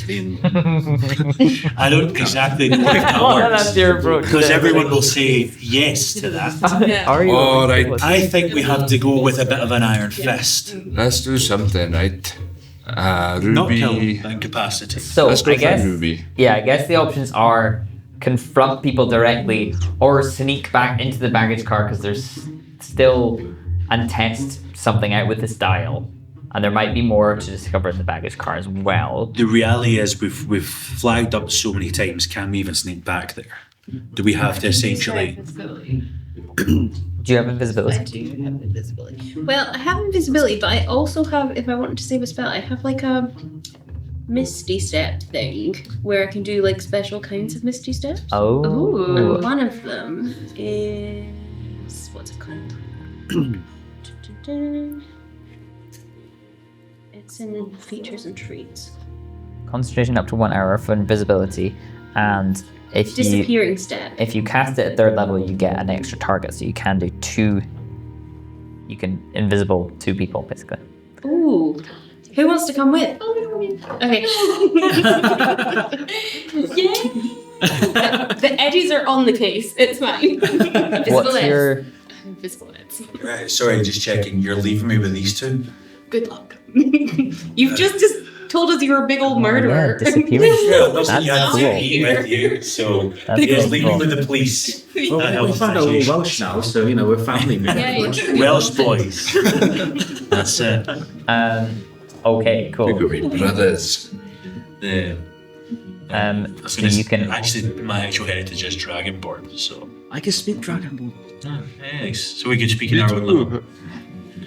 I don't exactly know if that works. That's your approach. Because everyone will say yes to that. Are you? All right. I think we have to go with a bit of an iron fist. Let's do something, right? Not kill, Ruby. but incapacitate. So Let's go I for guess Ruby. I guess the options are confront people directly or sneak back into the baggage car because there's still and test something out with this dial, and there might be more to discover in the baggage car as well. The reality is we've flagged up so many times, can we even sneak back there? Do we have to essentially... Do you have invisibility? I do have invisibility. Well, I have invisibility, but I also have, if I wanted to save a spell, I have like a Misty Step thing where I can do like special kinds of Misty Steps. Oh. And one of them is, what's it called? It's in features and treats. Concentration up to 1 hour for invisibility, and if Disappearing step. if you cast it at 3rd level, you get an extra target, so you can do 2. You can invisible 2 people basically. Ooh. Who wants to come with? Okay. The edges are on the case. It's fine. What's your? Invisible heads. Right, sorry, just checking. You're leaving me with these two? Good luck. You've just told us you're a big old murderer. Yeah, disappearing. That's That's cool. cool. With you, so That's yes, cool. leave me with the police. Well, we found out we're Welsh now, so, we're family. Welsh boys. That's it. Okay, We cool. could be brothers. Yeah. So you can. Actually, my actual heritage is Dragonborn, so... I can speak Dragonborn. Nice. So we could speak in our own language.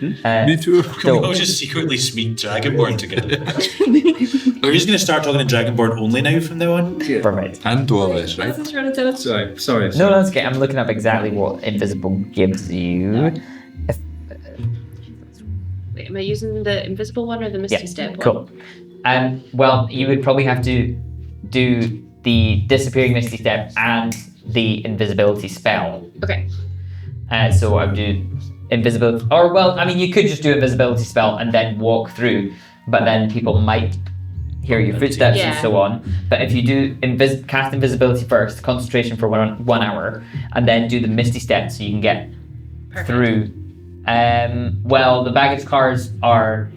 Me too. Can we all just secretly speak Dragonborn together? We're just going to start talking in Dragonborn only now from now on? Perfect. And Dwarvish, right? Sorry. No, that's okay. I'm looking up exactly what invisible gives you. Wait, am I using the invisible one or the Misty Step one? Cool. Well, you would probably have to do the disappearing Misty Step and the invisibility spell. Okay. So I would do invisibility, or well, I mean, you could just do invisibility spell and then walk through, but then people might hear your footsteps and so on. But if you do cast invisibility first, concentration for 1 hour, and then do the Misty Step so you can get through. Well, the baggage cars are.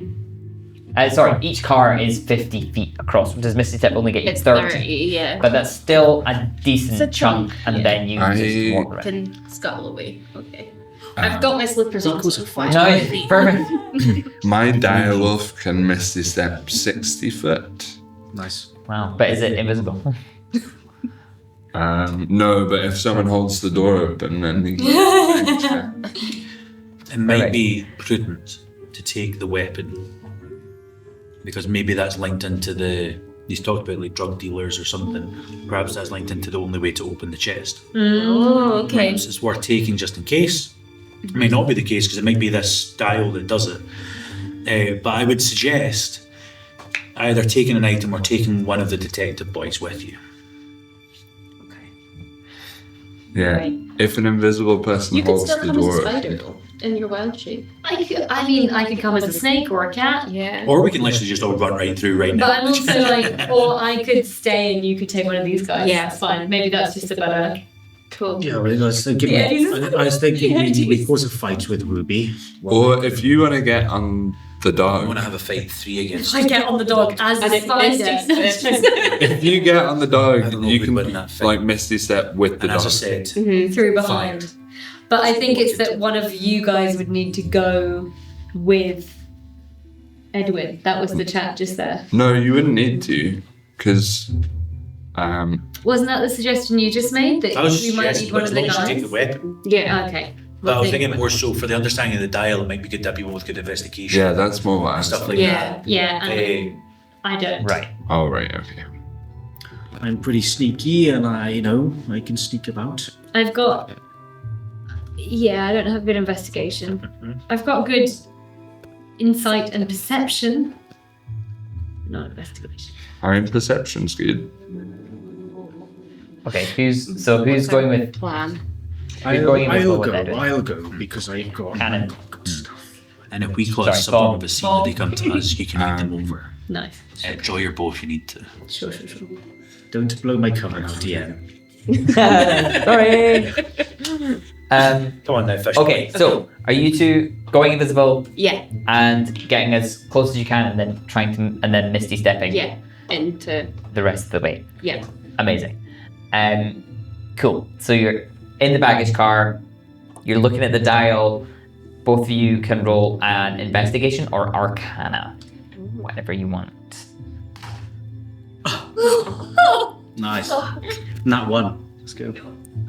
Each car is 50 feet across. Does Misty Step only get you It's 30? 30, yeah. But that's still a decent It's a chunk, chunk, and yeah. then you just walk around. Can scuttle away. Okay. I've got my slippers on. So fine. No, perfect. My direwolf can Misty Step 60 foot. Nice. Wow, but is it invisible? No, but if someone holds the door open, then he It might Alright. be prudent to take the weapon because maybe that's linked into he's talked about like drug dealers or something. Perhaps that's linked into the only way to open the chest. Oh, okay. Perhaps it's worth taking just in case. It may not be the case because it might be this dial that does it. But I would suggest either taking an item or taking one of the detective boys with you. Yeah. Right. If an invisible person You could holds still the come as a door spider open. though, in your wild shape. I could come as a snake or a cat. Yeah. Or we can literally just all run right through right now. But I'm also like, or I could stay and you could take one of these guys. Yeah. It's fine. Maybe that's just a better. Cool. Yeah, well, I was thinking, we cause a fight with Ruby. Or if you want to get on the I dog, want to have a fight 3 against. I get on the dog as a spider. if you get on the I dog, don't know you if can we'd win that fight. like Misty Step with the And as I dog. said, through behind. Fight. But I think it's that one of you guys would need to go with Edwin. That was the chat just there. No, you wouldn't need to, because Wasn't that the suggestion you just made? That I was we might need one of as the long as you take the guys? weapon. Yeah. Okay. But I was think- thinking more so for the understanding of the dial, it might be good to have people with good investigation. Yeah, that's more what I and was stuff like Yeah. Yeah, that. and I don't. Right. Oh, right, okay. I'm pretty sneaky, and I can sneak about. I've got. Yeah, I don't have good investigation. I've got good insight and perception. Not investigation. I mean, perception's good. Okay, who's going with plan? Who's going invisible with Edwin? I'll go because I've got Cannon? good stuff. And if we cause Sorry, something Bob. of a scene and they come to us, you can lead them over. Nice. Draw your bow if you need to. Sure. Don't blow my cover now, DM. Sorry. Come on now, fish. Okay, so are you two going invisible Yeah. and getting as close as you can, and then Misty stepping Yeah. Into. the rest of the way? Yeah. Amazing. Cool. So you're in the baggage car. You're looking at the dial. Both of you can roll an investigation or arcana, whatever you want. Nice. Nat 1. Let's go.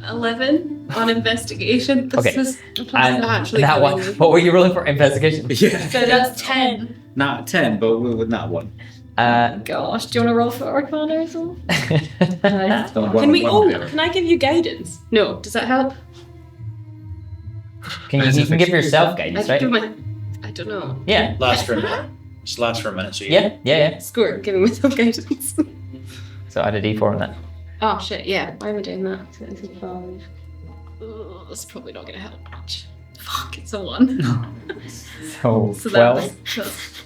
11 on investigation. This Okay. is the And plan actually. that one. coming in. What were you rolling for investigation? Yeah. So that's 10. Nat 10, but with Nat 1. Gosh, do you want to roll for Arcana as well? Can we? Oh, can I give you guidance? No. Does that help? you can give yourself guidance, I right? give my. I don't know. Yeah. Last for a minute. Just last for a minute, so Yeah. Score. Giving myself guidance. So add a D4 on that. Oh shit! Yeah. Why am I doing that? So it's a 5. Ugh, that's probably not gonna help much. Fuck! It's a 1. So So that 12. was.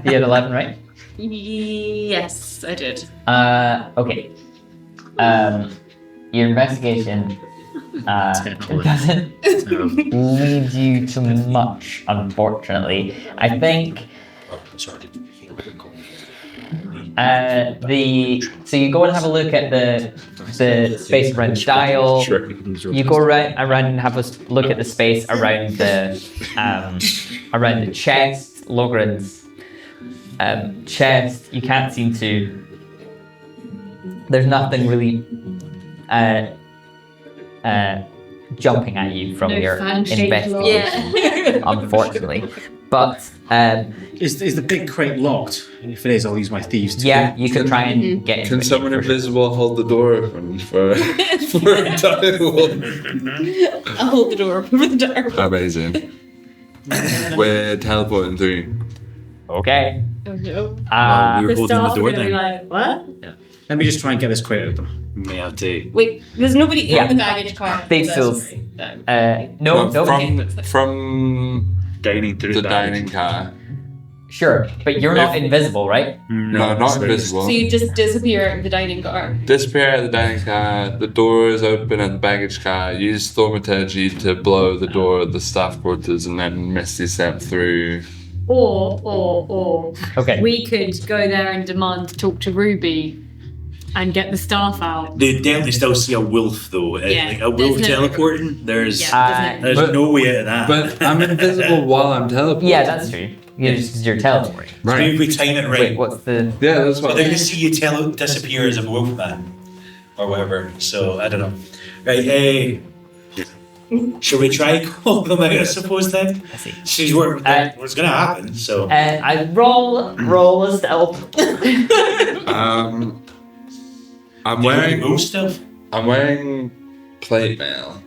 You had 11, right? Yes, I did. Okay. Your investigation doesn't lead you to much, unfortunately. I think Sorry. so you go and have a look at the space around the dial. You go around and have a look at the space around the chest, Logren's chest. You can't seem to. There's nothing really jumping at you from No your fan-shaped investigation, unfortunately. But Is the big crate locked? If it is, I'll use my thieves to. yeah, you could try and get into Can it, someone for sure. invisible hold the door open for a dial? I'll hold the door over the door. Amazing. We're teleporting through. Okay. Oh no. We were The holding the staff are door going to be down. like, what? Let me just try and get this crate open. May have to. Wait, there's nobody Yeah. in the baggage car. They still- No, from Dining through the dining car. Sure, but you're not invisible, right? No, not invisible. So you just disappear out of the dining car. Disappear at the dining car. The door is open at the baggage car. Use thaumaturgy to blow the door at the staff quarters, and then Misty step through. Or Okay. we could go there and demand to talk to Ruby and get the staff out. They definitely still see a wolf though. Yeah, Like a wolf there's no- teleporting. There's Yeah. there's no way out of that. But I'm invisible while I'm teleporting. Yeah, that's true. You're teleporting. Maybe Right. if we time it right. Wait, what's the? Yeah, that's So what. they're gonna see you disappear as a wolf man, or whatever. So I don't know. Right? Hey, should we try call them out? I suppose then. Let's see. She's what's gonna happen. So I roll a stealth. I'm do you wearing move stuff. plate mail.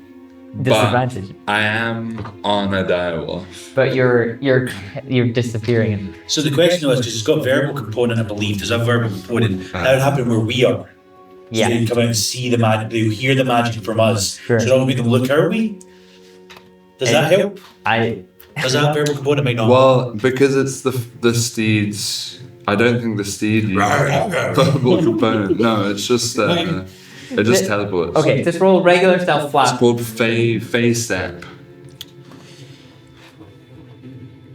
Disadvantage, I am on a direwolf. but you're disappearing. So the question was, because it's got verbal component, I believe. Does that verbal component? That would happen where we are. So Yeah. they come out and see the magic. They hear the magic from us. Sure. So don't make them look. Are we? Does that help? Does that verbal component make not? Well, because it's the steeds. I don't think the steed uses verbal component. No, it's just it just teleports. Okay, just roll regular stealth It's flat. called Fey Step.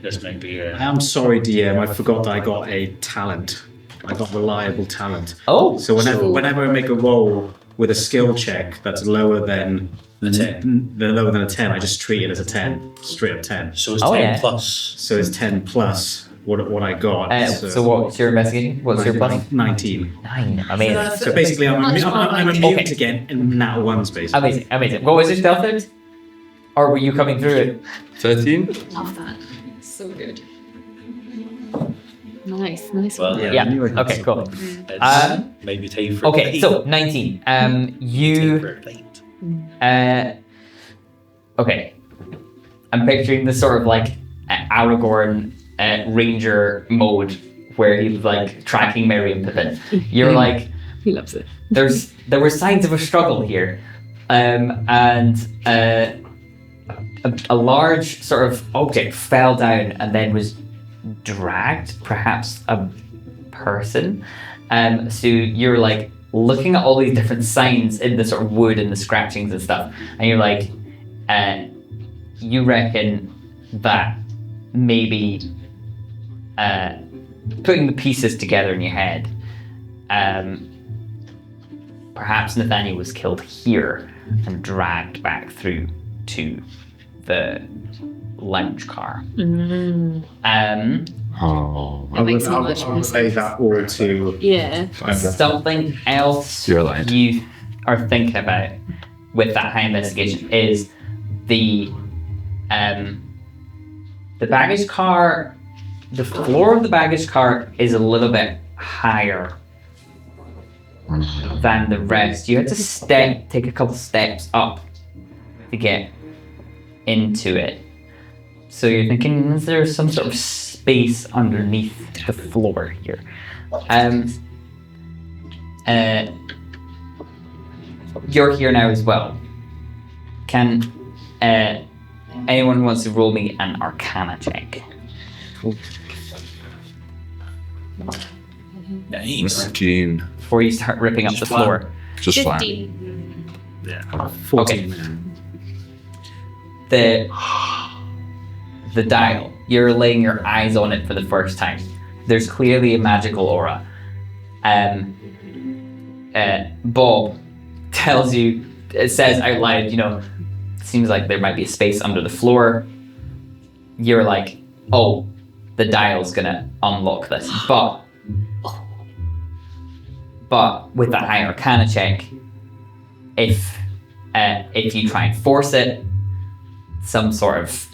This might be. I am sorry, DM. I forgot that I got a talent. I got reliable talent. Oh, So whenever I make a roll with a skill check that's lower than a 10, I just treat it as a 10, straight up 10. So it's Oh, 10 yeah. plus. So it's 10 plus what I got. So what's your investigation? What's your plus? 19. 9. Amazing. So basically, I'm immune Okay. to get in nat ones, basically. Amazing. What was your stealth out? Or were you coming through it? 13? Love that. So good. Nice. Well, Yeah. Okay, cool. It's maybe time for Okay, a so 19. You. Okay. I'm picturing the sort of like Aragorn ranger mode where he's like tracking Merry Pippin. You're like, He loves it. there were signs of a struggle here, and a large sort of object fell down and then was dragged, perhaps a person. So you're like looking at all these different signs in the sort of wood and the scratchings and stuff, and you're like, you reckon that maybe putting the pieces together in your head, perhaps Nathaniel was killed here and dragged back through to the lounge car. Oh. That makes so much more say sense. that all to Yeah. Something else You're lying. you are thinking about with that high investigation is the baggage car. The floor of the baggage car is a little bit higher than the rest. You had to take a couple steps up to get into it. So you're thinking, is there some sort of space underneath the floor here? You're here now as well. Can anyone wants to roll me an Arcana check Nice. 13. before you start ripping up the Just flat. floor? Just flat. 15. 14. The dial. You're laying your eyes on it for the first time. There's clearly a magical aura. Bob tells you, it says out loud, seems like there might be a space under the floor. You're like, oh, the dial's gonna unlock this. But with that high Arcana check, if you try and force it, some sort of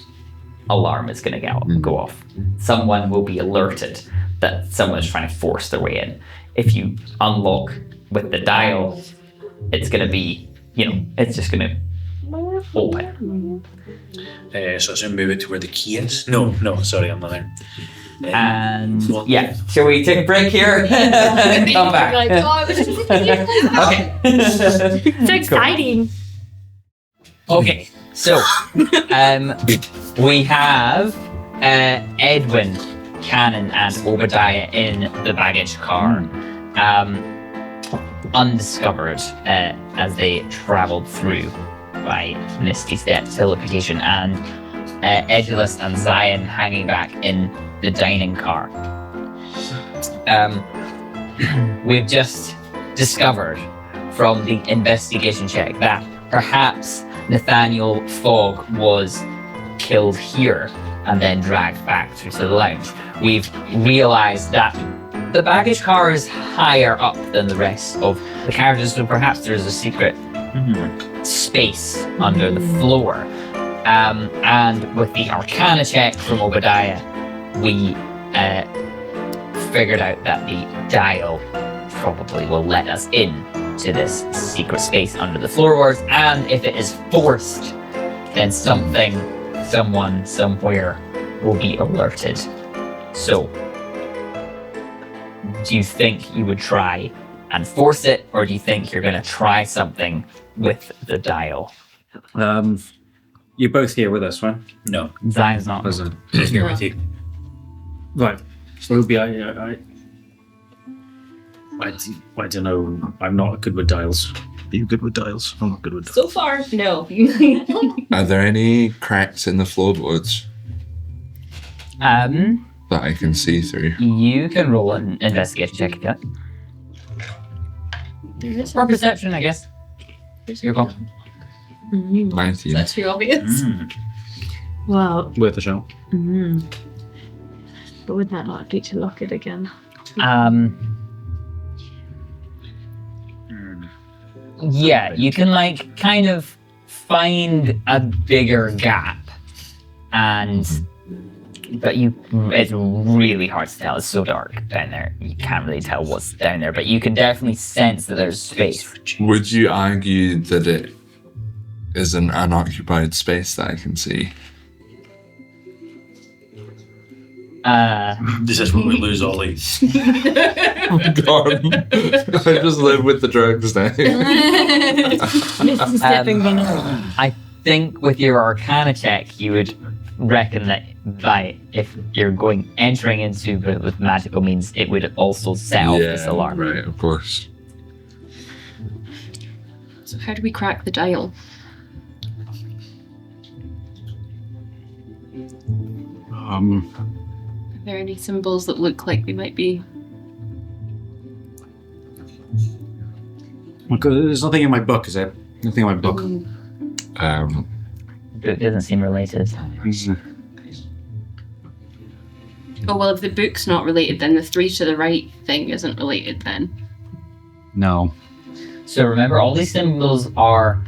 alarm is going to go off. Someone will be alerted that someone is trying to force their way in. If you unlock with the dial, it's going to be, it's just going to open. So I should move it to where the key is. No, sorry, I'm not there. And yeah, shall we take a break here? Come back. Like, oh, it was just Okay. so exciting. Okay, so we have Edwin, Cannon, and Obadiah in the baggage car, undiscovered as they travelled through by Misty Steps teleportation, and Edulus and Zion hanging back in the dining car. We've just discovered from the investigation check that perhaps Nathaniel Fogg was killed here and then dragged back through to the lounge. We've realised that the baggage car is higher up than the rest of the carriages, so perhaps there's a secret space under the floor. And with the Arcana check from Obadiah, we figured out that the dial probably will let us in to this secret space under the floorboards, and if it is forced, then something, someone, somewhere will be alerted. So, do you think you would try and force it, or do you think you're going to try something with the dial? You're both here with us, right? No, Zion's not. he's here with you. Right. So I don't know. I'm not good with dials. Are you good with dials? I'm not good with dials. So far, no. Are there any cracks in the floorboards that I can see through? You can roll an investigation check if you like. Or perception, I guess. Your call. 19. That's too obvious. Well, Worth a shot. But would that not be to lock it again? Yeah, you can like kind of find a bigger gap, but it's really hard to tell. It's so dark down there. You can't really tell what's down there, but you can definitely sense that there's space. Would you argue that it is an unoccupied space that I can see? This is when we lose Ollie. God, I just live with the drugs now. I think with your Arcana check, you would reckon that if you're entering into it with magical means, it would also set off this alarm. Right, of course. So how do we crack the dial? Are there any symbols that look like they might be? There's nothing in my book, is there? Nothing in my book. It doesn't seem related. Oh well, if the book's not related, then the 3 to the right thing isn't related then. No. So remember, all these symbols are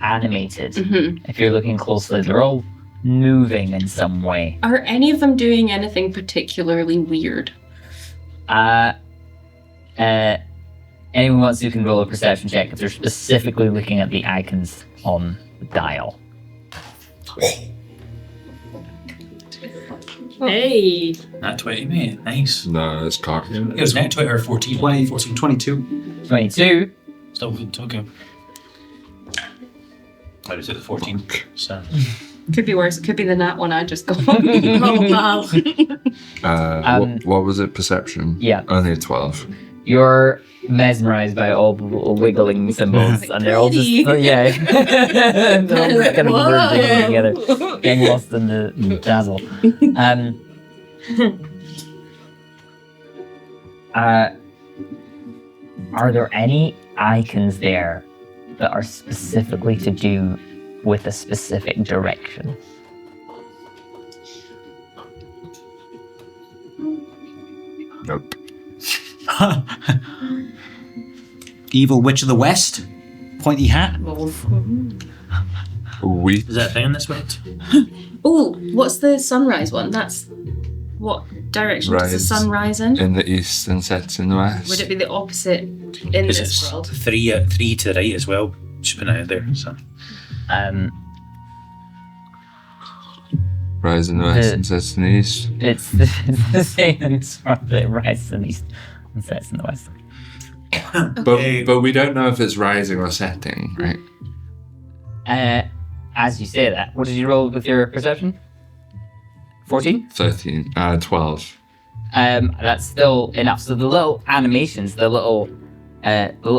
animated. Mm-hmm. If you're looking closely, they're all moving in some way. Are any of them doing anything particularly weird? Anyone wants to can roll a perception check if they're specifically looking at the icons on the dial. Hey! Not 20, mate. Nice. No, it's cocked. It was net 20 or 14. 14. 22. 22. Still good. Okay. I just did the 14. So. Could be worse. It could be the nat one I just got. Oh wow. What was it? Perception? Yeah. Only a 12. You're mesmerized by all the little wiggling symbols, and they're all just they're all just kind of merging together, getting lost in the dazzle. Are there any icons there that are specifically to do with a specific direction? Nope. Evil Witch of the West. Pointy hat. We. Is that a thing in this way? Oh, what's the sunrise one? That's what direction does the sun rise in? In the east and sets in the west. Would it be the opposite in Because this it's world? 3 to the right as well. Just put it out there. So. Rise in the west and sets in the east. It's the same in sort of it rises in the east and sets in the west. But we don't know if it's rising or setting, right? As you say that, what did you roll with your perception? 14? 13. 12. That's still enough. So the little animations, the little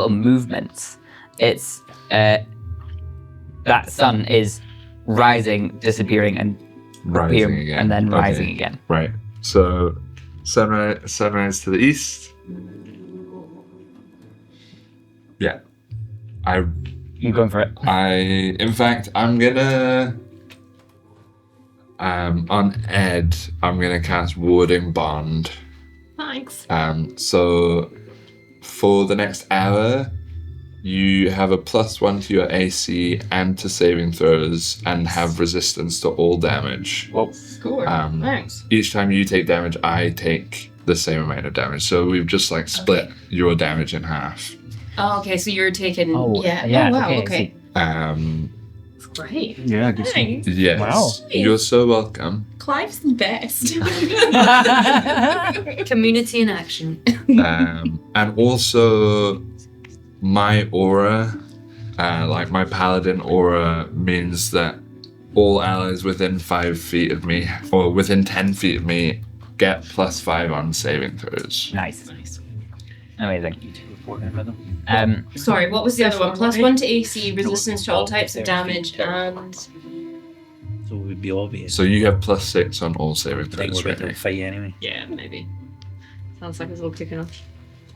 movements, it's that sun is rising, disappearing, and Rising appearing, again. and then Okay. rising again. Right. So sunrise to the east. Yeah. You going for it? In fact, I'm gonna on Ed, I'm gonna cast Warding Bond. Thanks. So for the next hour, you have a +1 to your AC and to saving throws, and have resistance to all damage. Well, Cool. Thanks. Each time you take damage, I take the same amount of damage. So we've just like split your damage in half. Oh, okay. So you're taking. Oh, yeah. yeah, Oh, wow. okay, Okay. Great. Yeah, good stuff. Thanks. Yes. Wow. You're so welcome. Clive's the best. Community in action. And also, my aura, like my paladin aura, means that all allies within 5 feet of me, or within 10 feet of me, get +5 on saving throws. nice. Amazing. Sorry, what was the other one? +1 to AC, resistance to all types of damage, and So it would be obvious. So you have +6 on all saving I think throws. we're ready Really. to fight anyway. yeah, maybe. Sounds like it's all kicking off.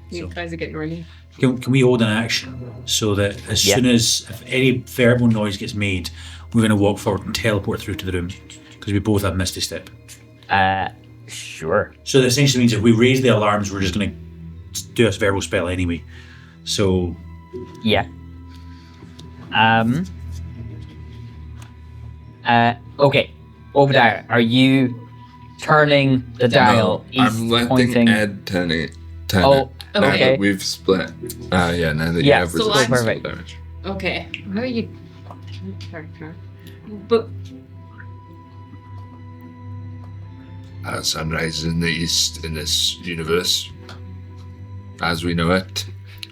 You guys are getting ready. Can we hold an action so that as soon as if any pheromone noise gets made, we're going to walk forward and teleport through to the room because we both have Misty Step. Sure. So that essentially means if we raise the alarms, we're just going to do a verbal spell anyway. So Yeah. Okay. Obadiah, are you turning the dial No, east, I'm letting pointing? Ed turn it. Oh, Now that okay. we've split. Now that you Yeah, have so resistance I'm- to perfect. damage. Okay. Where are you? But Sunrise in the east in this universe, as we know it.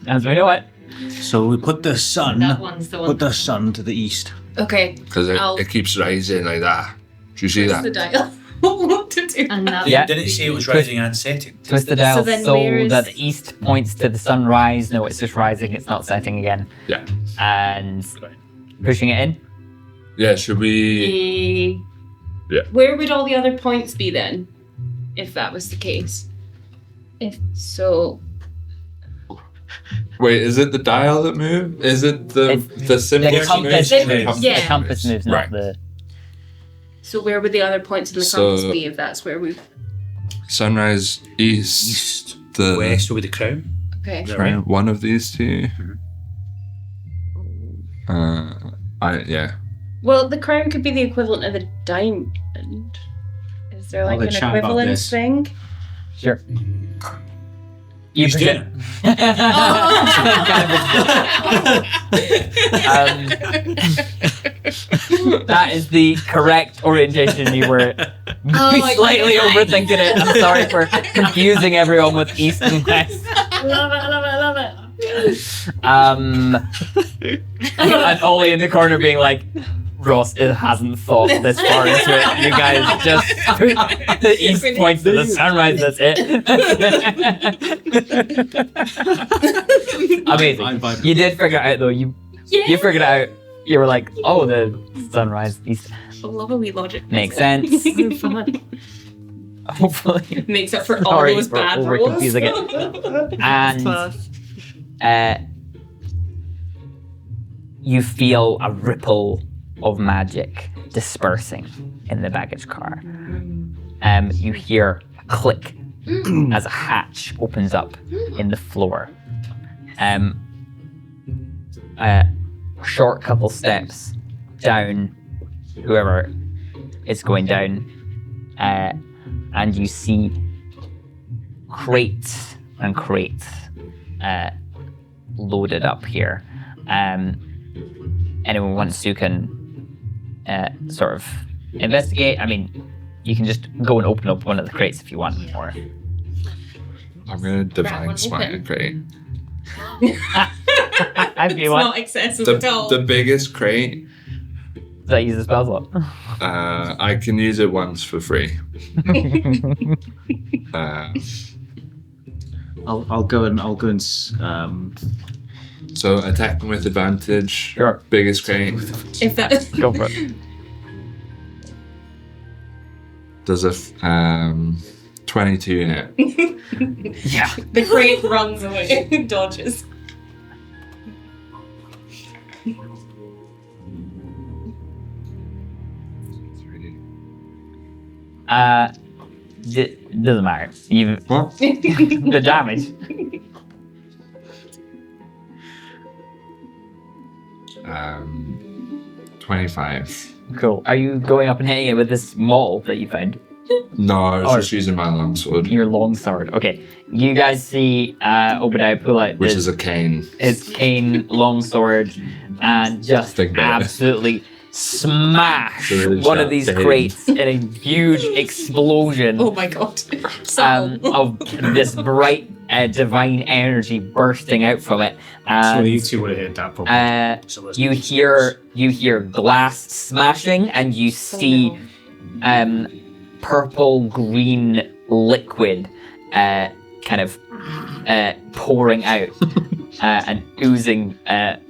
As we know it. So we put the sun. That one's the one. Put the sun to the east. okay. Because I'll- it keeps rising like that. Do you see Where's that? the dial? What to do? And that Yeah. didn't it say it was rising and setting? Twist the dial So then so where is- that the east points to the sunrise. No, it's just rising. It's not setting again. Yeah. And pushing it in. Yeah, should we... Yeah. Where would all the other points be then, if that was the case? If so, Wait, is it the dial that moves? Is it the symbol? The There's compass some- moves. Yeah. The compass moves, not Right. the. so where would the other points in the So- compass be if that's where we? Sunrise east. East, The west over the crown. Okay. Is that right, right? one of these two. Yeah. Well, the crown could be the equivalent of the diamond. Is there like I'll an chat about equivalence this. thing? Sure. You push doing it. That is the correct orientation. You were slightly overthinking it. I'm sorry for confusing everyone with east and west. I love it, I love it, I love it. And Ollie in the corner being like, Ross, it hasn't thought this far into it. You guys just put the east points to the sunrise, that's it. Amazing. You did figure it out though. You figured it out. You were like, oh, the sunrise east. I love a wee logic. Makes sense. So fun. Hopefully. Makes up for all Sorry those for bad over rolls. confusing it. And you feel a ripple of magic dispersing in the baggage car. You hear a click as a hatch opens up in the floor. A short couple steps down, whoever is going down, and you see crates and crates loaded up here. Anyone wants to can sort of investigate. I mean, you can just go and open up one of the crates if you want, or I'm gonna divine one smite open. a crate. if you It's want. not excessive at all. The biggest crate. Does that use the spell slot? I can use it once for free. I'll go and So attacking with advantage. Sure. Biggest crate. If that Go for it. Does a 22 in it. Yeah. the crate runs away, dodges. Doesn't matter. You What? the damage. 25. Cool. Are you going up and hitting it with this maul that you found? No, I was Or- just using my longsword, Your long sword. Okay. You guys see Obadiah pull out which his, is a cane. his cane longsword and just Think about it. absolutely smash So really one of sharp these to hit. crates in a huge explosion Oh my god. So of this bright divine energy bursting out from it. So you And two would have hit that probably. So let's- you hear glass smashing and you see purple green liquid kind of pouring out and oozing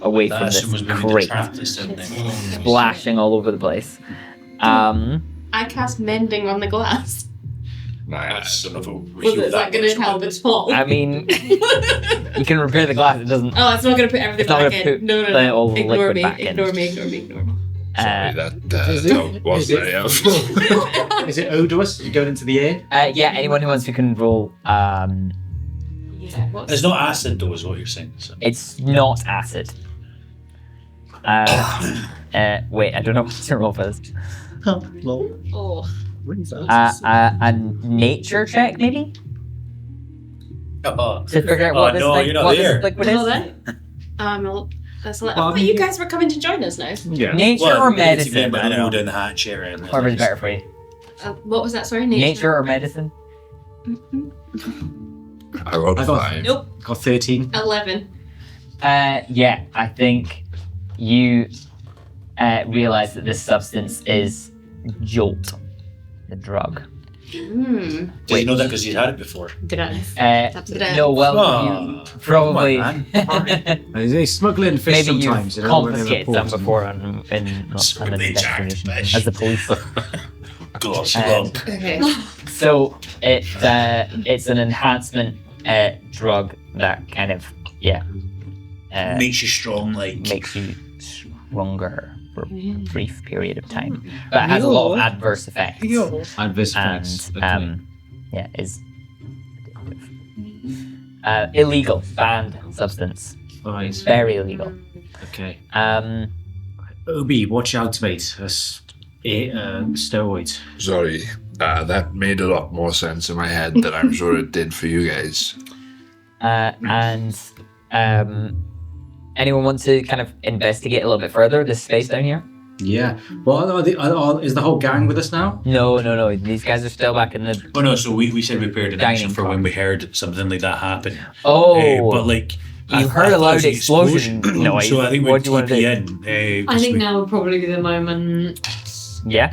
away from That this was maybe the crate, trap that's in there. splashing all over the place. I cast mending on the glass. Nice. I don't know if it'll Was heal it that going to much. help at all? I mean, you can repair the glass. It doesn't. Oh, it's not going to put everything It's not back gonna in. put No. the- all the Ignore liquid me. back in. Ignore me. Ignore me. Ignore me. Sorry, that is it- was is it- very helpful. Is it odorous? Is it going into the air? Yeah, anyone who wants to can roll. It's not acid though, is what you're saying. So. It's not acid. Wait, I don't know what to roll first. Oh. A nature check, maybe? Oh, To figure out what this no, thing, you're not what there. this liquid Well is? then. That's like, Well, I thought you guys were coming to join us now. Yeah. Nature or medicine? But I then don't roll know. down the hatch area. Whatever's better for you. What was that? Sorry, Nature or medicine? I rolled I got- 5. Nope. Got 13. 11. Yeah, I think you realize that this substance is Jolt, the drug. Hmm. Did you know that because you had it before? Did I? No, well, Oh, you probably come on, man. They smuggle in fish maybe sometimes. you've you know, when they confiscated some report. before on an Swiftly jacked investigation fish. as the police. Gloss, glump. Okay. So it's an enhancement drug that kind of Makes you strong, like. makes you stronger for a brief period of time, but it has a lot of adverse effects. Adverse And effects. Okay. is addictive. Illegal, banned substance, Right. very illegal. Okay. Mm. Obi, watch out, mate. That's steroids. Sorry, that made a lot more sense in my head than I'm sure it did for you guys. And anyone want to kind of investigate a little bit further this space down here? Yeah. Well, is the whole gang with us now? No. These guys are still back in the. Oh no, so we said we prepared an Dining action for car. when we heard something like that happen. Oh, But like. you heard a loud explosion noise. So I think What we're do you want to do? in. I think now would probably be the moment. Yeah.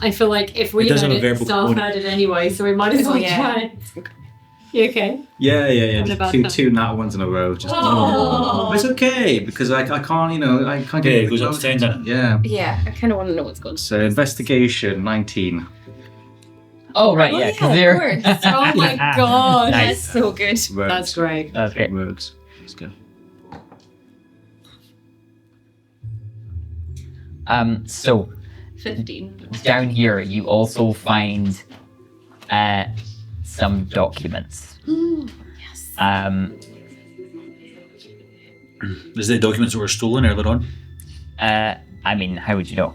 I feel like if we It does heard have a it, verbal Star component. heard it anyway, so we might as well Oh, yeah. try it. You okay? Yeah. What about Two, that? two nat ones in a row. Just Oh. It's okay because I can't, I can't get Yeah, it goes up to 10, doesn't it? Yeah. Yeah, I kind of want to know what's going on. So investigation 19. Oh right, yeah. Because they're. of course. Oh my god. Nice. That's so good. That's great. That's great. Works. Let's go. So 15. down here, you also find some documents. Yes. Is the documents that were stolen earlier on? I mean, how would you know?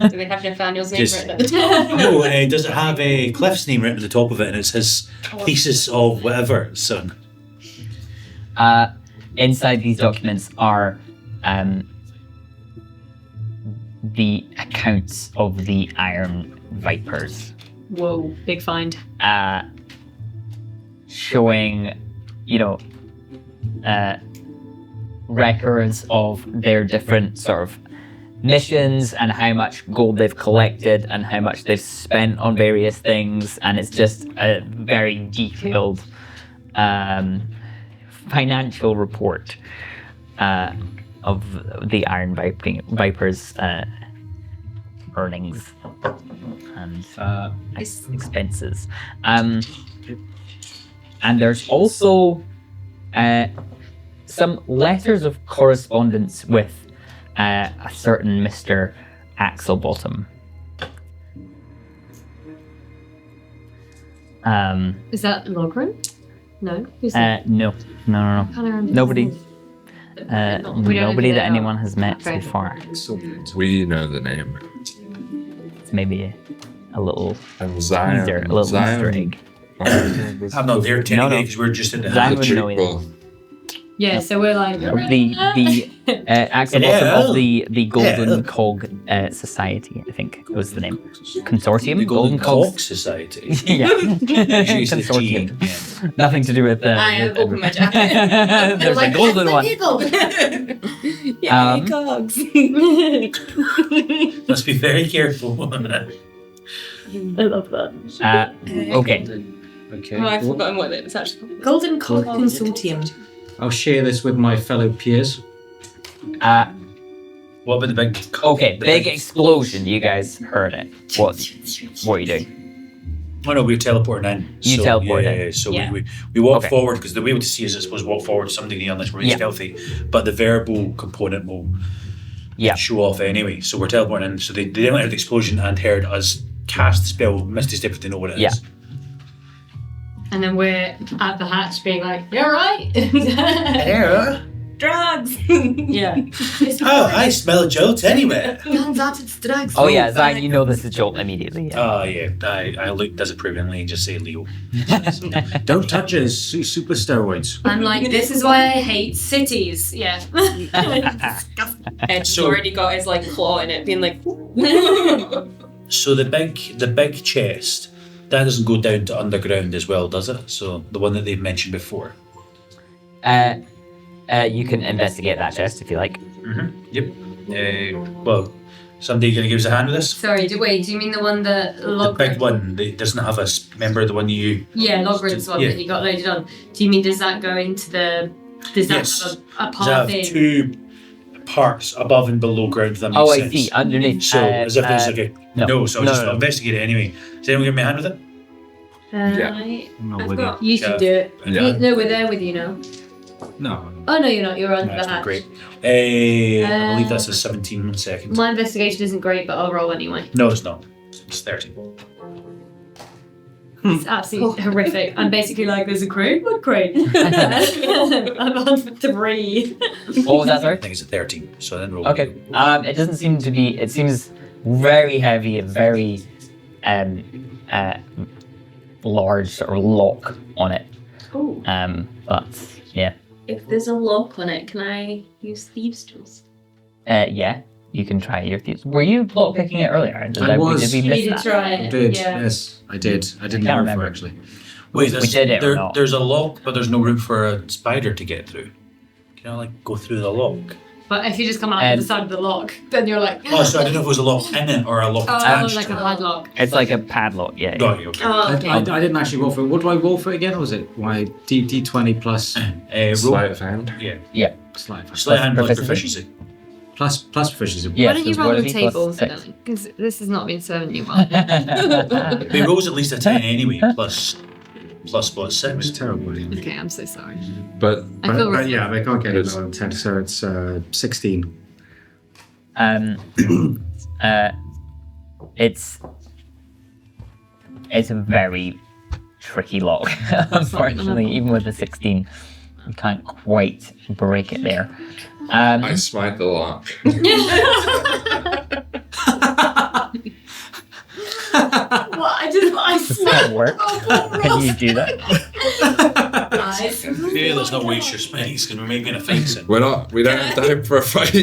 Do they have Nathaniel's name Just- written at the top? No, does it have a Cliff's name written at the top of it and it's his pieces of whatever, son? Inside these documents are the accounts of the Iron Vipers, Whoa, big find. showing, records of their different sort of missions and how much gold they've collected and how much they've spent on various things, and it's just a very detailed financial report of the Iron Vipers' earnings and expenses. And there's also some letters of correspondence with a certain Mr. Axelbottom. Is that Logren? No? Who's that? No. Can't remember. Nobody. We don't Nobody know that that. anyone has met so Okay. far. We know the name. It's maybe a little And Zion. teaser, a little Easter egg. I'm not there No, no. because we're just in the Zion house. would know it. Well, Yeah, so we're like. The Axelbottom of the Golden Cog Society, I think was the name. Consortium? The Golden Cog Cock Society. Yeah. She's the Consortium. G. Yeah. Nothing to do with the. I have opened my jacket. There's a golden one. Yeah, Um, cogs. Must be very careful. I love that. Okay. Okay. Oh, I've forgotten what it was actually called. Golden Cog Consortium. I'll share this with my fellow peers. What about the big? Okay. Big explosion. You guys heard it. What are you doing? Oh no, we're teleporting in. You so, teleport yeah, in. Yeah, so Yeah. we walk Okay. forward because the way to see is I suppose walk forward something here unless we're really Yeah. stealthy. But the verbal component will Yeah. show off anyway. So we're teleporting in. So they didn't hear the explosion and heard us cast the spell Misty Step if they know what it is. Yeah. And then we're at the hatch being like, "You're right." Yeah. Drugs! Yeah. Oh, I smell jolts anywhere. Turns out it's drugs. Oh yeah, Zang, you know this is Jolt immediately. Yeah. Oh, yeah. I look disapprovingly and just say Leo. Don't touch it. It's super steroids. I'm like, this is why I hate cities. Yeah. Ed's So- already got his like claw in it, being like, So the big chest, that doesn't go down to underground as well, does it? So the one that they've mentioned before. You can investigate that chest if you like. Yep. Well, somebody gonna give us a hand with this? Sorry, do you mean the one that The big one that doesn't have a remember the one you. Yeah, Logrin's one Yeah. that you got loaded on. Do you mean does that go into the? Does that Yes. have a Does path it have in? two parts above and below ground? If that makes Oh, I sense. see. Underneath. So as if there's like a no. so I'll just investigate it anyway. Does anyone give me a hand with it? I'm not with you. You should do it. Yeah. No, we're there with you now. No. Oh no, you're not. You're on the That's not hatch. great. I believe that's a 17 seconds. My investigation isn't great, but I'll roll anyway. No, it's not. It's 30. It's absolutely horrific. I'm basically like, there's a crane? What crane? I'm on 3. What was that, I sorry? think it's a 13. So then roll. Okay. It doesn't seem to be. It seems very heavy and very large sort of lock on it. "Oh, But yeah. if there's a lock on it, can I use thieves' tools?" Yeah. You can try your thieves. Were you lock picking it earlier? I was. Did we You miss need to that? try I it. did. Yeah. Yes, I did. I didn't can't know remember. for actually. Wait, We did it or not? there's a lock, but there's no room for a spider to get through. Can I like go through the lock? But if you just come out the side of the lock, then you're like, Oh, so I didn't know if it was a lock in it or a lock attached. like a padlock. It's like a padlock. Yeah. Got you, okay. Oh, okay. I didn't actually roll for it. What do I roll for it again? Or was it my D20 plus Roll. Sleight of hand. Yeah. slight Sleight hand plus Proficiency? proficiency. plus proficiency? Yeah, Why don't you so roll what the is he, plus tables? 6? Because this has not been serving you well. He rolls at least a 10 anyway, plus what, 6? It's terrible. Yeah. Okay, I'm so sorry. But I feel But yeah, I can't get it It's- on 10, so it's 16. It's a very tricky lock. Unfortunately, even with the 16, you can't quite break it there. I smite the lock. Does that work? Can you do that? Yeah, let's not waste your space because we're making a fight soon. We don't have time for a fight.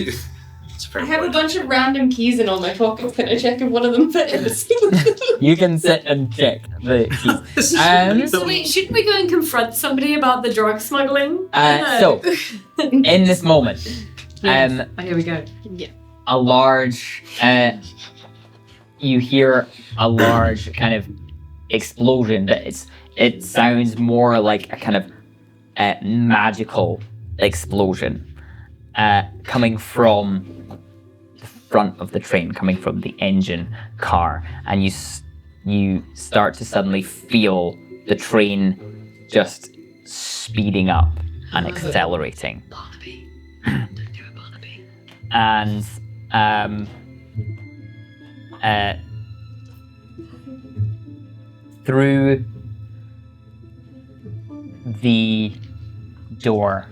It's a fair I have a point. bunch of random keys in all my pockets. Can I check if one of them fits? You can sit and check the keys. So wait, shouldn't we go and confront somebody about the drug smuggling? So, in this moment, Oh, here we go. a large, you hear a large kind of explosion, but it sounds more like a kind of magical explosion coming from the front of the train, coming from the engine car, and you start to suddenly feel the train just speeding up and accelerating. And through the door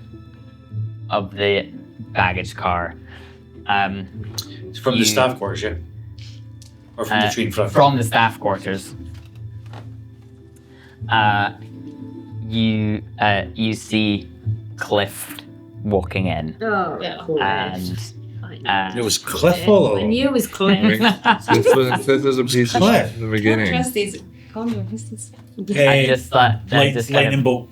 of the baggage car, It's from the staff quarters, yeah? Or from the train front? from the staff quarters, you see Cliff walking in, Oh, Yeah. and It was Cliff all I knew it was Cliff. Cliff is a piece of shit in the Can't beginning. trust these. Connor, who's this? I just thought that just kind lightning of, bolt.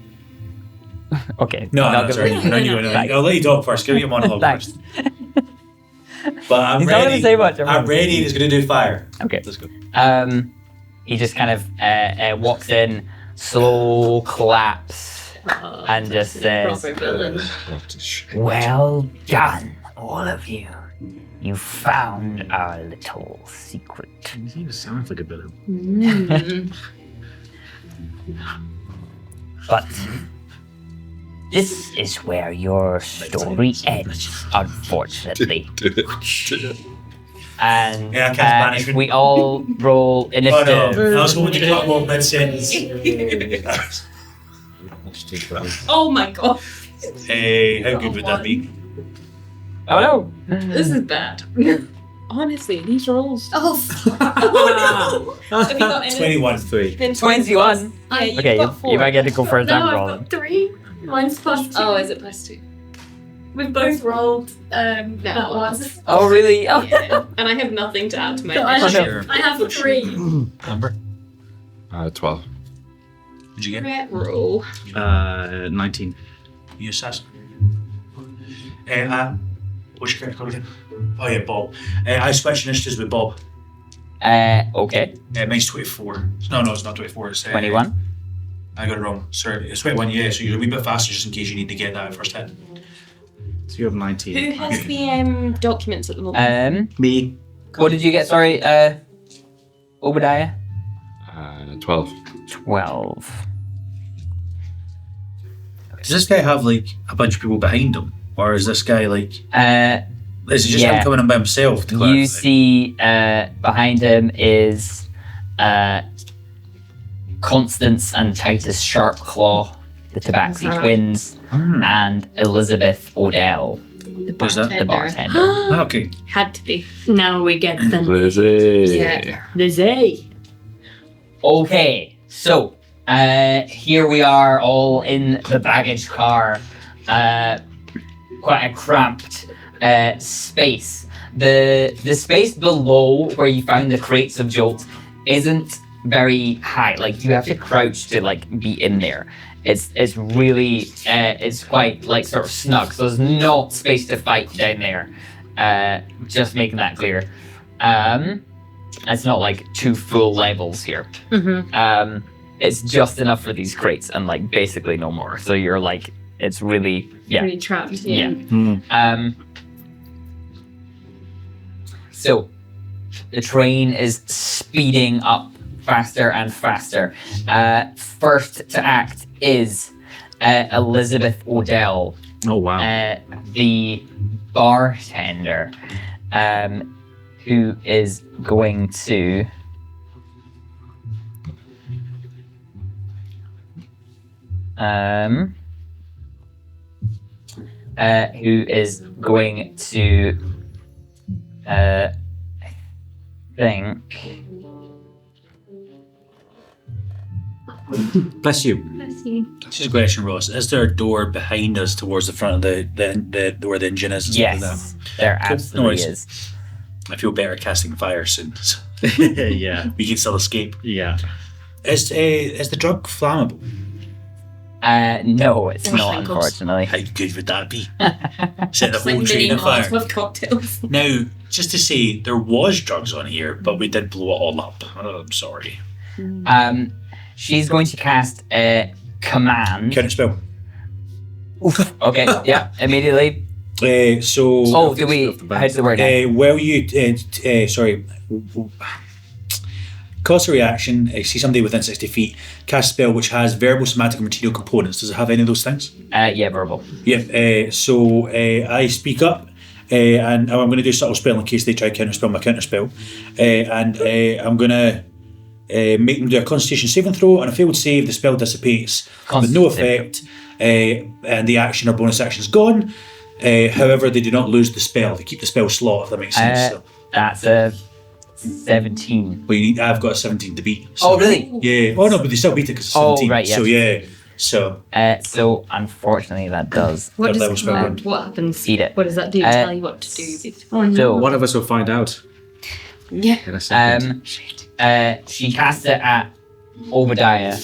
okay. No, not sorry. gonna- No, you. Thanks. I'll let you talk first. Give me a monologue Thanks. first. But I'm He's not ready. gonna say much. I'm ready. He's going to do fire. Okay. Let's go. He just kind of walks in, slow claps, and just says, Proper villain. What a shit. "Well done, all of you. You found our little secret." He even sounds like a villain. But this is where your story ends, unfortunately. And Yeah, I can't manage it. we all roll Oh initiative. no, I was going to cut more mid-sentence. Oh my god. Hey, how good would that be? Oh no! This is bad. Honestly, these rolls. Oh, oh no. Have you got any? 21. 21. Yeah, you've Okay, got four. you might get to go first. No, I'm I've rolling. got 3. Mine's +2. Oh, is it +2? We've both rolled that one. Oh really? Oh. Yeah. And I have nothing to add to my So I initiative. have, I have 3. Number? 12. Did you get? Ret roll. 19. You assassin. What's your character called again? Oh yeah, Bob. I switched initiatives with Bob. Okay. Mine's 24. No, it's not 24. It's 21. I got it wrong. Sorry, it's 21. Yeah, so you're a wee bit faster just in case you need to get that first hit. So you have 19. Who has the documents at the moment? Me. What did you get? Sorry, Obadiah. 12. 12. Does this guy have like a bunch of people behind him, or is this guy like? Is it just Yeah. him coming in by himself? To You clarify? see behind him is Constance and Titus Sharpclaw, the Tabaxi twins, and Elizabeth Odell, The Who's that? the bartender. Okay. Had to be. Now we get the Lizzie. Yeah. Z. Okay, so here we are all in the baggage car. Quite a cramped space. The space below where you found the crates of jolts isn't very high. Like you have to crouch to like be in there. It's really it's quite like sort of snug. So there's not space to fight down there. Just making that clear. It's not like 2 full levels here. Mm-hmm. It's just enough for these crates and like basically no more. So you're like it's really Really trapped. yeah. Hmm. So the train is speeding up faster and faster. First to act is Elizabeth Odell, Oh, wow. the bartender, who is going to I think Bless you. Bless you. Just a question, Ross. Is there a door behind us towards the front of the where the engine is? And stuff like yes, there Cool. absolutely Nice. is. that? I feel better casting fire soon. So Yeah. we can still escape. Yeah. Is the drug flammable? No, it's Or not, shingles. unfortunately. How good would that be? Set the It's like whole train mini on fire. with cocktails. Now, just to say, there was drugs on here, but we did blow it all up. Oh, I'm sorry. She's going to cast a command. Counter spell. Okay, yeah, immediately. So, Oh, do we? How's the word? well, you sorry. Cost a reaction. See somebody within 60 feet. Cast a spell which has variable somatic and material components. Does it have any of those things? Yeah, verbal. Yep. So I speak up, and I'm going to do a subtle spell in case they try to counterspell my counterspell, and I'm going to make them do a Constitution saving throw. On a failed save, the spell dissipates with no effect, and the action or bonus action is gone. However, they do not lose the spell. They keep the spell slot. If that makes sense. So, That's a 17. well, I've got a 17 to beat. So, Oh, really? Yeah. Oh no, but they still beat it because it's Oh, 17. right, yeah. So yeah. So So unfortunately, that does What That does was spell good. what happens? eat it. What does that do? Tell you what to do. Oh no. So One of us will find out Yeah. in a second. she casts it at Obadiah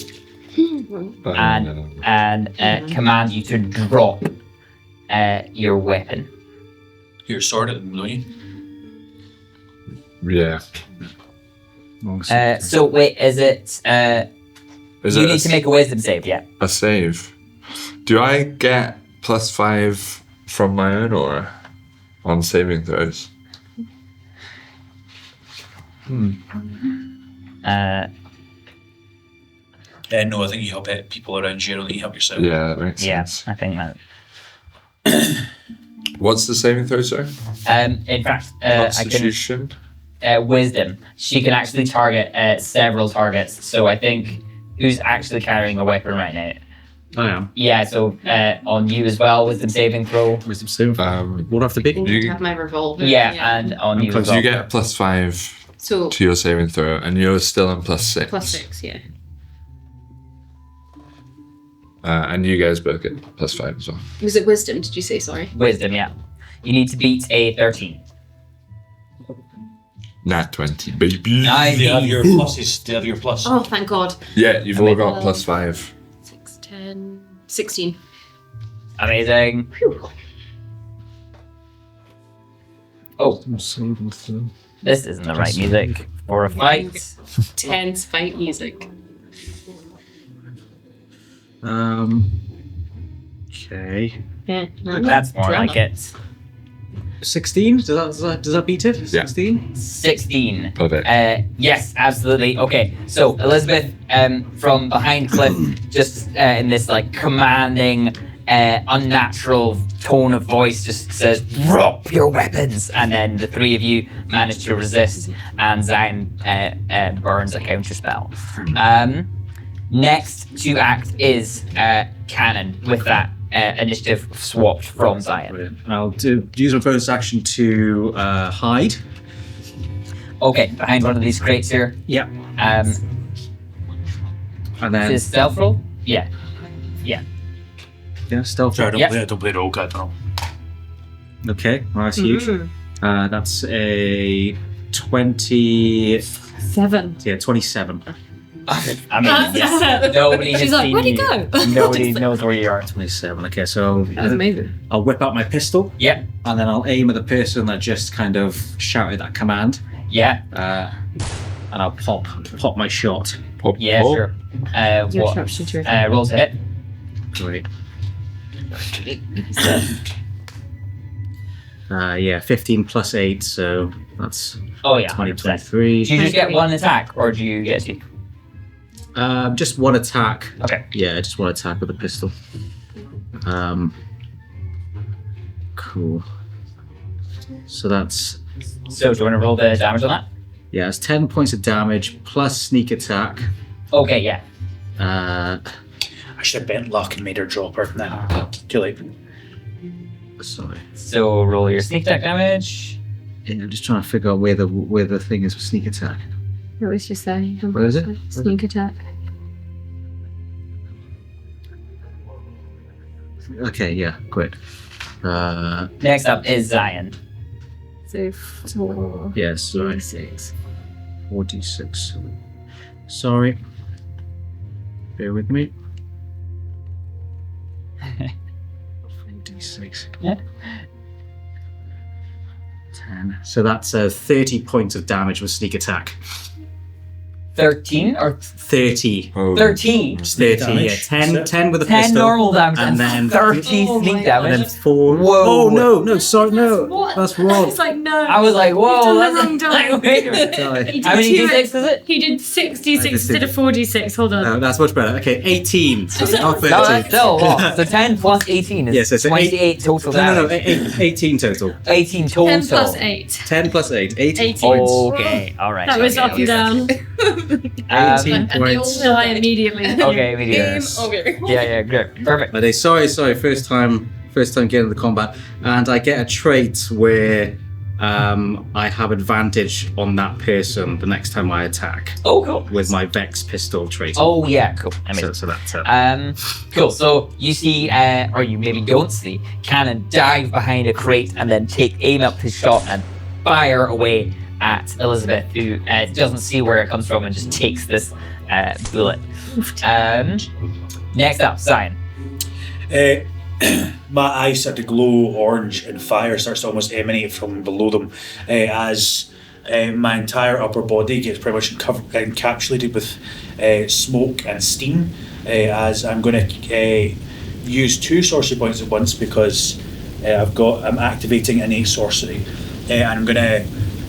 and command you to drop your weapon. your sword at them, don't you? Yeah. So wait, is it? Is You it need to make a wisdom save, yeah. a save? Do I get +5 from my own aura on saving throws? No, I think you help people around you. I don't think you help yourself. Yeah, that makes Yeah, sense. I think that. What's the saving throw, sorry? In fact, I can Constitution? wisdom. She can actually target several targets. So I think who's actually carrying a weapon right now? I am. Yeah. So on you as well, wisdom saving throw. Wisdom saving. What have to be? You- I have my revolver. Yeah, and on you as So well. you get a +5 So to your saving throw, and you're still on +6. +6, yeah. And you guys both get +5 as well. Was it wisdom? Did you say? Sorry. Wisdom. Yeah. You need to beat a 13. Nat 20, baby. Nice. They have your pluses. They have your plus. Oh, thank God. Yeah, you've all got +5. 6, 10, 16. Amazing. Oh, this isn't the right music for a fight. Tense fight music. Okay. Yeah. That's more like it. 16? Does that beat it? 16? 16. Perfect. Yes, absolutely. Okay, so Elizabeth, from behind Cliff, just in this like commanding, unnatural tone of voice, just says, "Drop your weapons!" And then the three of you manage to resist, and Zion burns a counter spell. Next to act is Cannon with that initiative swapped from Zion. Brilliant. I'll use my bonus action to hide. Okay, behind one of these crates here. Yeah. Um, And then is stealth roll? Yeah. yeah, stealth. Sorry, Yep. I don't play rogue. I don't know. Okay, well, that's huge. That's a 20. 7. Yeah, 27. I mean, yes. Nobody has She's like, seen where'd he you. go? Nobody knows where you are. 27. Okay, so That was amazing. I'll whip out my pistol. Yep. And then I'll aim at the person that just kind of shouted that command. Yeah. And I'll pop my shot. Pop, Yeah. pop. Sure. Your What? sharpshooter. Rolls a hit. Great. Yeah, 15 plus 8, so that's Oh yeah. 20, 100%. 23. Do you just get one attack, or do you get two? Just one attack. Okay. Yeah, just one attack with a pistol. Cool. So that's So do you want to roll the damage on that? yeah, it's 10 points of damage plus sneak attack. Okay. Yeah. I should have bent luck and made her drop her. Nah, too late. Sorry. So roll your sneak attack damage. Yeah, I'm just trying to figure out where the thing is for sneak attack. What was you say? What is it? Sneak attack. Okay, yeah, great. Next up is Zion. So 4. Yeah, sorry. 6. 46. Sorry. Bear with me. 46. Yeah. 10. So that's 30 points of damage with sneak attack. 13 or 30. Oh. 13. 30, damage. yeah. 10 with a 10 pistol. normal damage and then 30 Oh my sneak God. And then damage. 4. Whoa. Oh, no, sorry, no. What? That's wrong. It's like, no. I was like, whoa, You've that's done the wrong like, wait a minute. Sorry. He did How many two- d6 is it? He did 66 I just instead did- of 46. Hold on. No, that's much better. Okay, 18. So not 30. No, that's still a lot. So 10 plus 18 is Yes, it's 28 total No, damage. 18 total. 18 total. 10 plus 8. 10 plus 8. 18 18. points. Okay, alright. That was okay, up and down. 18 And they all points. die immediately. Okay, we do. Yes. Okay. Yeah, good. Perfect. But sorry, first time getting into the combat. And I get a trait where I have advantage on that person the next time I attack Oh, cool. with my Vex pistol trait. Oh, yeah, cool. Amazing. So that's Cool. So you see, or you maybe don't see, Cannon dive behind a crate and then take aim up his shot and fire away at Elizabeth, who doesn't see where it comes from and just takes this bullet. Next up, Zion. My eyes start to glow orange and fire starts to almost emanate from below them as my entire upper body gets pretty much encapsulated with smoke and steam as I'm going to use 2 sorcery points at once because I'm activating innate sorcery and I'm going to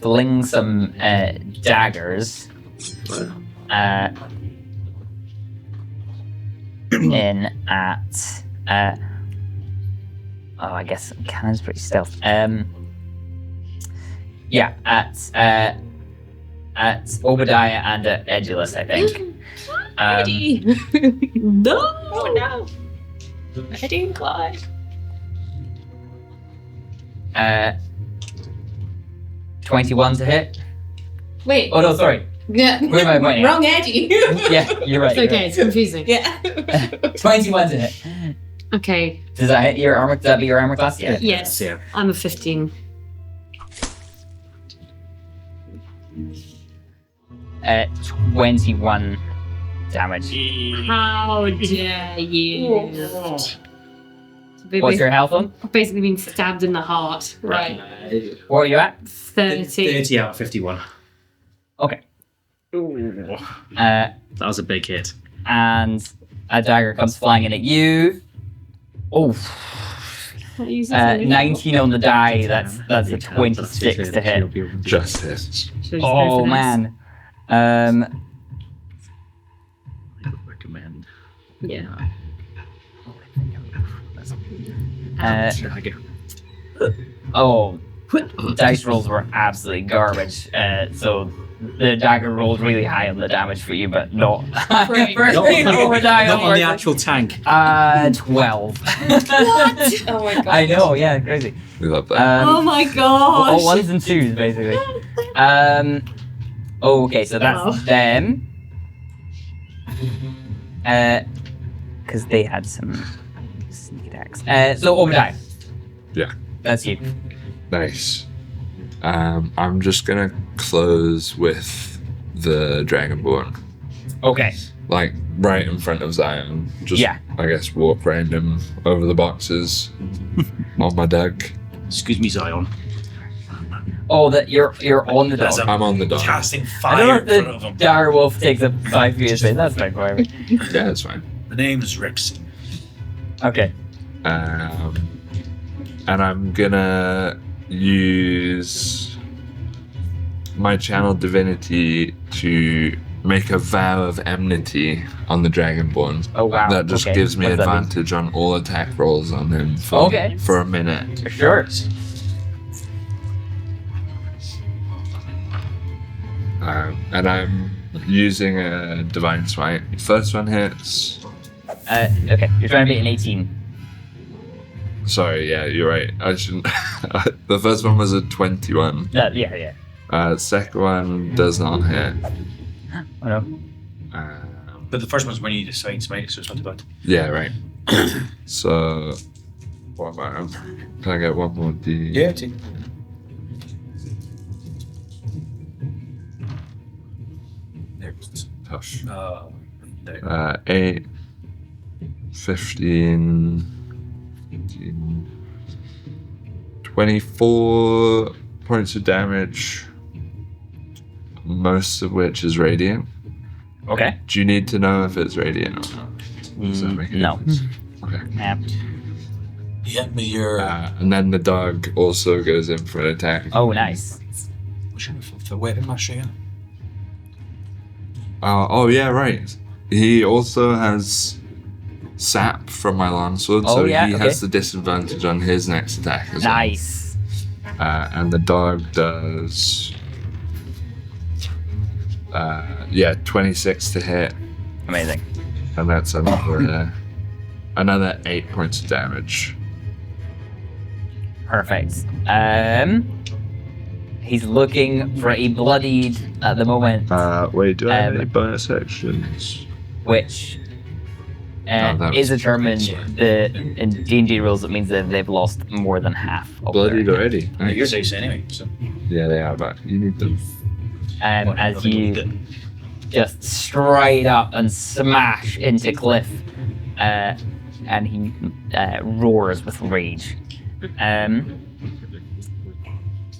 fling some daggers in at. I guess cannon's pretty stealth. Yeah, at Obadiah and at Edulus, I think. Eddie. No. Oh no. Eddie and Clyde. 21 to hit. Wait. Oh no, sorry. Yeah. Where am I pointing at? Wrong Eddie. Yeah, you're right. It's okay, it's confusing. Yeah. 21 to hit. Okay. Does that hit your armor? Does that be your armor class? Yeah. Yes. Yeah. I'm a 15. 21 damage. How dare you? What's your health on? I've basically been stabbed in the heart. Right. What are you at? 30. 30 out of 51. Okay. That was a big hit. And a dagger comes flying in at you. Oh, 19 on the die. That's a 26 to hit. Just hits. Oh man. I would recommend. Yeah. Dagger. Dice rolls were absolutely garbage. So the dagger rolled really high on the damage for you, but not Right. for Obadiah. Not on the actual tank. 12. What? Oh my god. I know, yeah, crazy. We love that. Oh my All gosh. ones and twos, basically. Okay, so that's them. Because they had some sneak attacks. So Obadiah. Yeah. That's you. Nice. I'm just gonna close with the Dragonborn. Okay. Like right in front of Zion. Just Yeah. I guess walk around him over the boxes on my dog. Excuse me, Zion. Oh, that you're on the dog. I'm on the dog. Casting I don't fire know in front if of the him. dire wolf takes up 5 feet of space. That's fine for me. Yeah, that's fine. The name's Rixon. Okay. And I'm gonna use my channel divinity to make a vow of enmity on the Dragonborn. Oh wow. That just Okay. gives me What does that mean? advantage on all attack rolls on him for a minute. Sure. And I'm using a divine smite. First one hits. Okay. You're trying to beat an 18. Sorry, yeah, you're right. I shouldn't. The first one was a 21. Yeah. Second one does not hit. Oh no. But the first one's when you decide smite, so it's not too bad. Yeah, right. So, what am I? Can I get one more D? Yeah, team. Tough. No. 8, 15, 18, 24 points of damage, most of which is radiant. Okay. Do you need to know if it's radiant or not? Does that make a No. difference? Okay. Yeah. You hit me your. And then the dog also goes in for an attack. Oh, nice. What's your the weapon master again? Oh yeah, right. He also has sap from my longsword, Oh, so yeah, he okay. has the disadvantage on his next attack as well. Nice. And the dog does 26 to hit, Amazing. and that's another 8 points of damage. Perfect. He's looking for a bloodied at the moment, Wait, do I have Um, any bonus actions? which that was is determined in D&D rules. It means that they've lost more than half of Bloodied their already? Nice. Your dice anyway, so. Yeah, they are, but you need them. as you just straight up and smash into Cliff, and he roars with rage.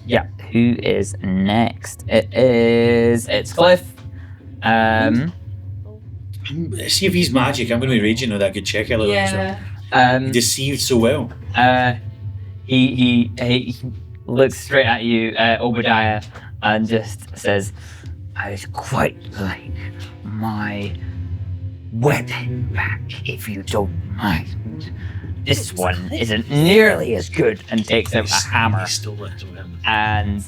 Yeah, who is next? It's Cliff. See if he's magic. I'm going to be raging with that good check earlier. Yeah. He deceived so well. He looks straight at you, Obadiah, and just says, "I'd quite like my weapon back if you don't mind. This one isn't nearly as good," and takes out a hammer. He stole it from him. And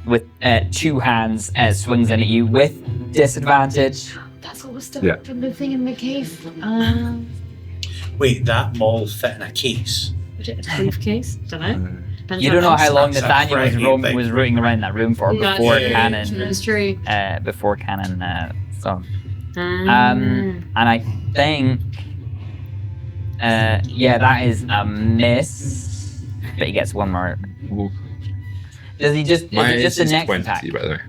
with two hands swings in at you with disadvantage. That's all the stuff Yeah. from the thing in the cave. Wait, that maul fit in a case? Was it a briefcase? Don't know. Depends You on don't know how long That's a Nathaniel frightening thing. was rooting around that room for That's before true. Cannon. That's true. Before Cannon saw. Ah. And I think, yeah, that is a miss. But he gets one more. Does he just? My Is it just the AC is next 20, attack? by the way.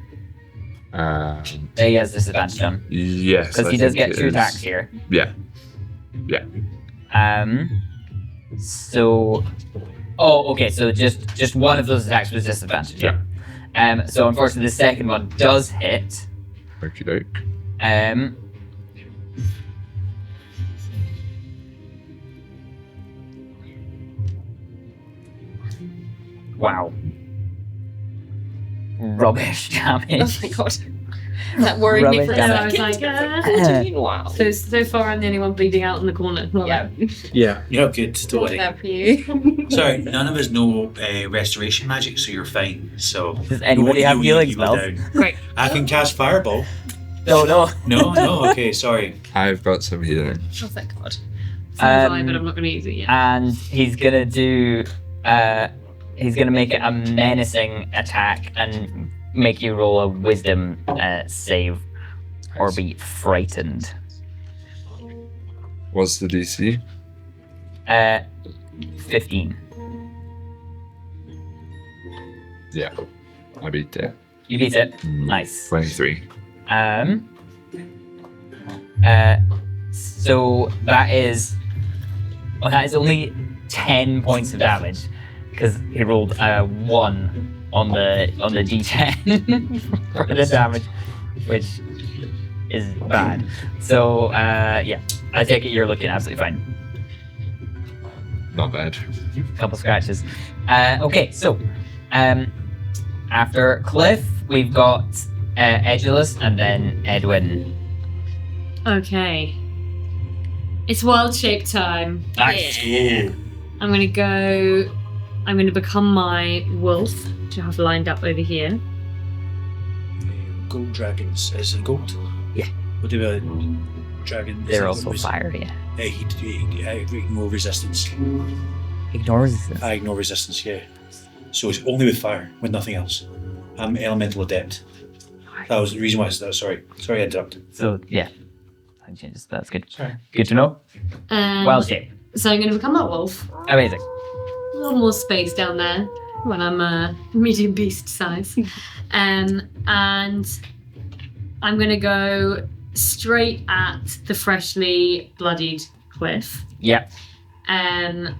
That he has disadvantage on Yes. because I he does think get it two is. attacks here. Yeah. So. Oh, okay. So just one of those attacks was disadvantage. Yeah. So unfortunately, the second one does hit. Okie doke. Wow. Rubbish damage. Oh my god. That worried me for a Rubbish I was second. like, What do you mean, wow? So far I'm the only one bleeding out in the corner. Not Yeah. Yeah. You're not good, don't Not worry. there for you. Sorry, none of us know restoration magic, so you're fine. So Does anybody have healing spells? Great. I can cast fireball. No. No, okay, sorry. I've got some healing. Oh, thank god. It's fine, but I'm not going to use it yet. And he's gonna do. He's gonna make it a menacing attack and make you roll a wisdom save, or be frightened. What's the DC? 15. Yeah. I beat it. You beat it. Nice. 23. So that is only 10 points of damage because he rolled 1 on the d10 for the damage, which is bad. So yeah, I take it you're looking absolutely fine. Not bad. Couple scratches. Okay, so after Cliff, we've got Edulus and then Edwin. Okay. It's wild shape time. Nice. I'm going to become my wolf, which I have lined up over here. Gold dragons. Is it gold? Yeah. What about dragons? They're also fire, yeah. Ignore resistance. Ignores this. I ignore resistance, yeah. So it's only with fire, with nothing else. I'm elemental adept. That was the reason why I said that. Sorry I interrupted. So yeah, that's good. Sorry. Good to know. Wild shape. So I'm going to become a wolf. Amazing. A little more space down there when I'm a medium beast size. And I'm going to go straight at the freshly bloodied Cliff. Yeah. And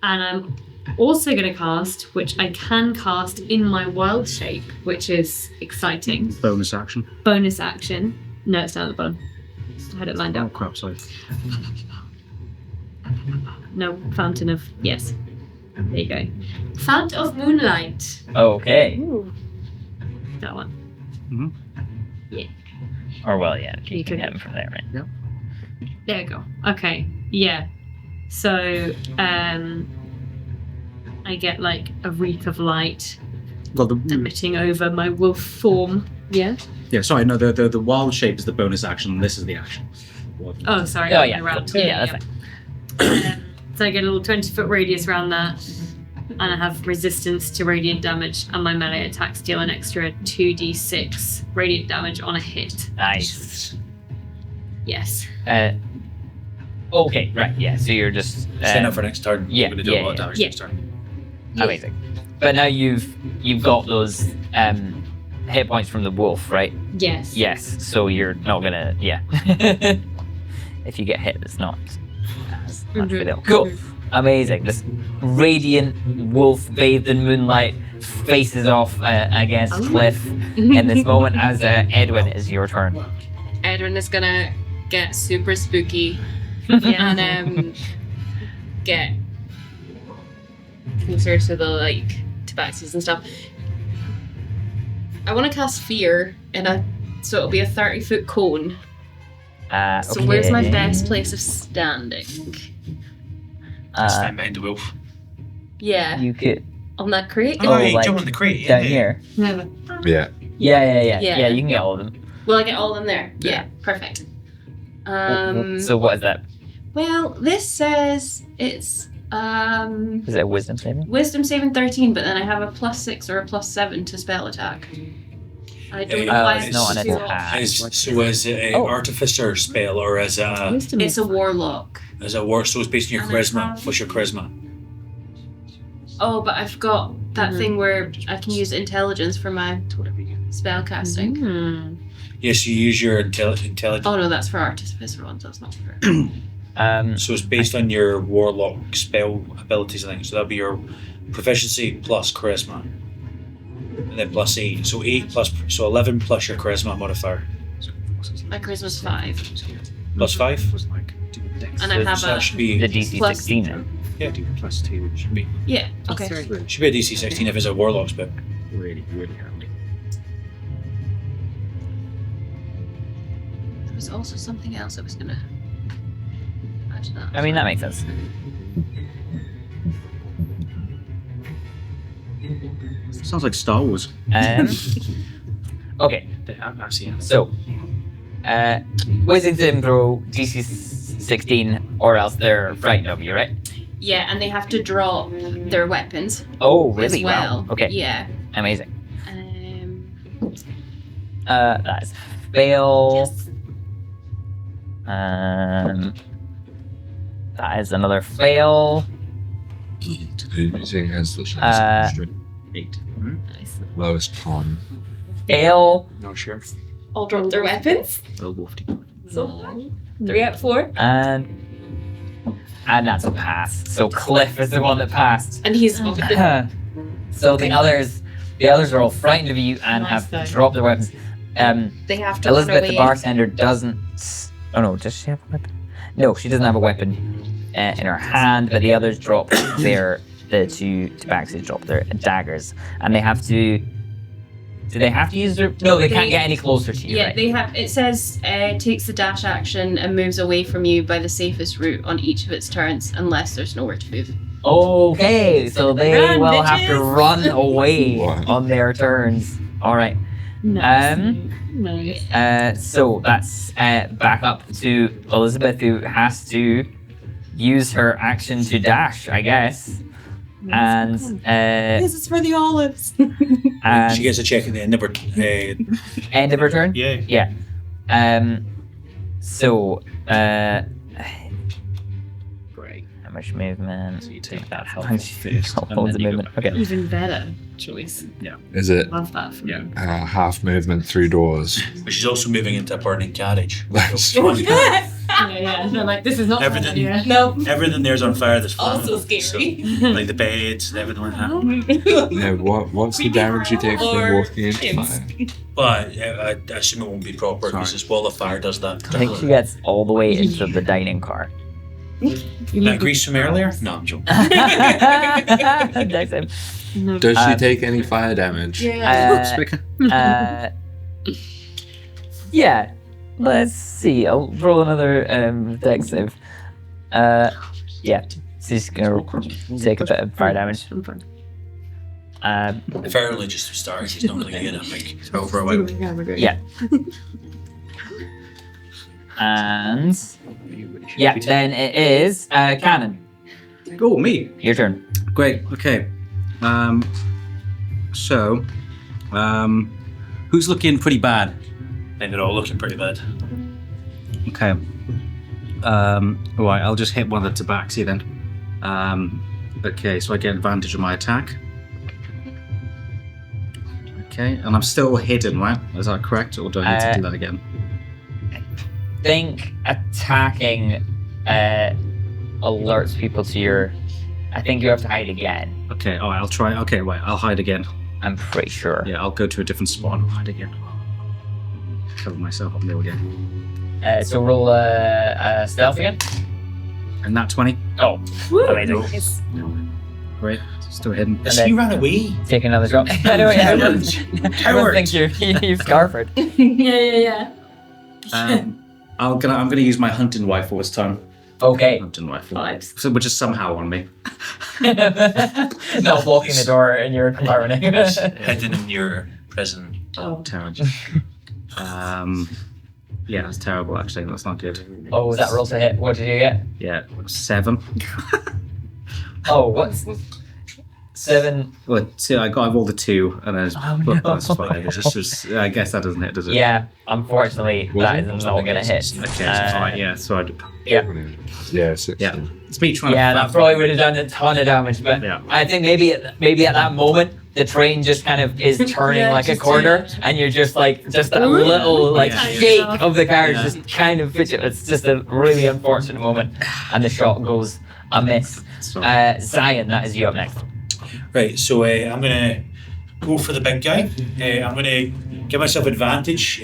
I'm also going to cast, which I can cast in my wild shape, which is exciting. Bonus action. Bonus action. No, it's down at the bottom. I had it lined Oh up. crap! Sorry. No, fountain of... Yes. There you go. Fount of Moonlight. Okay. That one. Or well, yeah. You You can could- hit him from there, right? There you go. Okay. Yeah. So, I get like a wreath of light Well, emitting over my wolf form. Yeah. yeah. Sorry. No, the wild shape is the bonus action. This is the action. Oh, sorry. Oh I went yeah. around. Yeah, that's fine. So I get a little 20-foot radius around that, and I have resistance to radiant damage, and my melee attacks deal an extra 2d6 radiant damage on a hit. Nice. Yes. Okay, right, yeah. So you're just Stand up for next turn. yeah, We're going to do a lot of yeah, damage yeah. next turn. amazing. But now you've got those hit points from the wolf, right? Yes. Yes. So you're not gonna if you get hit, it's not as much of a deal. Cool. Amazing. This radiant wolf bathed in moonlight faces off against Cliff in this moment as Edwin, is your turn. Edwin is gonna get super spooky Yeah. and get closer to the to tabaxis and stuff. I want to cast Fear, so it'll be a 30-foot cone. So where's my best place of standing? Stand behind the wolf. Yeah, You could on that crate. Oh, yeah, like, jump on the crate. down Yeah. here. Never. Yeah. Yeah. Yeah. You can get all of them. Will I get all of them there? Yeah. Perfect. So what is that? Well, this says it's Is it a wisdom saving? Wisdom saving 13, but then I have a +6 or a +7 to spell attack. I don't know Oh, why it's not an too attack. off. So is it an Oh. artificer spell or is it a Wisdom It's a warlock. war? So it's based on your And I charisma. have- What's your charisma? Oh, but I've got that thing where I can use intelligence for my spell casting. Yes, you use your intelligence. Oh no, that's for artificer ones. That's not for. So it's based on your warlock spell abilities, I think. So that'll be your proficiency plus charisma, and then +8. So 11 plus your charisma modifier. My charisma's 5, +5. and I have So that a should be The DC Plus- 16 then. +2. Should be okay. should be a DC 16 if it's a warlock spell. Really handy. There was also something else I was gonna add to that. I mean, that makes sense. Sounds like Star Wars. Okay, I've seen it. so wisdom saving throw DC 16, or else they're frightened of you, right? Yeah, and they have to drop their weapons Oh, as really? well. Wow. Okay, Yeah. amazing. Um, That is fail. yes. That is another fail. Using as the Uh, 8. Nice. lowest con. Fail. No, sure. All drop their weapons. Well, wolfy. So 3 out of 4. And that's a pass. So Cliff is the one that passed. And he's So the others are all frightened of you and Nice have though. dropped their weapons. they have to Elizabeth, run away. the bartender, doesn't. Oh no, does she have a weapon? No, she doesn't have a weapon in her hand. But the others drop the two tabaxis drop their daggers, and they have to. Do they have to use their? No, they can't get any closer to you. Yeah, Right? they have. It says takes the dash action and moves away from you by the safest route on each of its turns, unless there's nowhere to move. Okay, so they Run, will have to bitches! run away Wow. on their turns. All right. Nice. So that's back up to Elizabeth, who has to use her action to dash, I guess. And This is for the olives. and She gets a check at the end of her. end of her turn. Yeah. Yeah. So Great. how much movement? So you take that health Punch. first. and Loads then of you go movement. back. Okay. Even better choice. Is it Love that. For Yeah. half movement through doors? But she's also moving into a burning carriage. That's Yeah. They're like, this is not Everything. fun, yeah. No. Everything there's on fire. That's Also flammable. scary. So, like the beds and everything like that. yeah. What's the damage you take from Or walking into imps. fire? But I assume it won't be proper because this wall of fire does that. I think she gets all the way into the dining car. That grease from earlier? No, I'm joking. Next time. No. Does she take any fire damage? Yeah. Let's see. I'll roll another dex save. Yeah. She's gonna take a bit of fire damage. The fire only just started. She's not going to get it like over a while. Yeah. And yeah, then it is Cannon. Oh, me. Your turn. Great. Okay. So, who's looking pretty bad? And they're all looking pretty bad. Okay. All right. I'll just hit one of the tabaxi then. Okay. So I get advantage on my attack. Okay. And I'm still hidden, right? Is that correct, or do I need to do that again? Think attacking alerts people to your. I think you have to hide again. Okay. All right. I'll try. Okay. Right. I'll hide again. I'm pretty sure. Yeah. I'll go to a different spot and hide again. Cover myself up there again. So roll stealth again. And that 20. Oh, amazing. Great. Still hidden. As he ran away. Take another drop. I know, yeah. Everyone Coward. thinks you're Scarford. yeah. I'm gonna use my hunting rifle this time. Okay. Hunting rifle. Vibes. So, which is somehow on me. Not blocking the door in your compartment. Hidden in your prison. Oh. Terrible. Yeah, that's terrible. Actually, that's not good. Oh, was that roll to hit? What did you get? Yeah, 7. Oh, what's 7? Well, see, I rolled a 2, and then that's no. 5. It's just, I guess that doesn't hit, does it? Yeah, unfortunately, that is not going to hit. Okay, so fine. Yeah, so I'd. Yeah, 16. Yeah, it's me trying. Yeah, to that probably would have done a ton of damage, but Yeah. I think maybe at that moment the train just kind of is turning Yeah, like a just corner, and you're just a little like Yeah. shake of the carriage, Yeah. just kind of pitch it. It's just a really unfortunate moment, and the shot goes amiss. Zion, that is you up next. Right, so I'm gonna go for the big guy. I'm gonna give myself advantage,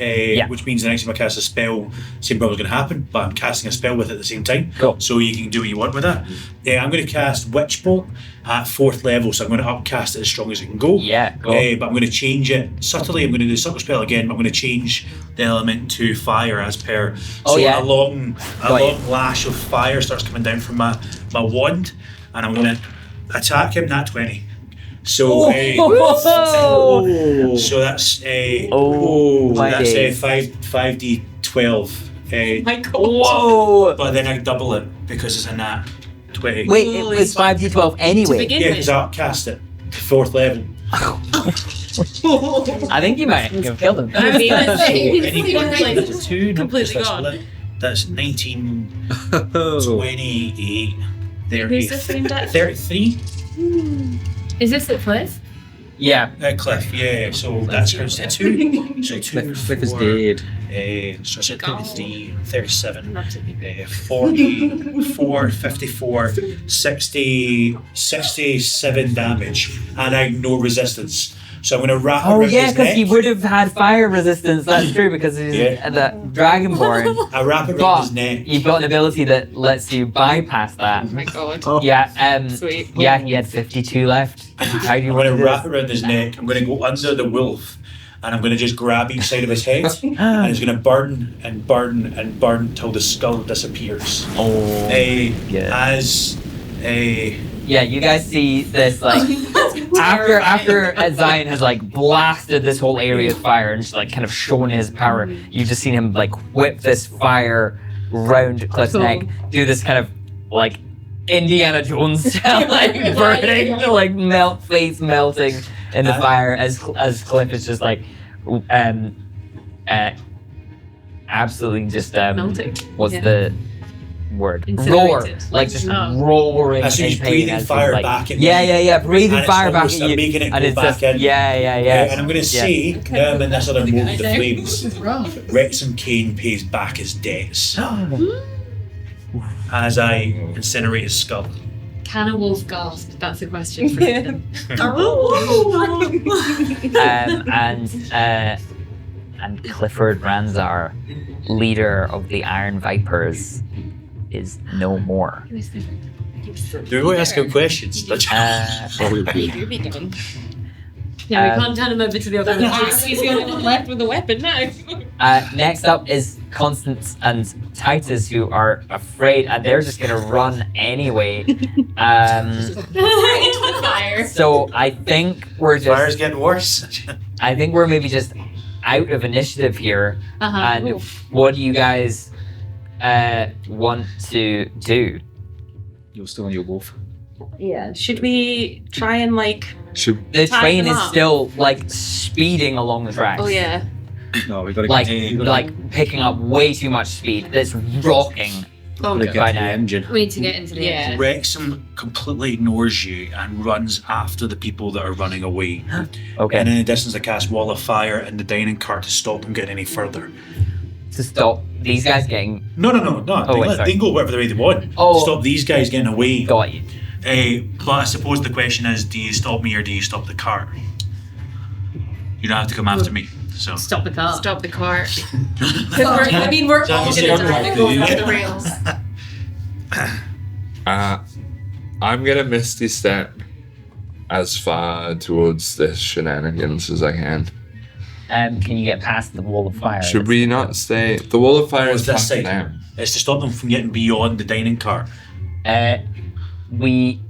which means the next time I cast a spell, same problem's gonna happen, but I'm casting a spell with it at the same time. Cool. So you can do what you want with that. I'm gonna cast Witch Bolt at 4th level, so I'm gonna upcast it as strong as it can go. Yeah, go. But I'm gonna change it subtly. I'm gonna do the subtle spell again, but I'm gonna change the element to fire as per. Oh, So yeah. a long Got you. lash of fire starts coming down from my wand, and I'm gonna attack him. Nat 20. So, so that's my that's days. 5d12. My God. Whoa! But then I double it because it's a nat 20. Wait, it was 5d12 To anyway. begin Yeah, with. because I upcast it to 4th level. I think you might have killed him. I mean, it's Anyone like, with 2 completely that's gone. split. That's 19, Oh. 28, 30, Who's this aimed at? 33. Is this at Cliff? Yeah. Cliff, yeah. So that's goes to 2. So 2, Cliff is 4, dead. so I said 33, 37, 44, 54, 60, 67 damage, and I have no resistance. So I'm going to wrap Oh around yeah, his because neck. he would have had fire resistance. That's true because he's Yeah. the Dragonborn. I wrap it around But his neck. you've got an ability that lets you bypass that. Oh my God. Yeah. Sweet. Yeah, he had 52 left. How do you I'm want going to to wrap it around his neck. I'm going to go under the wolf, and I'm going to just grab each side of his head, and it's going to burn and burn and burn till the skull disappears. Oh. Yeah. As a Yeah, you guys see this like after Zion has like blasted this whole area with fire and just like kind of shown his power. You've just seen him like whip this fire round Cliff's neck, do this kind of like Indiana Jones style, like burning, like face melting in the fire as Cliff is just like absolutely just Melting. what's Yeah. the word? Roar, Incinerated. like just Oh. roaring So he's in pain breathing as fire he's, like, back at yeah, breathing And it's fire back almost at you, making it and go it's back just in. yeah. And I'm going to say, now I'm in this other mode with the flames. Wrexham Kane pays back his debts as I incinerate his skull. Can a wolf gasp? That's a question for him. And Clifford Ranzar, leader of the Iron Vipers, is no more. Do we want to ask him questions? You'll be done. Yeah, we can't turn him over to the other one. He's the only one left with a weapon now. Next up is Constance and Titus, who are afraid, and they're just gonna run anyway. Fire. So I think we're Fire's just. getting worse. I think we're maybe just out of initiative here. And what do you guys want to do? You're still on your wolf. Yeah. Should we try and like? The Tie train them is up. still like speeding along the tracks. Oh yeah. No, we've got to Like picking up way too much speed. It's rocking. Oh get by to the now. engine. We need to get into the Yeah. engine. Wrexham completely ignores you and runs after the people that are running away. Okay. And in the distance, I cast Wall of Fire in the dining cart to stop them getting any further. To stop these guys getting No. Oh, wait, sorry. They can go whatever way they want. Oh. Stop these guys getting away. got you. But I suppose the question is, do you stop me or do you stop the cart? You don't have to come after me. So Stop the car. Stop the car. We're all gonna go off the rails. I'm gonna Misty Step as far towards this shenanigans as I can. Can you get past the wall of fire? Should we not stay? The wall of fire is this past side. them. It's to stop them from getting beyond the dining car. We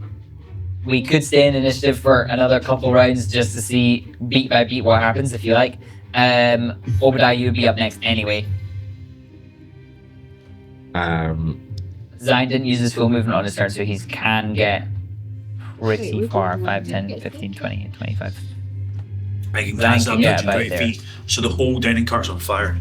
could stay in initiative for another couple rounds just to see beat by beat what happens, if you like. Obadiah, you'd be up next anyway. Zion didn't use his full movement on his turn, so he can get pretty far. 5, 10, 15, 20, 25. I can cast up Yeah, to about 20 there. feet, so the whole dining cart's on fire.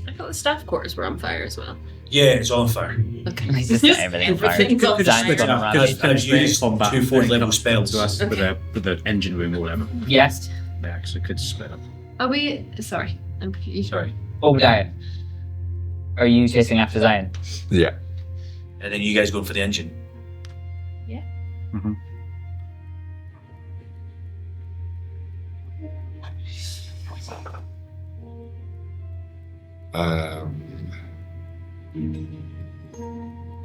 I thought the staff quarters were on fire as well. Yeah, it's all on fire. Okay. He's just set everything on fire. Everything's on Zion's fire. gonna run. I've used combat 2 4th level spells. to us with the engine room or whatever. Yes. They actually could split up. Are we? Sorry, I'm confused. Sorry. Obadiah, are you chasing after Zion? Yeah. And then you guys going for the engine.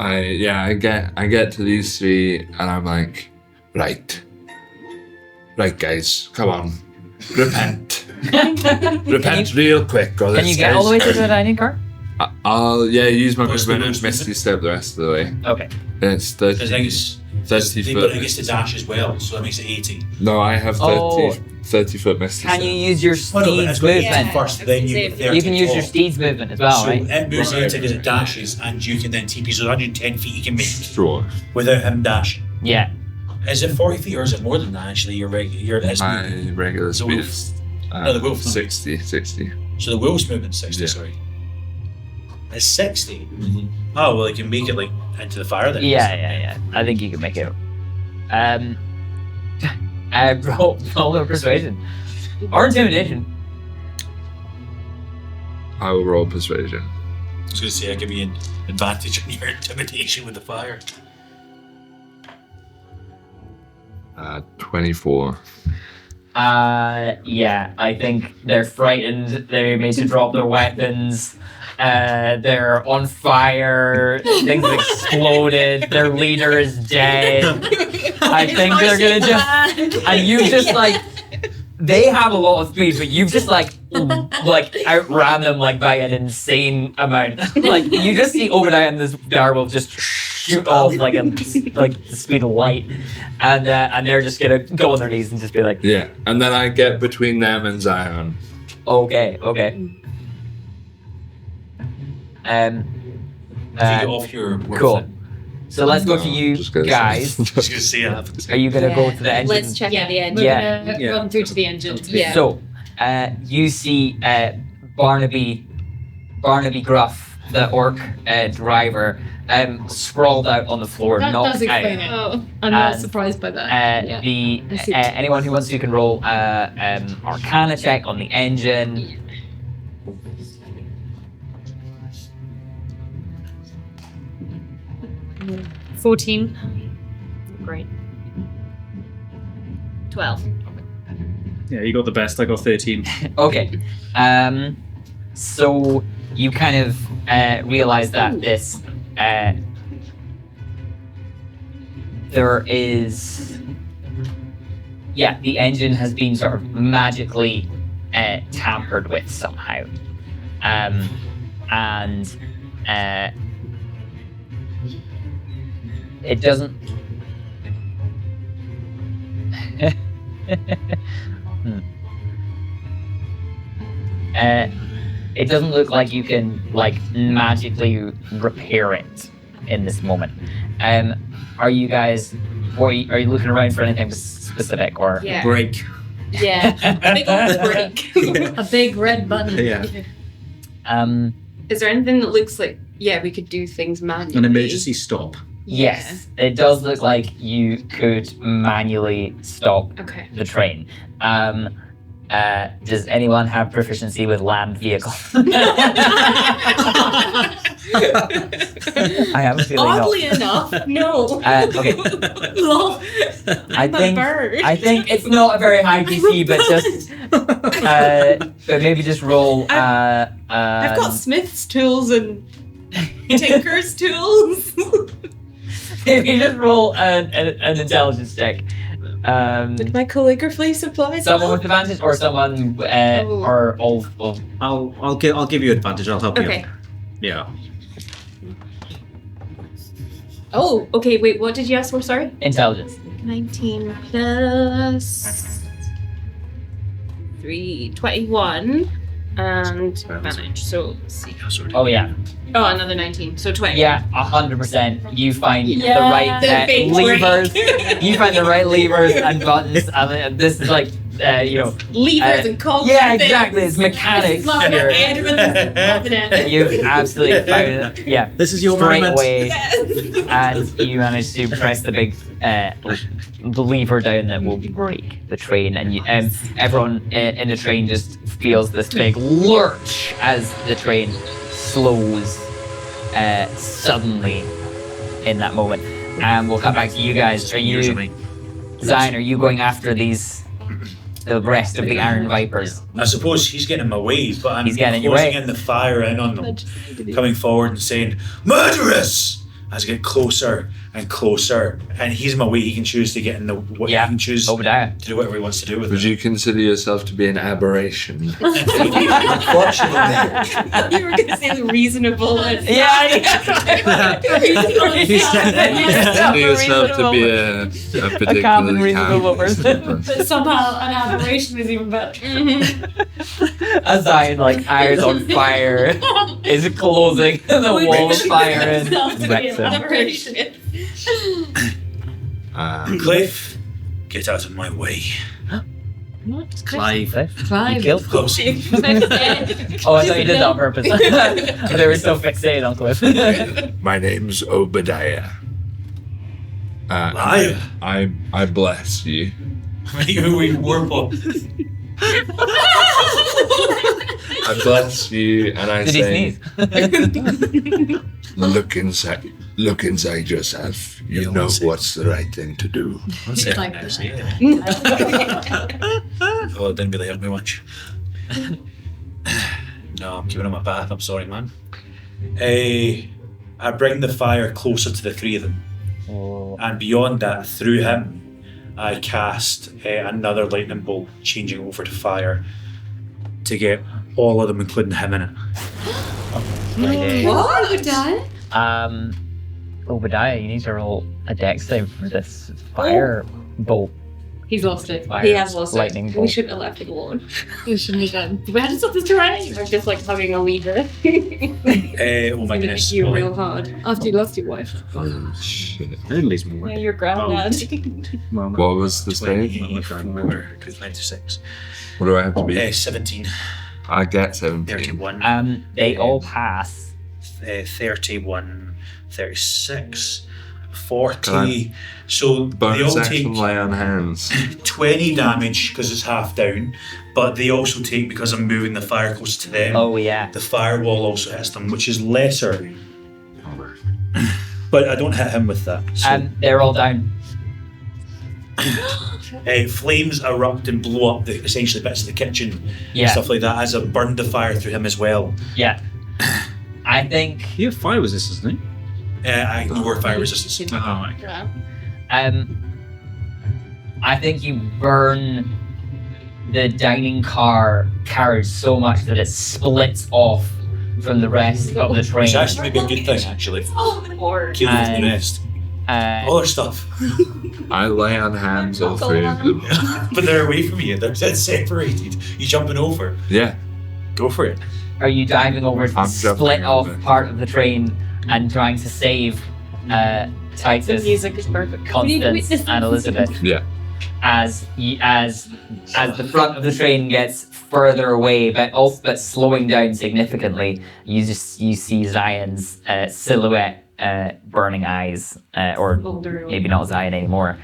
I get to these three and I'm like, right guys, come on, repent real quick. Or Can you get all the way to the dining car? I'll use my What's the movement and most Misty step the rest of the way. Okay. It's Because I 30, think it's 30 but I foot. guess the dash as well, so that makes it 80. No, I have 30, Oh. 30 foot Misty Can you step. use your Oh, no, but steed's that's what you movement? did first, then you get 30 You can use your tall. steed's movement as well, So right? it moves Right. 80 because it dashes, and you can then TP. So 110 feet you can make Sure. without him dashing. Yeah. Is it 40 feet or is it more than that? Actually, your it's My movement. regular The speed wolf. is No, the wolf. 60. So the wolf's movement 60. Yeah. Sorry, it's 60. Oh well, you can make it like into the fire then. Yeah. I think you can make it. Roll a persuasion. Or intimidation. I will roll persuasion. I was gonna say I give you an advantage on your intimidation with the fire. 24. Yeah, I think they're frightened. They're made to drop their weapons. They're on fire. Things have exploded. Their leader is dead. I think they're gonna just. And you just like. They have a lot of speed, but you've just like outran them like by an insane amount. Like you just see Obadiah and this direwolf just shoot off like the speed of light, and they're just gonna go on their knees and just be like, Yeah, and then I get between them and Zion. okay. If you get off your Cool. So let's go No, to you just gonna say- guys. I was gonna say it happens. Are you gonna go to the engine? Let's check out the engine. We're Yeah. gonna Yeah. run through to the engine. Yeah. So, you see Barnaby Gruff, the orc driver, sprawled out on the floor, That knocked does explain out. it. I'm not And, surprised by that. Yeah. I see. Anyone who wants to can roll Arcana check on the engine. 14. Great. 12. Yeah, you got the best. I got 13. Okay. So you kind of realize that this there is the engine has been sort of magically tampered with somehow, and it doesn't. It doesn't look like you can magically repair it in this moment. Are you guys? Are you looking around for anything specific or? Yeah. Break. Yeah. Big old break. A big red button. Yeah. Is there anything that looks like, we could do things manually? An emergency stop. Yes, it does look like you could manually stop Okay. the train. Does anyone have proficiency with land vehicle? I have a feeling not. Oddly enough, no. Okay, Lol. I I'm a think bird. it's not a very high DC, but just but maybe just roll. I've got Smith's tools and Tinker's tools. Maybe just roll an intelligence check. With my calligraphy supplies. Someone with advantage, or someone, or all. I'll give you advantage. I'll help you. Okay. Yeah. Oh, okay. Wait, what did you ask for? Sorry. Intelligence. 19 plus 3, 21, and advantage. So let's see. Oh yeah. Oh, another 19. So 20. Yeah, 100%. You find the Yeah, right the big levers. ring. You find the right levers and buttons, and this is like, Levers and cogs. yeah, and things. exactly. It's mechanics Loving here. it. Everyone's loving it. You've absolutely found it. Yeah. This is your Straight moment. away, Yes. and you manage to press the big the lever down that will break the train, and everyone in the train just feels this big lurch as the train slows suddenly in that moment. And we'll come back to you guys. Are you, Zion? Are you going after the rest of the Iron Vipers? I suppose he's getting in my way, but I'm He's getting in your closing way. in the fire in on them, coming forward and saying, "Murderous!" As I get closer and closer, and he's in my way. He can choose to get in he can choose Obadiah. to do whatever he wants to do with Would it. you consider yourself to be an aberration? Unfortunately, You were going to say the reasonable. And Consider yourself to be a particularly common reasonable person. But somehow an aberration is even better. As Zion, like, eyes on fire, is closing the wall of fire and wrecks him. Cliff, get out of my way. Clive. You killed him. Close. Oh, I thought you did that on purpose. They were so fixated on Cliff. My name's Obadiah. Liar. I bless you. We warble. I bless you, and I Did he say, sneeze? look inside yourself. You know what's the right thing to do. Like Oh, it didn't really help me much. No, I'm keeping on my path. I'm sorry, man. I bring the fire closer to the three of them. And beyond that, through him, I cast another lightning bolt, changing over to fire, to get all of them, including him, in it. What? You're done? Obadiah, you need to roll a dex save for this fire bolt. He's lost it. Fire He has lost lightning it. bolt. We shouldn't have left it alone. We shouldn't have done. We had to stop this terrain. I'm just like hugging a lever. Oh my Gonna goodness. hit you Ollie. real hard. After you lost your wife. Oh, shit. I didn't lose more. Yeah, your granddad. Well, What was the stage? 96. What do I have to be? 17, I get 17. 31, They all pass. 31, 36, Can 40. So they Bonus all action take lay on hands. 20 damage because it's half down, but they also take, because I'm moving the fire close to them, Oh yeah. the firewall also hits them, which is lesser. But I don't hit him with that. So, They're all down. flames erupt and blow up essentially bits of the kitchen and Yeah. stuff like that, as I burned the fire through him as well. Yeah. I think you have fire resistance, don't you? I ignore fire resistance. I think you burn the dining car carriage so much that it splits off from the rest of the train. Which actually may be a good thing, actually. Or Kill the rest. Other stuff. I lay on hands all three of them. But they're away from you. They're separated. You jumping over. Yeah. Go for it. Are you diving over to I'm split jumping off over. part of the train and trying to save the Titus, music is perfect. Constance, and Elizabeth? Yeah. As the front of the train gets further away, but slowing down significantly, you see Zion's silhouette, burning eyes, or maybe not Zion anymore,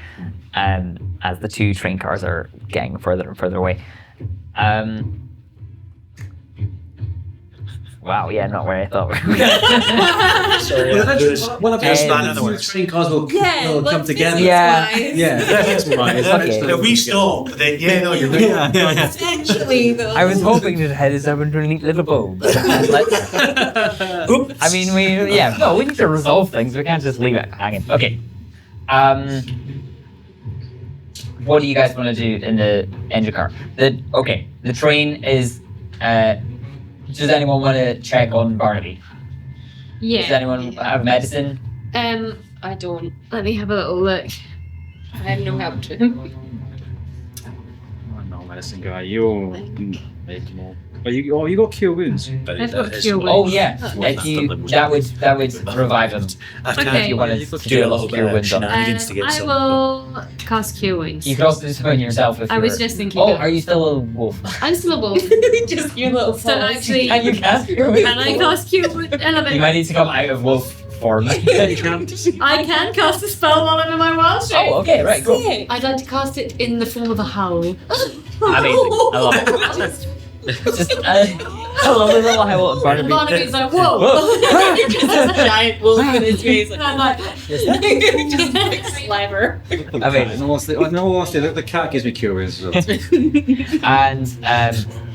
as the two train cars are getting further and further away. Wow, yeah, not where I thought we were going. Sorry. Well, I've train cars will come let's together. Yeah. Yeah, that's right. Okay. If we stop, then yeah, no, you're right. Essentially, though. I was hoping to head us up into a neat little bow, but let's. I mean, we need to resolve things. We can't just leave it hanging. Okay. what do you guys want to do in the engine car? The train is. Does anyone want to check on Barnaby? Yeah. Does anyone have medicine? I don't. Let me have a little look. I have no help to him. I'm not a medicine guy. You make more. Oh, you got cure wounds. But I've got that is- cure wounds. Oh yeah, if you that would revive him. Okay. If you wanted You to could do a little bit cure of wounds on him. shenanigans to get I some. will cast cure wounds. You could also do something yourself if I you're... was just thinking. Oh, of- are you still a wolf? I'm still a wolf. Just your little So actually, Can you cast cure wounds? can I cast cure wounds? You Elevate. might need to come out of wolf form. I can cast a spell while I'm in my wild shape. Oh, okay, right, cool. I'd like to cast it in the form of a howl. Amazing. I love it. Just I love the little howl of Barnaby. Barnaby's like, whoa. Whoa. Just a giant wolf in his face. And I'm like, Just like slimer. Amazing. Honestly, the cat gives me cure wounds as well. And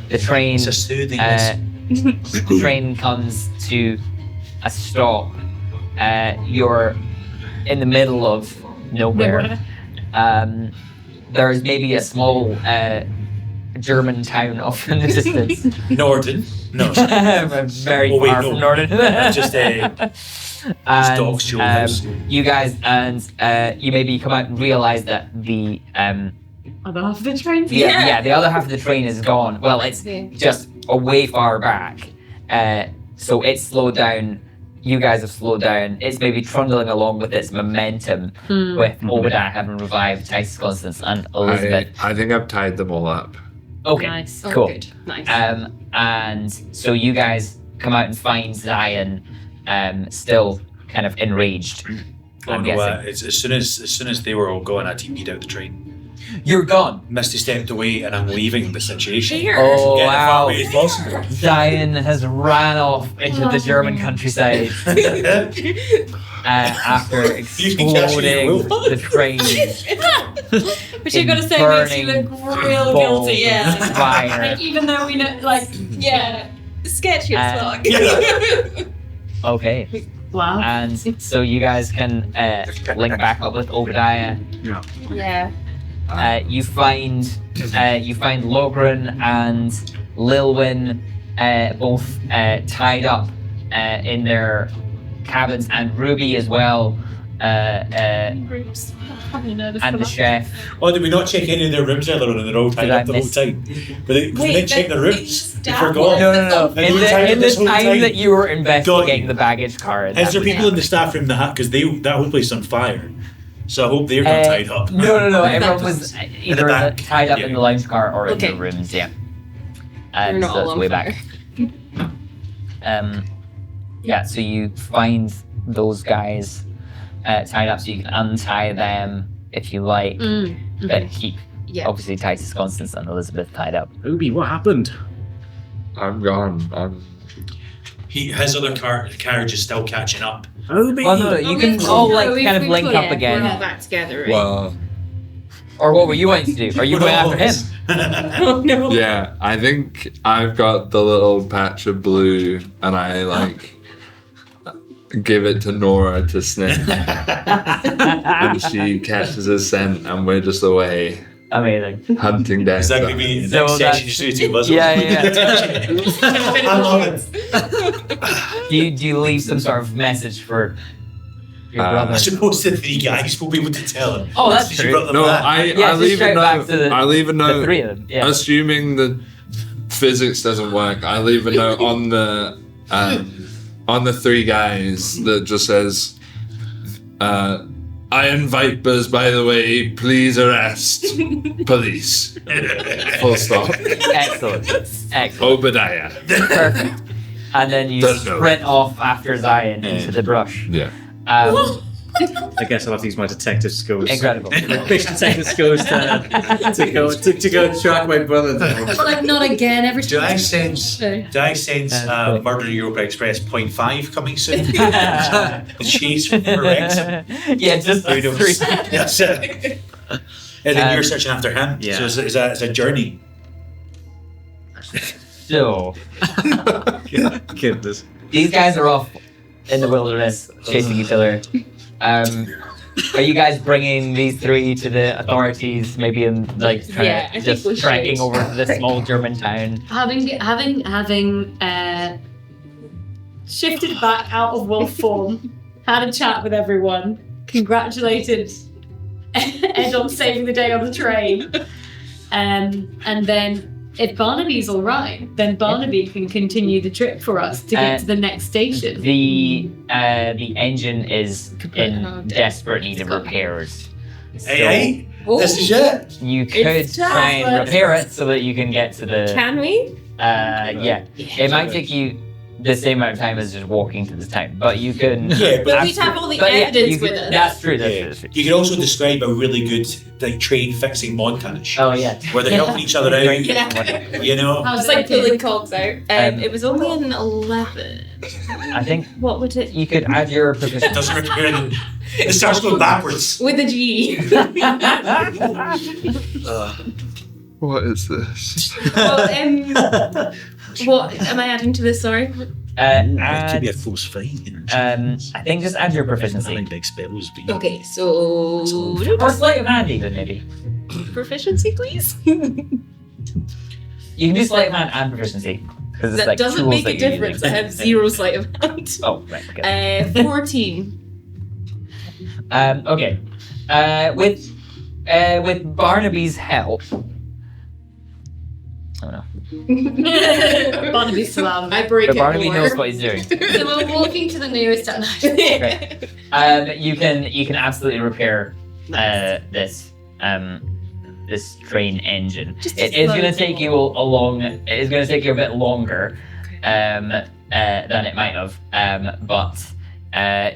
the train It's a soothing. the train comes to a stop. You're in the middle of nowhere. There's maybe a small German town off in the distance. Norden. No. Very Oh, wait, far no. from Norden. Just and, dogs to your house. you guys and you maybe come out and realize that the other half of the train. the other half of the train is gone. Well, it's just a way far back. So it's slowed down. You guys have slowed down. It's maybe trundling along with its momentum, with Obadiah having revived Titus Constance and Elizabeth. I think I've tied them all up. Okay, Nice. cool. Good. Nice. And so you guys come out and find Zion still kind of enraged. Oh I'm no! guessing. It's, as soon as they were all gone, I TP'd out the train. You're gone. Misty stepped away, and I'm leaving the situation. Here. Oh Get as far wow. away as possible. Zion has ran off into the German countryside after You can catch me, exploding you will. the train. Which I gotta say makes you look real balls guilty, of yeah. fire. Like, even though we know, like, Yeah. Sketchy as fuck. Okay. wow. And so you guys can link back up with Obadiah. Yeah. You find Logren and Lilwyn both tied up in their cabins, and Ruby as well, Groups. I'm nervous and for the that. chef. Oh, did we not check any of their rooms earlier on, and they're all tied Did I up the whole miss- time? But we didn't check their rooms. We forgot. No. And you tied In up the this whole time that you were Got investigating you. the baggage car. Is there people in the staff room because that whole place is on fire? So I hope they're not tied up. No. Everyone was either back. tied up Yeah. in the lounge car or in Okay. their rooms. Yeah. They're not so all it's on way fire. back. Yeah. So you find those guys tied up, so you can untie them if you like, but keep Yeah. obviously Titus Constance and Elizabeth tied up. Obi, what happened? I'm gone. His other carriage is still catching up. Obi! Well, no, you can we've- all no, like we've- kind of we've link got- up yeah, We're again. all back together, right? Well, Or what were you wanting to do? Are you going after him? Oh no. yeah, I think I've got the little patch of blue, and I give it to Nora to sniff, and she catches a scent, and we're just away Amazing. hunting down. Is that going to be the So next that's- session? Just do two buzzers. Yeah. I love it. Do you leave some sort of message for your brother? I suppose the three guys will be able to tell him. Oh, that's She true. brought them No, back. I Yeah, just leave shout a back note. to the- I leave a The note. three of them. Yeah. Assuming the physics doesn't work, I leave a note on the three guys that just says, "Iron Vipers, by the way, please arrest police." Full stop. Excellent. Obadiah. Perfect. And then you Don't know. sprint off after Zion into the brush. Yeah. I guess I'll have to use my detective skills. Incredible. Fish detective skills to go track my brother down. Like, not again. Every Do I sense That's Murder in Europa Express 0.5 coming soon? The chase for Wrexham? Yeah, just Who knows? three. That's it. And then you're searching after him. Yeah. So is that a journey? So Goodness. these guys are off in the wilderness chasing each other. Are you guys bringing these three to the authorities? Maybe in like trying Yeah, I to think we just trekking should. over to this small German town. Having shifted back out of wolf form, had a chat with everyone, congratulated Ed on saving the day on the train, and then if Barnaby's all right, then Barnaby can continue the trip for us to get to the next station. The engine is in desperate need of repairs. So Hey, this is it. you could It's try and tough. repair it so that you can get to the. Can we? Yeah, it might take you the same amount of time as just walking to the town, but you can. Yeah, But we'd have all the But yeah, evidence you with can- us. That's true. That's Yeah. true. That's true. You can also describe a really good like train fixing montage Oh yeah. where they're helping each other out. Yeah. You know, How's It's like that pulling cogs out. It was only an 11. I think What would it? you could add your it proficiency. doesn't repair them. It starts going backwards. With a G. What is this? Well, what am I adding to this? Sorry. It could be a close fight. You know. I think just add your I proficiency. think big spells, but you Okay, so Or sleight of hand even maybe. proficiency, please. You can do sleight of hand and proficiency. Because it's That like doesn't tools make that a you're difference. I using. have 0 sleight of hand. Oh, right. Okay. 14. Okay. With Barnaby's help. Oh no. Barnaby's still out of I it. break But it Barnaby more. knows what he's doing. So we're walking to the nearest town. You can absolutely repair this this train engine. Just It is going to slow. take you It is going to take you a bit longer than it might have. But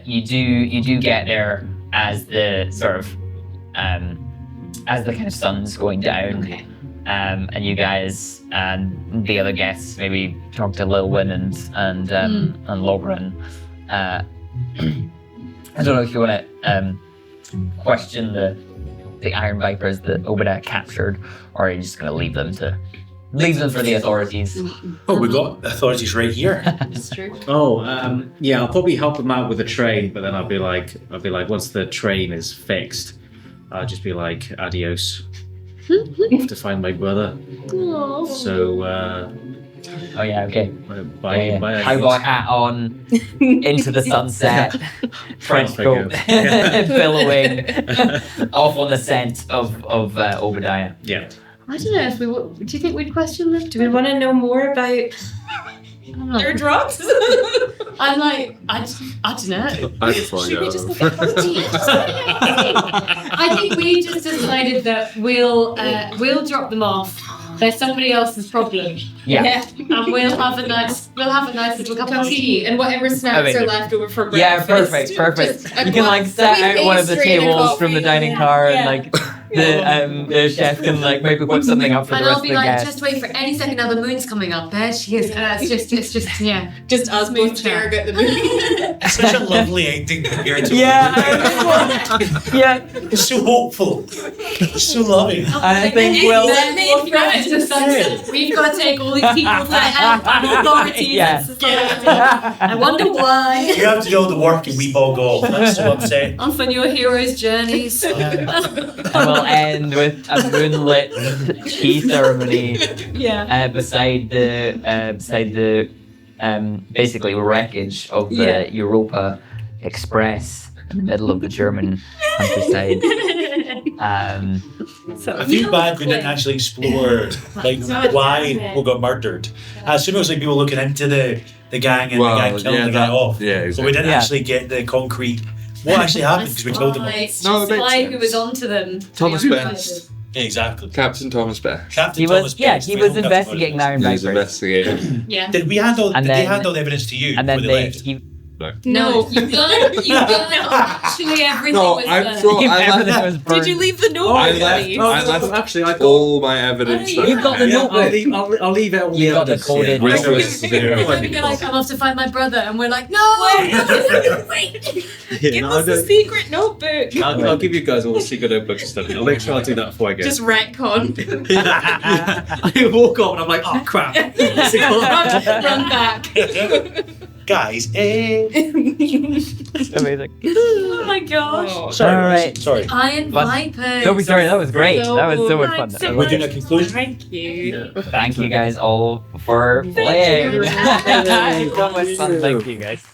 you do get there as the sort of as the kind of sun's going down. Okay. And you guys and the other guests maybe talk to Lilwyn and Lauren. I don't know if you want to question the Iron Vipers that Obadiah captured, or are you just going to leave them for the authorities? Oh, we got the authorities right here. That's true. Oh, yeah, I'll probably help him out with the train, but then I'll be like, once the train is fixed, I'll just be like, adios. Off to find my brother. So, Oh yeah, okay. bye. Cowboy hat on, into the sunset, trench coat, billowing, off on the scent of Obadiah. Yeah. I don't know if we would. Do you think we'd question them? Do we want to know more about I don't know. their drugs? I'm like, I don't know. I just want to Should we go. just look at protein? I think we just decided that we'll drop them off. They're somebody else's problem, Yeah. and we'll have a nice little cup of tea. And whatever snacks I mean- are left over from Yeah, breakfast. perfect. Just a You can like glass- set sweet out one of the pastry and a tables from the coffee. dining car, and Yeah. like the chef can like maybe whip something up for And the rest I'll of be the like, guests. just wait for any second now. The moon's coming up. There she is. It's just yeah. Just us both staring at the moon. It's such a lovely ending here to Yeah, yeah. It's so hopeful. It's so loving. I think we'll. Then we'll throw it to the sunset. We've got to take all these people to the help and authorities Yeah. and society. I wonder why. You have to do all the work and we bog off. That's so upsetting. On for your hero's journeys. And we'll end with a moonlit tea ceremony Yeah. beside the basically wreckage of the Yeah. Europa Express in the middle of the German countryside. I feel bad we didn't actually explore like why people got murdered. I assume it was like people looking into the gang and the guy killing the guy off. Yeah, But exactly. we didn't Yeah. actually get the concrete. What actually happened because we killed them all. No, it makes Spy who sense. was onto them. Thomas The Best. Yeah, exactly. Captain Thomas Best. Captain He Thomas was, yeah, Best, he we was don't have to investigating worry. Iron He was Vipers. investigating. Yeah. Did we hand all? And Did they then- hand all the evidence to you And when then they they, left? he, No, you've done actually everything No, was I'm there. sure I everything left, was burned. Did you leave the note? I with left, me? I left Actually, I got. all my evidence. Oh, that You've got the I had. notebook. I'll leave it all You the got the others, coded yeah. Which was You're very like, I'm off to find my brother, and we're like, no, wait. Give us the secret notebook. I'll give you guys all the secret notebooks and stuff. I'll make sure I do that before I go. Just retcon. I walk off and I'm like, oh crap. run back. guys. Amazing. Oh my gosh. Sorry. All right. Sorry. Iron Vipers. Don't be sorry. That was great. That was so much fun. So We're doing a conclusion. Thank you. Thank you guys all for playing. you. So much fun. Thank you guys.